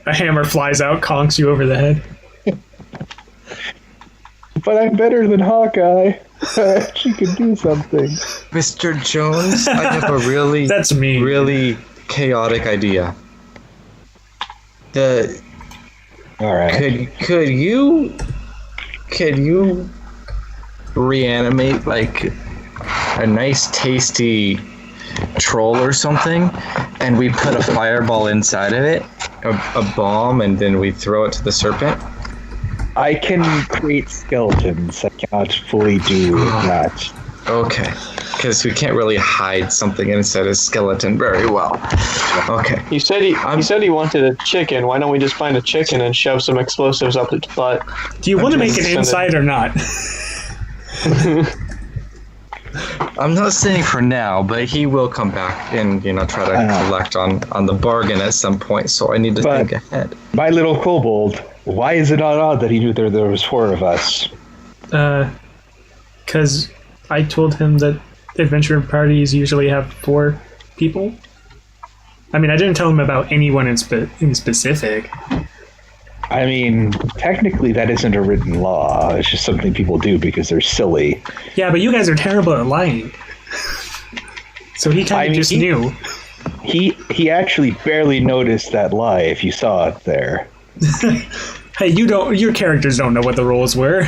A hammer flies out, conks you over the head. But I'm better than Hawkeye. She can do something. Mr. Jones, I have a really That's me. really chaotic idea. All right. Could you reanimate like a nice tasty troll or something, and we put a fireball inside of it, a bomb, and then we throw it to the serpent? I can create skeletons. I cannot fully do that. Okay, because we can't really hide something inside a skeleton very well. Okay. He said he wanted a chicken. Why don't we just find a chicken and shove some explosives up its butt? Do you want to make it inside or not? I'm not saying for now, but he will come back and try to collect on the bargain at some point. So I need to think ahead. My little kobold, why is it not odd that he knew there was 4 of us? Because I told him that adventure parties usually have 4 people. I mean, I didn't tell him about anyone in specific. I mean, technically that isn't a written law. It's just something people do because they're silly. Yeah, but you guys are terrible at lying. So he kind of just knew. He actually barely noticed that lie if you saw it there. Hey, your characters don't know what the rules were.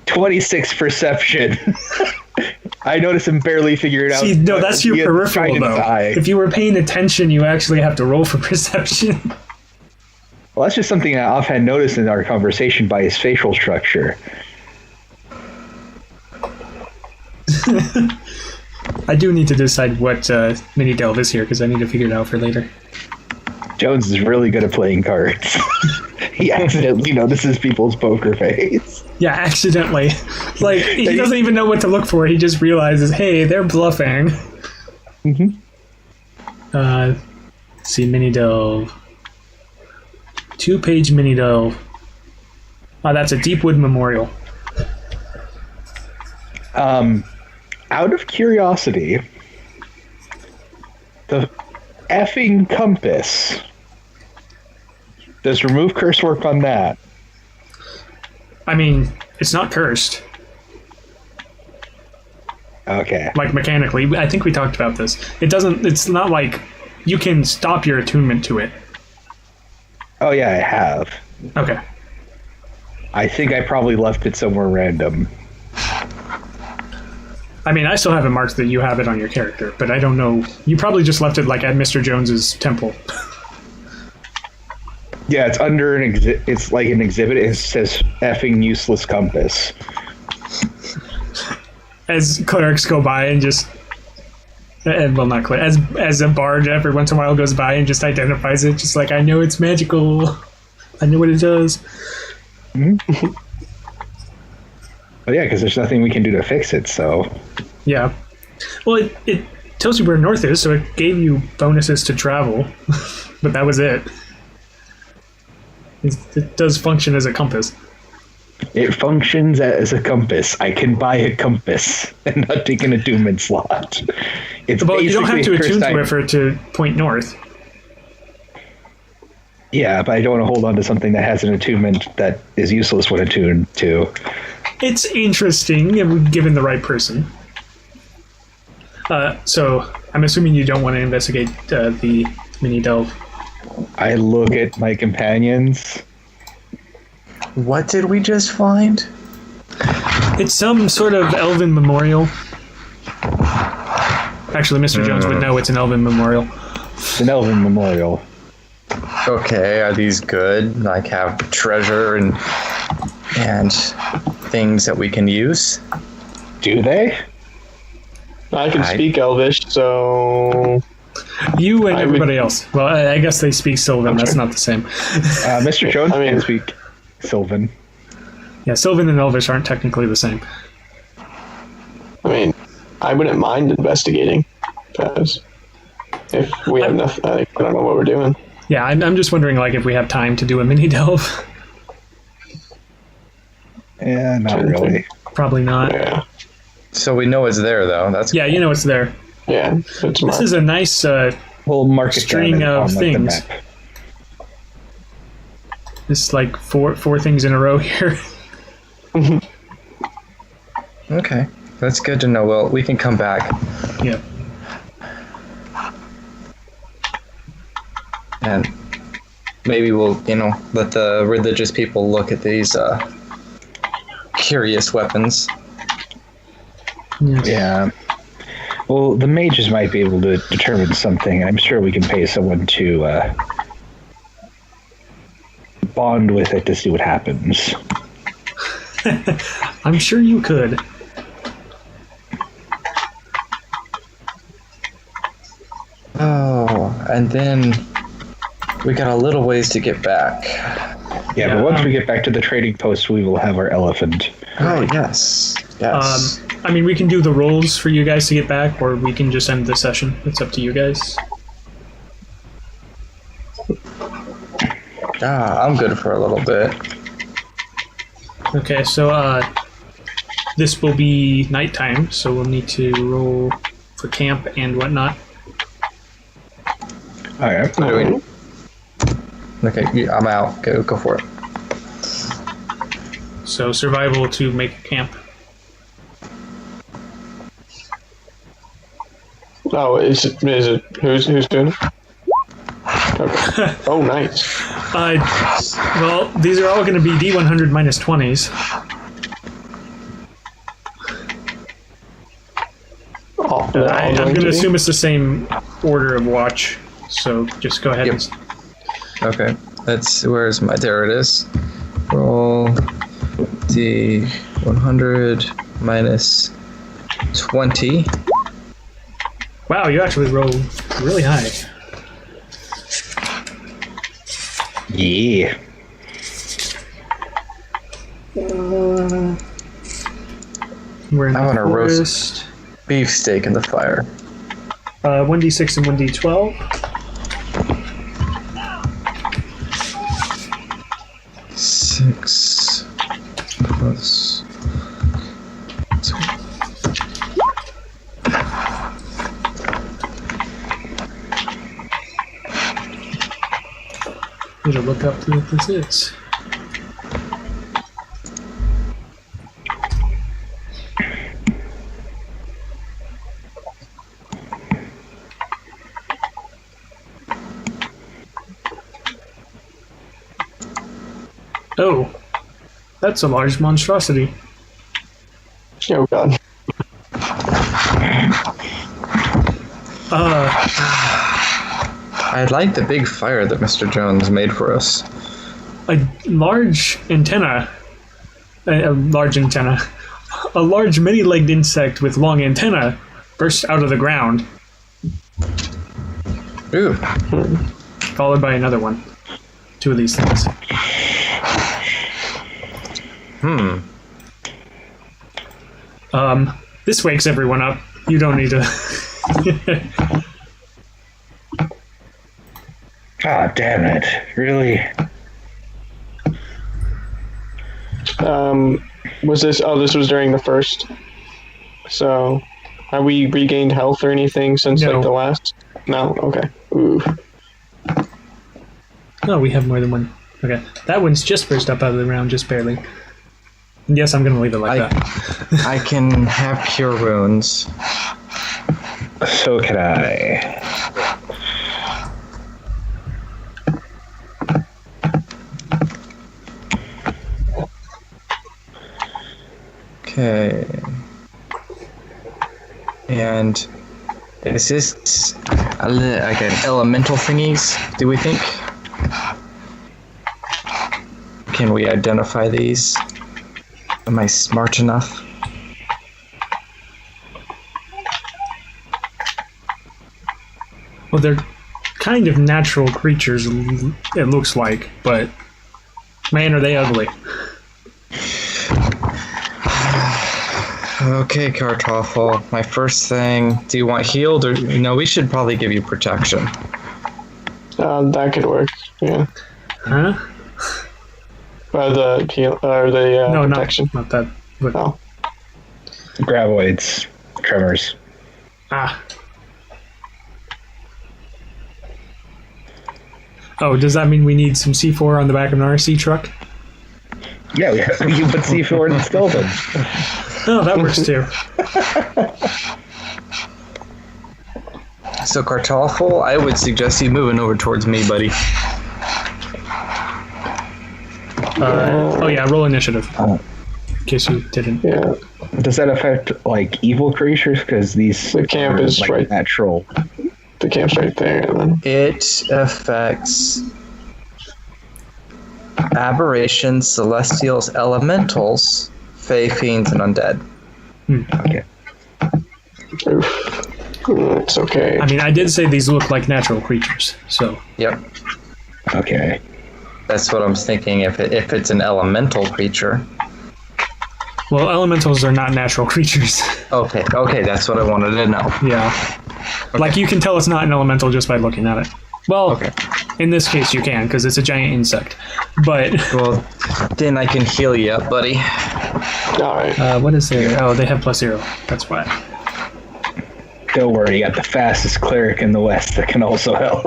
26 perception. I noticed him barely figure it out. See, no, that's your peripheral, though. If you were paying attention, you actually have to roll for perception. Well, that's just something I offhand noticed in our conversation by his facial structure. I do need to decide what mini delve is here, because I need to figure it out for later. Jones is really good at playing cards. He accidentally notices people's poker face. Yeah, accidentally. Like, he doesn't even know what to look for. He just realizes, hey, they're bluffing. Mm-hmm. Let's see, mini delve. 2-page mini delve. Oh, that's a Deepwood Memorial. Out of curiosity, the effing compass. Does remove curse work on that? I mean, it's not cursed. Okay. Like, mechanically. I think we talked about this. It's not like you can stop your attunement to it. Oh, yeah, I have. Okay. I think I probably left it somewhere random. I mean, I still have it marked that you have it on your character, but I don't know. You probably just left it, like, at Mr. Jones's temple. Yeah, it's under an it's like an exhibit. It says effing useless compass. As clerics go by and just... And, well, not clerics. As a bard every once in a while goes by and just identifies it, just like, I know it's magical. I know what it does. Mm-hmm. Oh, yeah, because there's nothing we can do to fix it, so... Yeah. Well, it tells you where north is, so it gave you bonuses to travel. But that was it. It does function as a compass. It functions as a compass. I can buy a compass and not take an attunement slot. It's well, you don't have to attune to it for it to point north. Yeah, but I don't want to hold on to something that has an attunement that is useless when attuned to. It's interesting, given the right person. So, I'm assuming you don't want to investigate the mini delve. I look at my companions. What did we just find? It's some sort of elven memorial. Actually, Mr. Jones would know it's an elven memorial. It's an elven memorial. Okay, are these good? Like, have treasure and things that we can use? Do they? I can speak Elvish, so... You and everybody else. Well, I guess they speak Sylvan. That's not the same. Mr. Jones can speak Sylvan. Yeah, Sylvan and Elvish aren't technically the same. I mean, I wouldn't mind investigating, because if we have enough, I don't know what we're doing. Yeah, I'm just wondering, like, if we have time to do a mini delve. Yeah, not really. Probably not. Yeah, So we know it's there, though. That's Yeah, you know it's there. yeah. It's This is a nice We'll mark it string down of on, like, the things. map. It's like four things in a row here. okay. That's good to know. Well, we can come back Yeah. and maybe we'll, let the religious people look at these curious weapons. Yeah. Well, the mages might be able to determine something. I'm sure we can pay someone to bond with it to see what happens. I'm sure you could. Oh, and then we got a little ways to get back. Yeah, but once we get back to the trading post, we will have our elephant. Oh, yes. Yes. I mean, we can do the rolls for you guys to get back, or we can just end the session. It's up to you guys. I'm good for a little bit. Okay, so this will be nighttime, so we'll need to roll for camp and whatnot. All right. What do we? Okay, yeah, I'm out. Go for it. So survival to make a camp. Oh, is it who's doing it? Okay. Oh, nice. Well, these are all going to be D100 minus 20s. Oh, I'm going to assume it's the same order of watch, so just go ahead. Yep. Okay, where's there it is. Roll D100 minus 20. Wow, you actually rolled really high. Yeah. We're in I want the to roast forest. beefsteak in the fire. 1d6 and 1d12. 6 plus 2. Need to look up what this is. Oh, that's a large monstrosity. Oh god. I like the big fire that Mr. Jones made for us. A large antenna. A large antenna. A large many-legged insect with long antenna burst out of the ground, Ooh. followed by another one. Two of these things. This wakes everyone up. You don't need to. Ah, damn it. Really? Was this? Oh, this was during the first. So, have we regained health or anything since No. like the last? No. Okay. Ooh. No, we have more than one. Okay, that one's just burst up out of the ground, just barely. And yes, I'm gonna leave it like that. I can have cure wounds. So can I. Okay. And is this like an elemental thingies, do we think? Can we identify these? Am I smart enough? Well, they're kind of natural creatures, it looks like, but man, are they ugly. Okay, Kartoffel. My first thing. Do you want healed or no? We should probably give you protection. That could work. Yeah. Huh? The heal or the No, protection. not that. But, Oh. Graboids, tremors. Ah. Oh, does that mean we need some C4 on the back of an RC truck? Yeah, we can put C4 in the skeleton. Oh, that works too. So, Kartoffel, I would suggest you moving over towards me, buddy. Oh yeah, roll initiative. Oh. In case you didn't. Yeah. Does that affect like evil creatures? Because these The camp are, is like, right. natural. The camp's right there. And then It affects aberrations, celestials, elementals, fey, fiends, and undead. Okay. it's okay. I mean, I did say these look like natural creatures, so Yep, Okay. that's what I'm thinking. If it's an elemental creature. well, elementals are not natural creatures. Okay, that's what I wanted to know. Yeah, like you can tell it's not an elemental just by looking at it. Well, Okay. in this case you can because it's a giant insect. But Well, then I can heal you up, buddy. All right. what is their? Oh, they have +0. That's why. Don't worry, you got the fastest cleric in the West that can also help.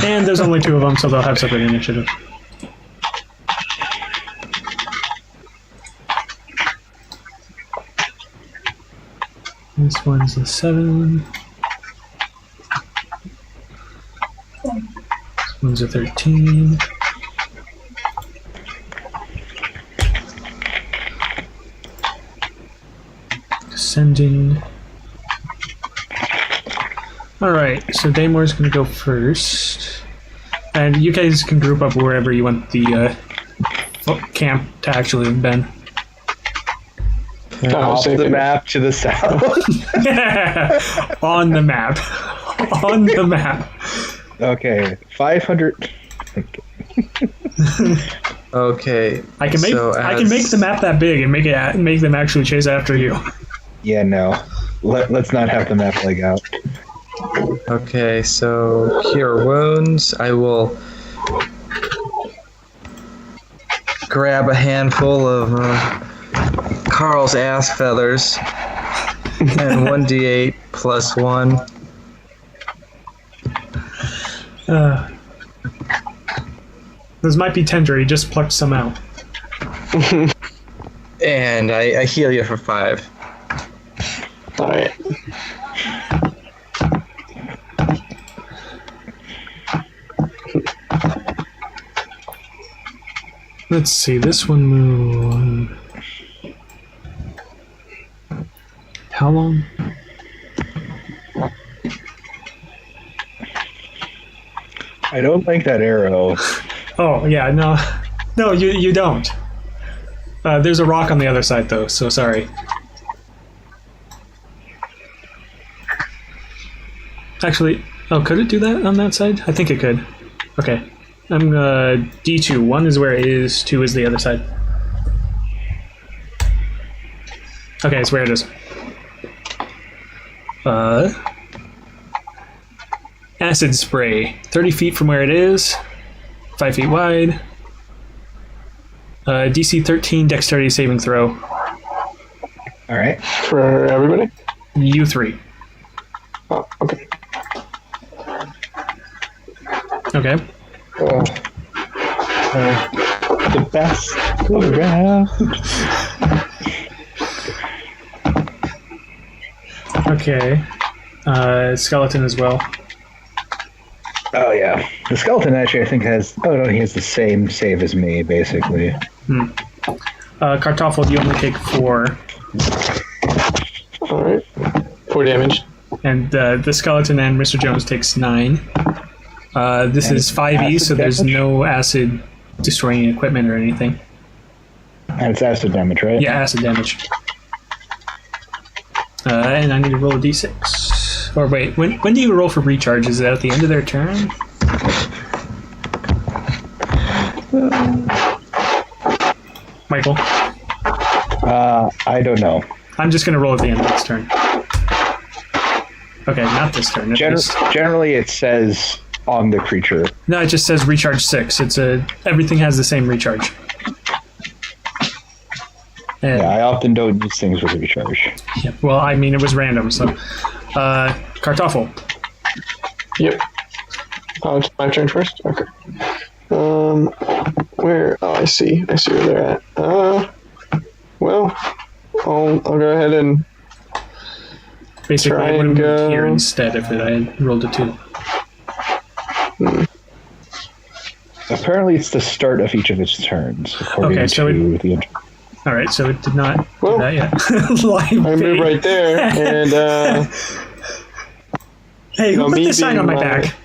And there's only 2 of them, so they'll have separate initiative. This one's a 7. This one's a 13. Descending. Alright, so Damore's gonna go first. And you guys can group up wherever you want the camp to actually have been. Off same the thing. map to the south. On the map. On the map. Okay, 500. Okay. I can make so I can make the map that big and make them actually chase after you. Yeah, no. Let's not have the map leg out. Okay, so cure wounds. I will grab a handful of Carl's ass feathers and 1d8 plus 1. Those might be tender, he just plucked some out. And I heal you for 5. All right. Let's see, this one moved. How long? I don't like that arrow. Oh yeah, no, you don't. There's a rock on the other side though, so sorry. Actually, oh, could it do that on that side? I think it could. Okay, I'm D2. 1 is where it is. 2 is the other side. Okay, it's where it is. Acid spray. 30 feet from where it is. 5 feet wide. DC 13 dexterity saving throw. All right. For everybody. You 3. Oh, okay. Okay. The best around. Okay. Skeleton as well. Oh yeah, the skeleton actually I think has. Oh no, he has the same save as me basically. Kartoffel, you only take 4. All right. 4 damage. And the skeleton and Mr. Jones takes 9. This is 5e, so there's damage? no acid destroying equipment or anything. And it's acid damage, right? Yeah, acid damage. And I need to roll a d6. Or wait, when do you roll for recharge? Is it at the end of their turn? Michael? I don't know. I'm just going to roll at the end of this turn. Okay, not this turn. Generally, it says on the creature. No, it just says recharge 6. Everything has the same recharge. And, Yeah, I often don't use things with recharge. yeah, well, I mean, it was random, so. Kartoffel. Yep. Oh, it's my turn first? Okay. Where? Oh, I see. I see where they're at. Well, I'll go ahead and Basically, try I would and have moved go here instead if I had rolled a 2. Apparently, it's the start of each of its turns, according Okay, so to the. All right, so it did not Well, do that yet. Live I move bait. right there, and Hey, who No, put me this sign on my being back?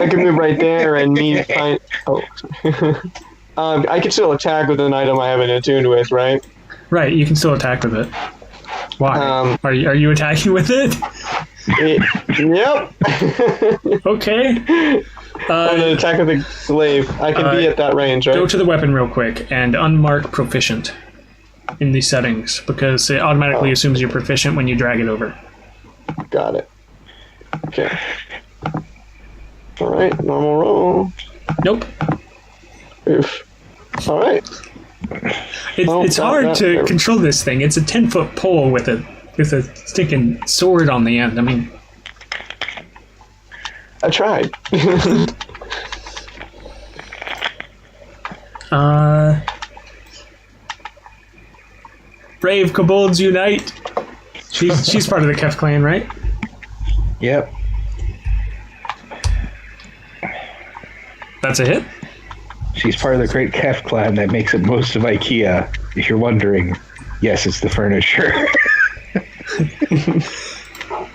I can move right there, and me find. Oh, I can still attack with an item I haven't attuned with, right? Right, you can still attack with it. Why? Are you attacking with it? Yep. Okay. I'm gonna attack with a glaive. I can be at that range, right? Go to the weapon real quick and unmark proficient in the settings because it automatically assumes you're proficient when you drag it over. Got it. Okay. All right, normal roll. Nope. Oof. All right. It's hard to control this thing. It's a 10-foot pole with a stinking sword on the end. I mean, I tried. Brave kobolds unite. She's part of the Kef clan, right? Yep. That's a hit. She's part of the great Kef clan that makes up most of IKEA. If you're wondering, yes, it's the furniture.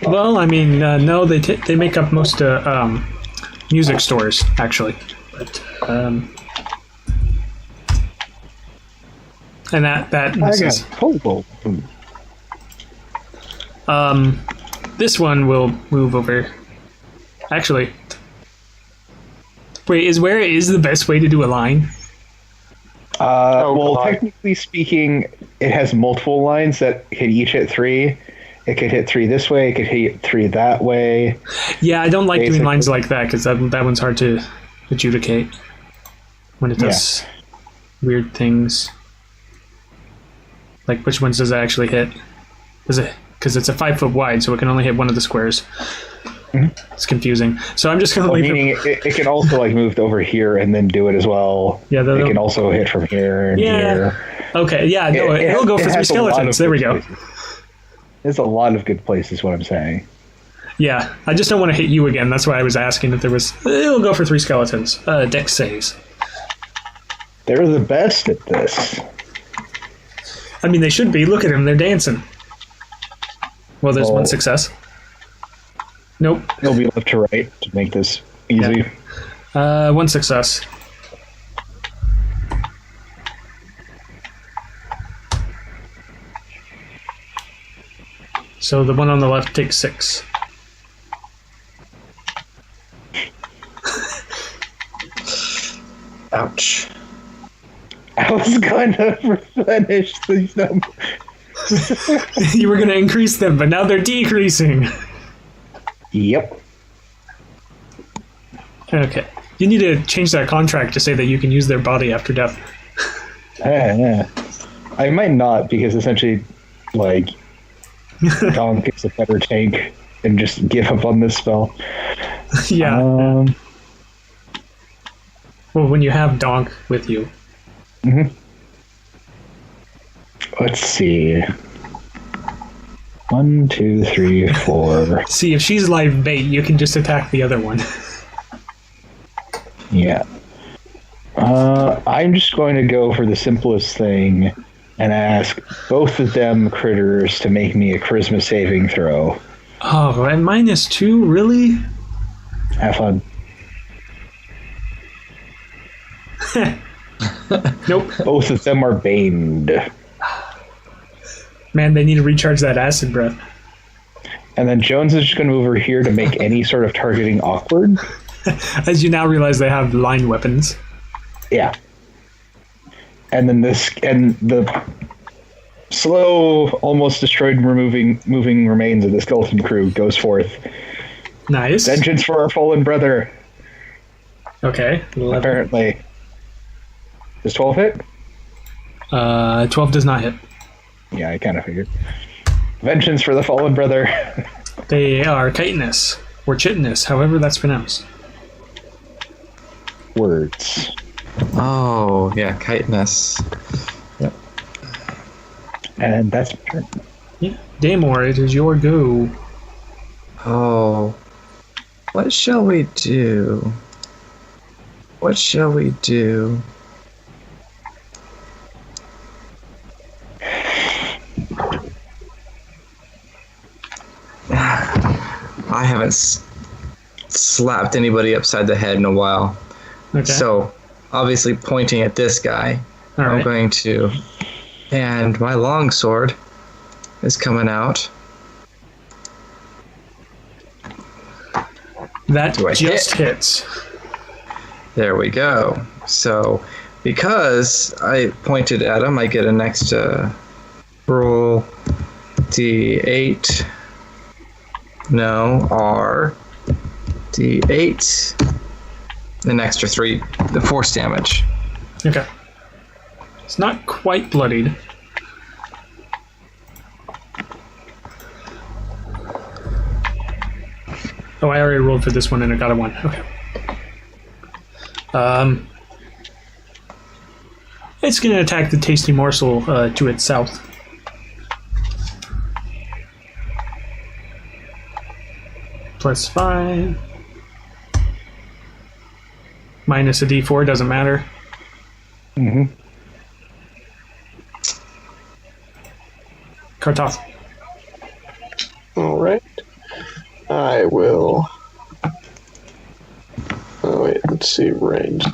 Well, I mean, no, they make up most music stores actually, but and that misses. This one will move over. Actually, wait, where is the best way to do a line? Well, God. technically speaking, it has multiple lines that can each hit 3. It could hit 3 this way. It could hit 3 that way. Yeah, I don't like doing Basically. lines like that because that one's hard to adjudicate when it does weird things. Like, which ones does it actually hit? Because it's a 5 foot wide, so it can only hit one of the squares. Mm-hmm. It's confusing. So I'm just going to leave Meaning it can also like move over here and then do it as well. Yeah, it can also hit from here and here. Okay, yeah, no, it'll go for 3 skeletons. There we go. There's a lot of good places, what I'm saying. Yeah, I just don't want to hit you again. That's why I was asking if there was... It'll go for 3 skeletons. Dex saves. They're the best at this. I mean, they should be. Look at them. They're dancing. Well, there's one success. Nope. It'll be left to right to make this easy. Yeah. 1 success. So the one on the left takes 6. Ouch. I was going to replenish these numbers. You were going to increase them, but now they're decreasing. Yep. Okay. You need to change that contract to say that you can use their body after death. Yeah. I might not, because essentially, like, Dom picks a better tank and just give up on this spell. Yeah. Well, when you have Donk with you. Mm-hmm. Let's see. 1, 2, 3, 4. See, if she's live bait, you can just attack the other one. Yeah. I'm just going to go for the simplest thing and ask both of them critters to make me a charisma saving throw. Oh, and -2? Really? Have fun. Nope. Both of them are baned. Man, they need to recharge that acid breath. And then Jones is just going to move over here to make any sort of targeting awkward. As you now realize they have line weapons. Yeah. and then the slow, almost destroyed, moving remains of the skeleton crew goes forth. Nice. Vengeance for our fallen brother. Okay. 11. Apparently, does 12 hit? 12 does not hit. Yeah, I kind of figured. Vengeance for the fallen brother. They are chitinous, or chitinous, however that's pronounced. Words. Oh, yeah, chitinous. Yep. And that's... Yeah. Damore, it is your go. Oh. What shall we do? What shall we do? I haven't slapped anybody upside the head in a while. Okay. So, obviously pointing at this guy, All I'm right. going to... And my longsword is coming out. That Do I just hit? hits. There we go. So, because I pointed at him, I get an extra roll D8. No, R. D8. An extra 3. The force damage. Okay. It's not quite bloodied. Oh, I already rolled for this one and I got a 1. Okay. It's going to attack the tasty morsel to its south. +5. Minus a d4, doesn't matter. Mm-hmm. Kartoffel. All right. I will. Oh wait, let's see range.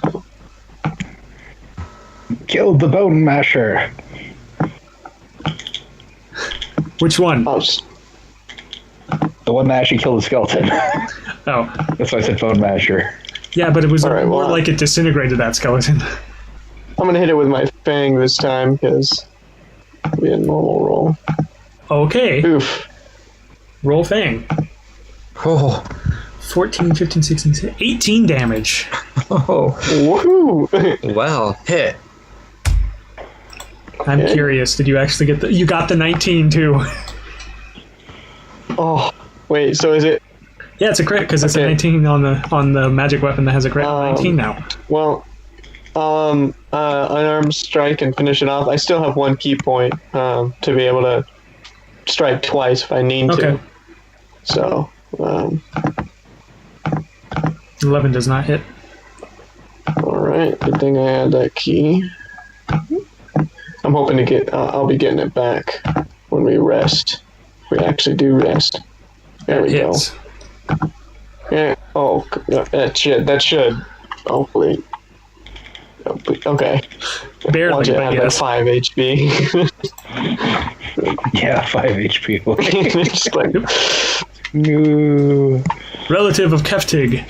Killed the bone masher. Which one? I'll just, The one that actually killed the skeleton. Oh. That's why I said bone masher. Yeah, but it was All right, more well, like it disintegrated that skeleton. I'm gonna hit it with my fang this time because it'll be a normal roll. Okay. Oof. Roll Fang. Oh. 14, 15, 16, 17, 18 damage. Oh. Woohoo! Well, hit. I'm Okay. curious, did you actually get the... You got the 19 too. Oh, wait. So is it? Yeah, it's a crit because it's a Okay. 19 on the magic weapon that has a crit. 19 now. Well, unarmed strike and finish it off. I still have 1 key point to be able to strike twice if I need Okay. to. So, 11 does not hit. all right. Good thing I had that key. I'm hoping to get. I'll be getting it back when we rest. We actually do rest. There we go. Hits. Yeah. Oh, that should. Hopefully. Okay. Barely, Watch it I have like guess. 5 HP. Yeah, 5 HP. Just like, No. Relative of Keftig.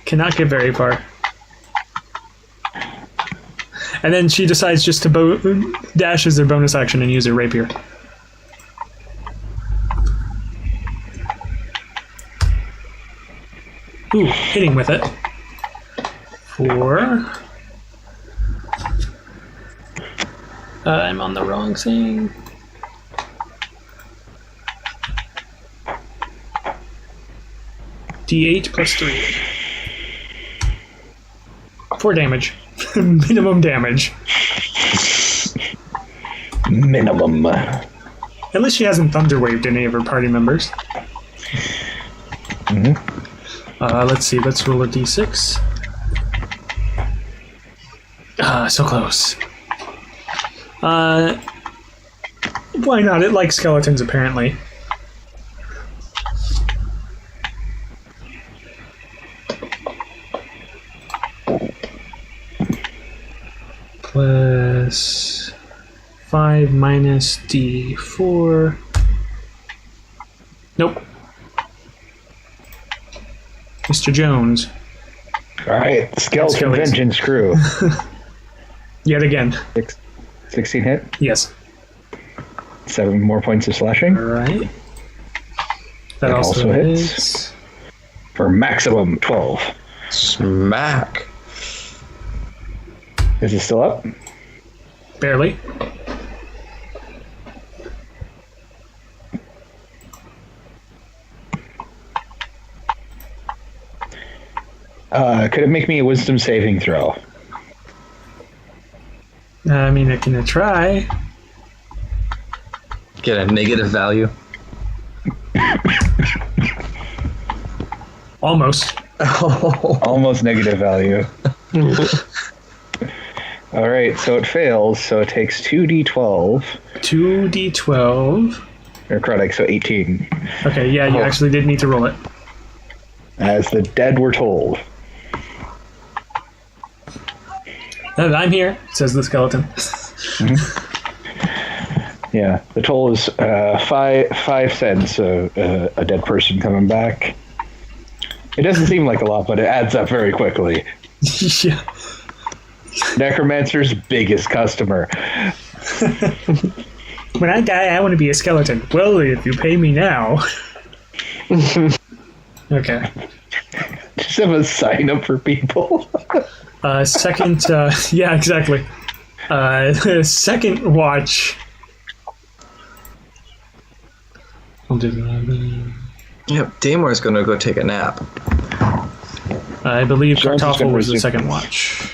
Cannot get very far. And then she decides just to dash as their bonus action and use her rapier. Ooh, hitting with it. 4. I'm on the wrong thing. D8 plus 3. 4 damage. Minimum damage. Minimum. At least she hasn't thunderwaved any of her party members. Let's see. Let's roll a d6. So close. Why not? It likes skeletons, apparently. Plus 5 minus d4. Nope. Mr. Jones. Alright, Skeleton Skellies. Vengeance crew. Yet again. 16 hit. Yes. 7 more points of slashing. All right. That It also also hits. For maximum 12. Smack. Is it still up? Barely. Could it make me a wisdom saving throw? I mean, I can try. Get a negative value. Almost. Almost negative value. All right, so it fails. So it takes 2d12. 2d12. Necrotic, so 18. Okay, yeah, you actually did need to roll it. As the dead were told. I'm here, says the skeleton. Yeah, the toll is 5 cents, a dead person coming back. It doesn't seem like a lot, but it adds up very quickly. Yeah. Necromancer's biggest customer. When I die, I want to be a skeleton. Well, if you pay me now. Okay. Just have a sign up for people. Second, yeah, exactly. Second watch. I'll do that. Yep, Damore's gonna go take a nap. I believe Jones is Kartoffel gonna was the resume. second watch.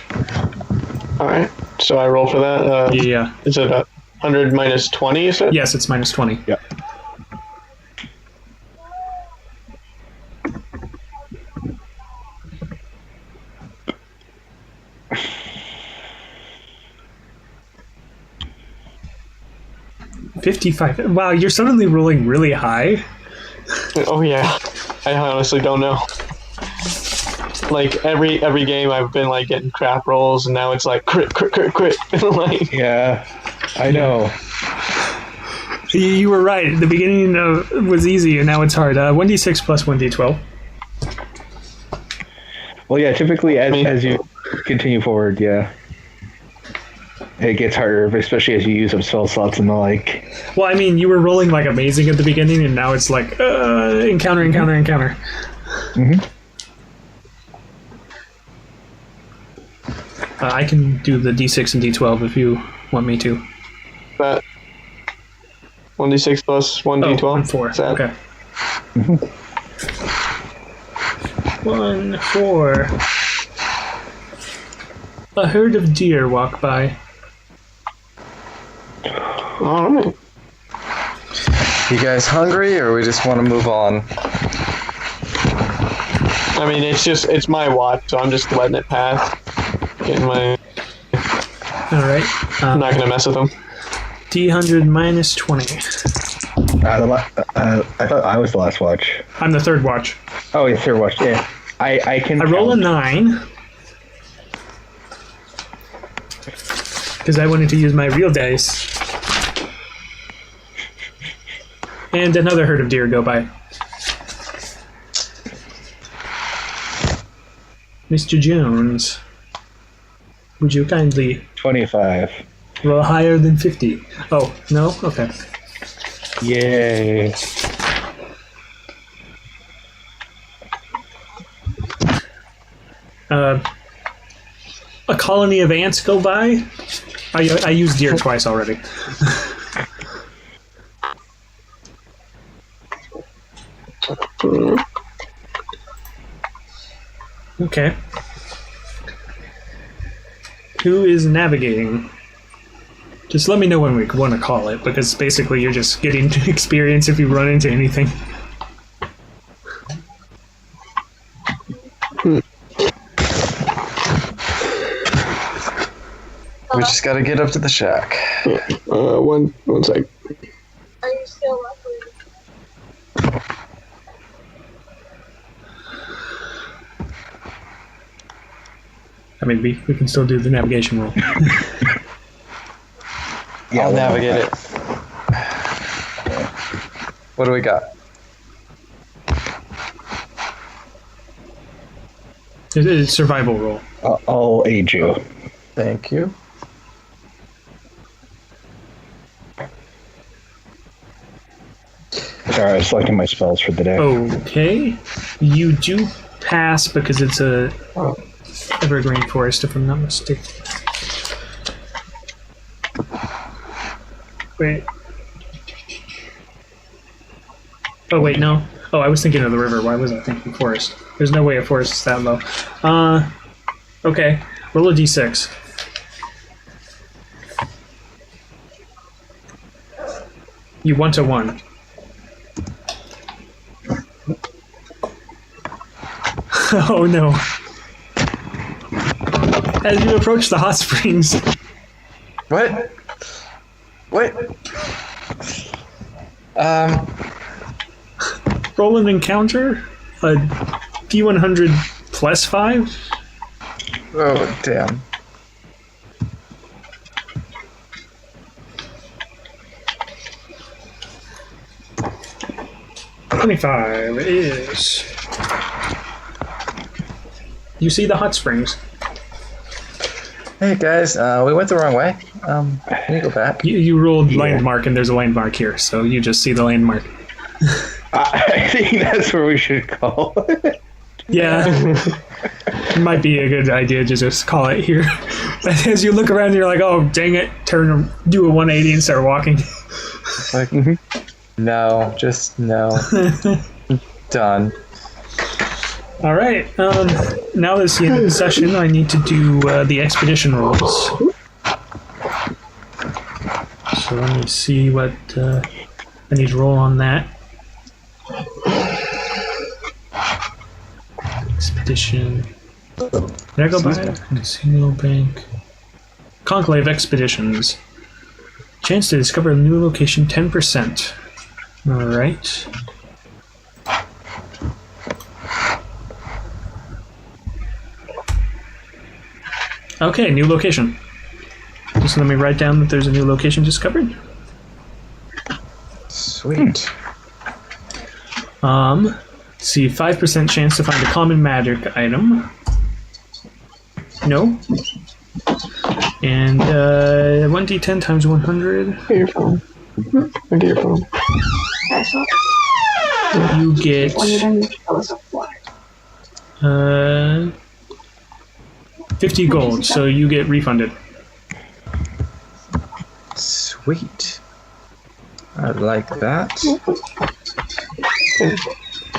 All right. So I roll for that. Yeah. Is it 100 minus 20? You said? Yes, it's minus 20. Yep. $55. Wow, you're suddenly rolling really high. Oh yeah. I honestly don't know. Like every game, I've been like getting crap rolls, and now it's like crit. Like, Yeah, I know. You were right. The beginning was easy, and now it's hard. 1d6 plus 1d12. Well, yeah, typically as you continue forward, yeah. It gets harder, especially as you use up spell slots and the like. Well, I mean, you were rolling like amazing at the beginning, and now it's like encounter. Mm-hmm. I can do the d6 and d12 if you want me to. that 1d6 plus 1d12. Oh, 4. Is that- Okay. 1, 4. A herd of deer walk by. All right. You guys hungry, or we just want to move on? I mean, it's my watch, so I'm just letting it pass. Getting my. All right. I'm not gonna mess with them. D100 minus 20. I thought I was the last watch. I'm the third watch. Oh, yeah, third watch. Yeah, I can. I roll a count. 9. Because I wanted to use my real dice. And another herd of deer go by. Mr. Jones, would you kindly 25. roll higher than 50? Oh, no? Okay. Yay! A colony of ants go by. I used deer twice already. Okay. Who is navigating? Just let me know when we want to call it, because basically you're just getting experience if you run into anything. We just gotta get up to the shack. One sec. Are you still up? I mean, we can still do the navigation roll. Yeah, I'll well, navigate it. What do we got? It's a survival roll. I'll aid you. Thank you. Sorry, I was selecting my spells for the day. Okay. You do pass because it's a evergreen forest, if I'm not mistaken. Wait. Oh, wait, no. Oh, I was thinking of the river. Why was I thinking forest? There's no way a forest is that low. Okay. Roll a d6. You want a 1. Oh no. As you approach the hot springs, What? What? roll an encounter, a D100 plus 5. Oh, damn. $25 is... You see the hot springs. Hey guys, we went the wrong way. Can you go back? You rolled landmark, and there's a landmark here, so you just see the landmark. I think that's where we should call it. Yeah. It might be a good idea to just call it here. As you look around, you're like, oh, dang it. Do a 180 and start walking. Like, no, just no. Done. All right. Now that's the end of the session. I need to do the expedition rolls. So let me see what I need to roll on that. Expedition. Did I go by it? Casino Bank. Conclave Expeditions. Chance to discover a new location 10%. Alright. Okay, new location. Just let me write down that there's a new location discovered. Sweet. See, 5% chance to find a common magic item. No. And 1d10 times 100. Get your phone. Get your phone. You get When you're done, you tell us what. 50 gold, so you get refunded. Sweet. I like that.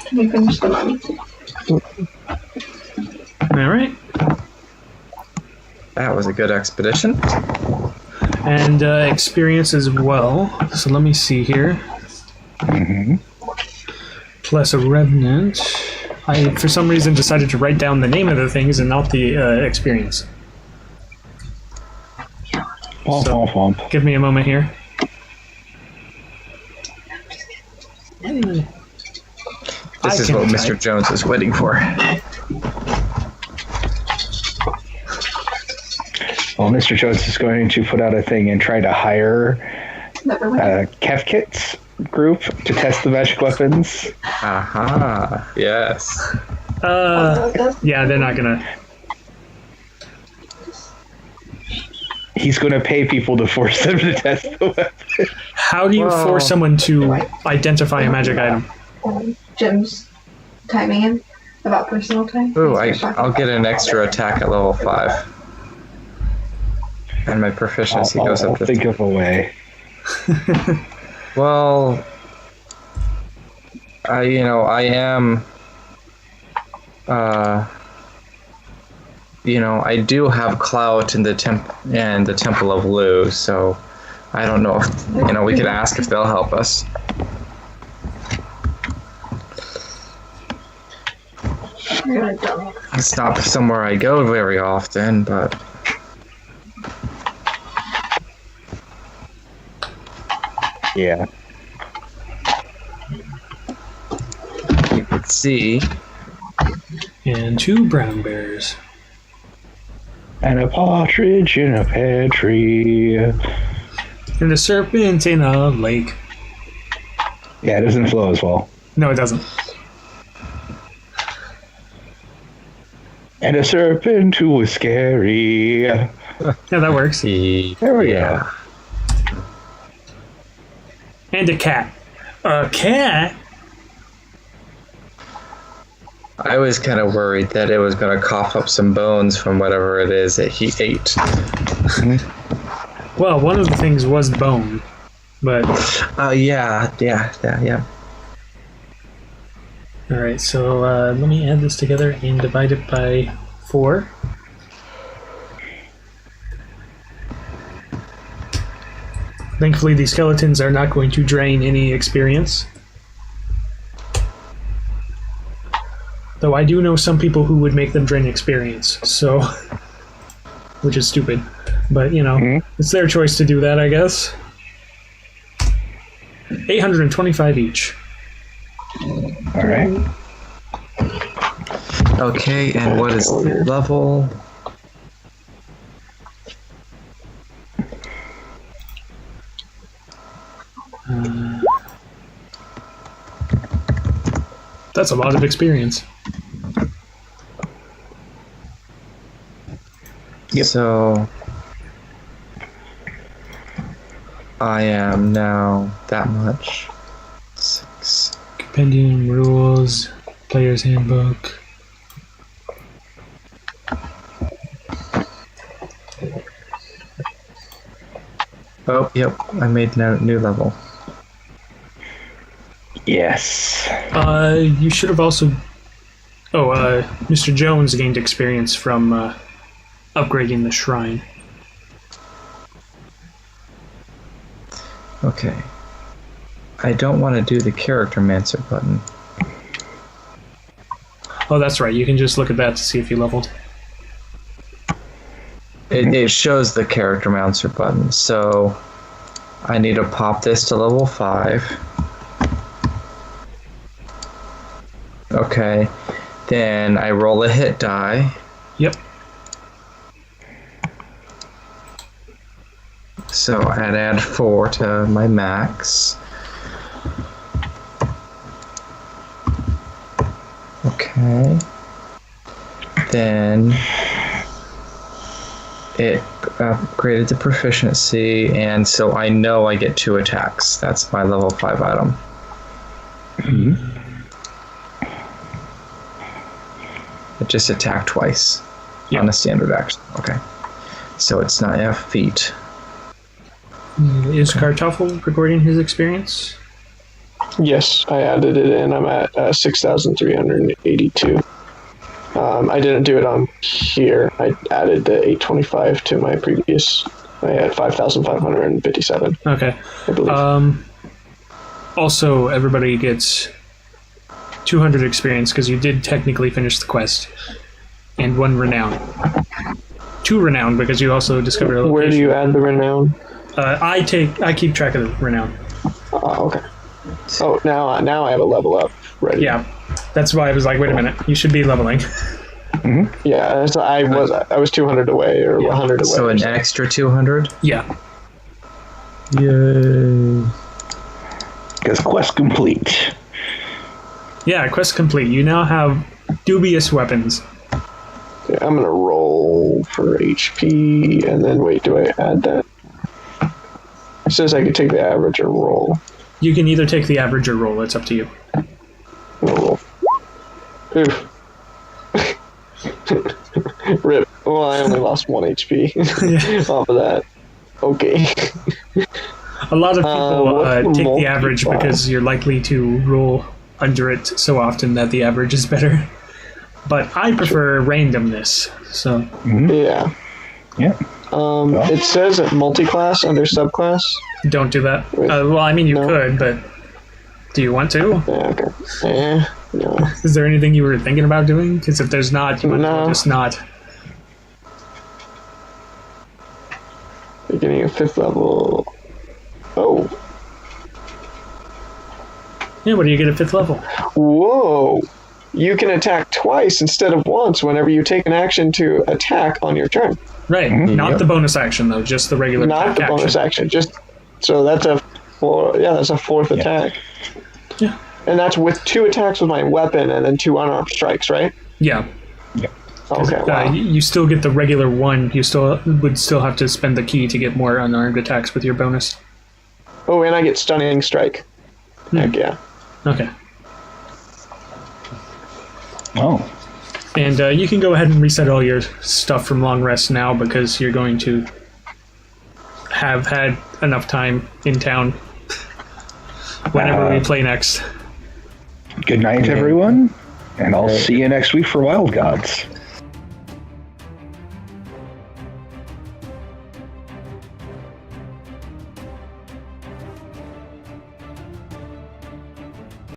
Can we finish the money? Alright. That was a good expedition. And experience as well. So let me see here. Plus a revenant. I, for some reason, decided to write down the name of the things and not the experience. Womp, So- womp, womp. Give me a moment here. This is what Mr. Jones is waiting for. Well, Mr. Jones is going to put out a thing and try to hire Never mind. Kev Kits group to test the magic weapons. Aha. Yes. Yeah, they're not gonna. He's going to pay people to force them to test the weapon. How do you Well- force someone to identify a magic item? Jim's timing him about personal time. Ooh, I'll get an extra attack at level 5. And my proficiency goes I'll up to think of a way. Well, I am, I do have clout in the Temple of Lu, so I don't know if, we could ask if they'll help us. It's not somewhere I go very often, but Yeah. you could see. And 2 brown bears. And a partridge in a pear tree. And a serpent in a lake. Yeah, it doesn't flow as well. No, it doesn't. And a serpent who was scary. Yeah, that works. There we go. And a cat. A cat? I was kind of worried that it was going to cough up some bones from whatever it is that he ate. Well, one of the things was bone, but... Yeah. Alright, so let me add this together and divide it by 4. Thankfully, these skeletons are not going to drain any experience. Though I do know some people who would make them drain experience, so... which is stupid. But, you know, it's their choice to do that, I guess. 825 each. Alright. Okay, and what is the level? That's a lot of experience. Yep. So I am now that much. 6. Compendium, rules, player's handbook. Oh, yep, I made a new level. Yes. You should have also... Oh, Mr. Jones gained experience from upgrading the shrine. Okay. I don't want to do the character mancer button. Oh, that's right. You can just look at that to see if you leveled. It shows the character mancer button, so I need to pop this to level 5. Okay. Then I roll a hit die. Yep. So I'd add 4 to my max. Okay. Then it upgraded the proficiency, and so I know I get 2 attacks. That's my level 5 item. It just attacked twice on a standard action. Okay. So it's not a feat. Is Kartoffel recording his experience? Yes, I added it in. I'm at 6,382. I didn't do it on here. I added the 825 to my previous. I had 5,557. Okay. I believe. Also, everybody gets 200 experience because you did technically finish the quest, and 1 renown. 2 renown because you also discovered a location. Where do you add the renown? I keep track of the renown. Oh, okay. Oh, now I have a level up ready. Yeah, that's why I was like, wait a minute, you should be leveling. Yeah, so I was 200 away or 100 away. So an extra 200? Yeah. Yay. Because quest complete. Yeah, quest complete. You now have dubious weapons. Yeah, I'm gonna roll for HP, and then wait, do I add that? It says I could take the average or roll. You can either take the average or roll. It's up to you. I'm gonna roll. Oof. Rip. Well, I only lost 1 HP off of that. Okay. A lot of people take the multi-class? average because you're likely to roll under it so often that the average is better. But I prefer randomness, so... Yeah. Yeah. It says at multi-class under subclass. Don't do that. Well, I mean, you could, but do you want to? Yeah, okay. No. Is there anything you were thinking about doing? Because if there's not, you might as well just not. Beginning of 5th level. Oh. Yeah, what do you get at 5th level? Whoa. You can attack twice instead of once whenever you take an action to attack on your turn. Right. Not the bonus action, though. Just the regular Not the bonus action. Just so that's a 4th attack. Yeah. And that's with 2 attacks with my weapon and then 2 unarmed strikes, right? Yeah. Okay. Wow. You still get the regular one. You would still have to spend the key to get more unarmed attacks with your bonus. Oh, and I get stunning strike. Heck yeah. Okay. Oh. And you can go ahead and reset all your stuff from long rest now because you're going to have had enough time in town whenever we play next. Good night, everyone. And I'll see you next week for Wild Gods.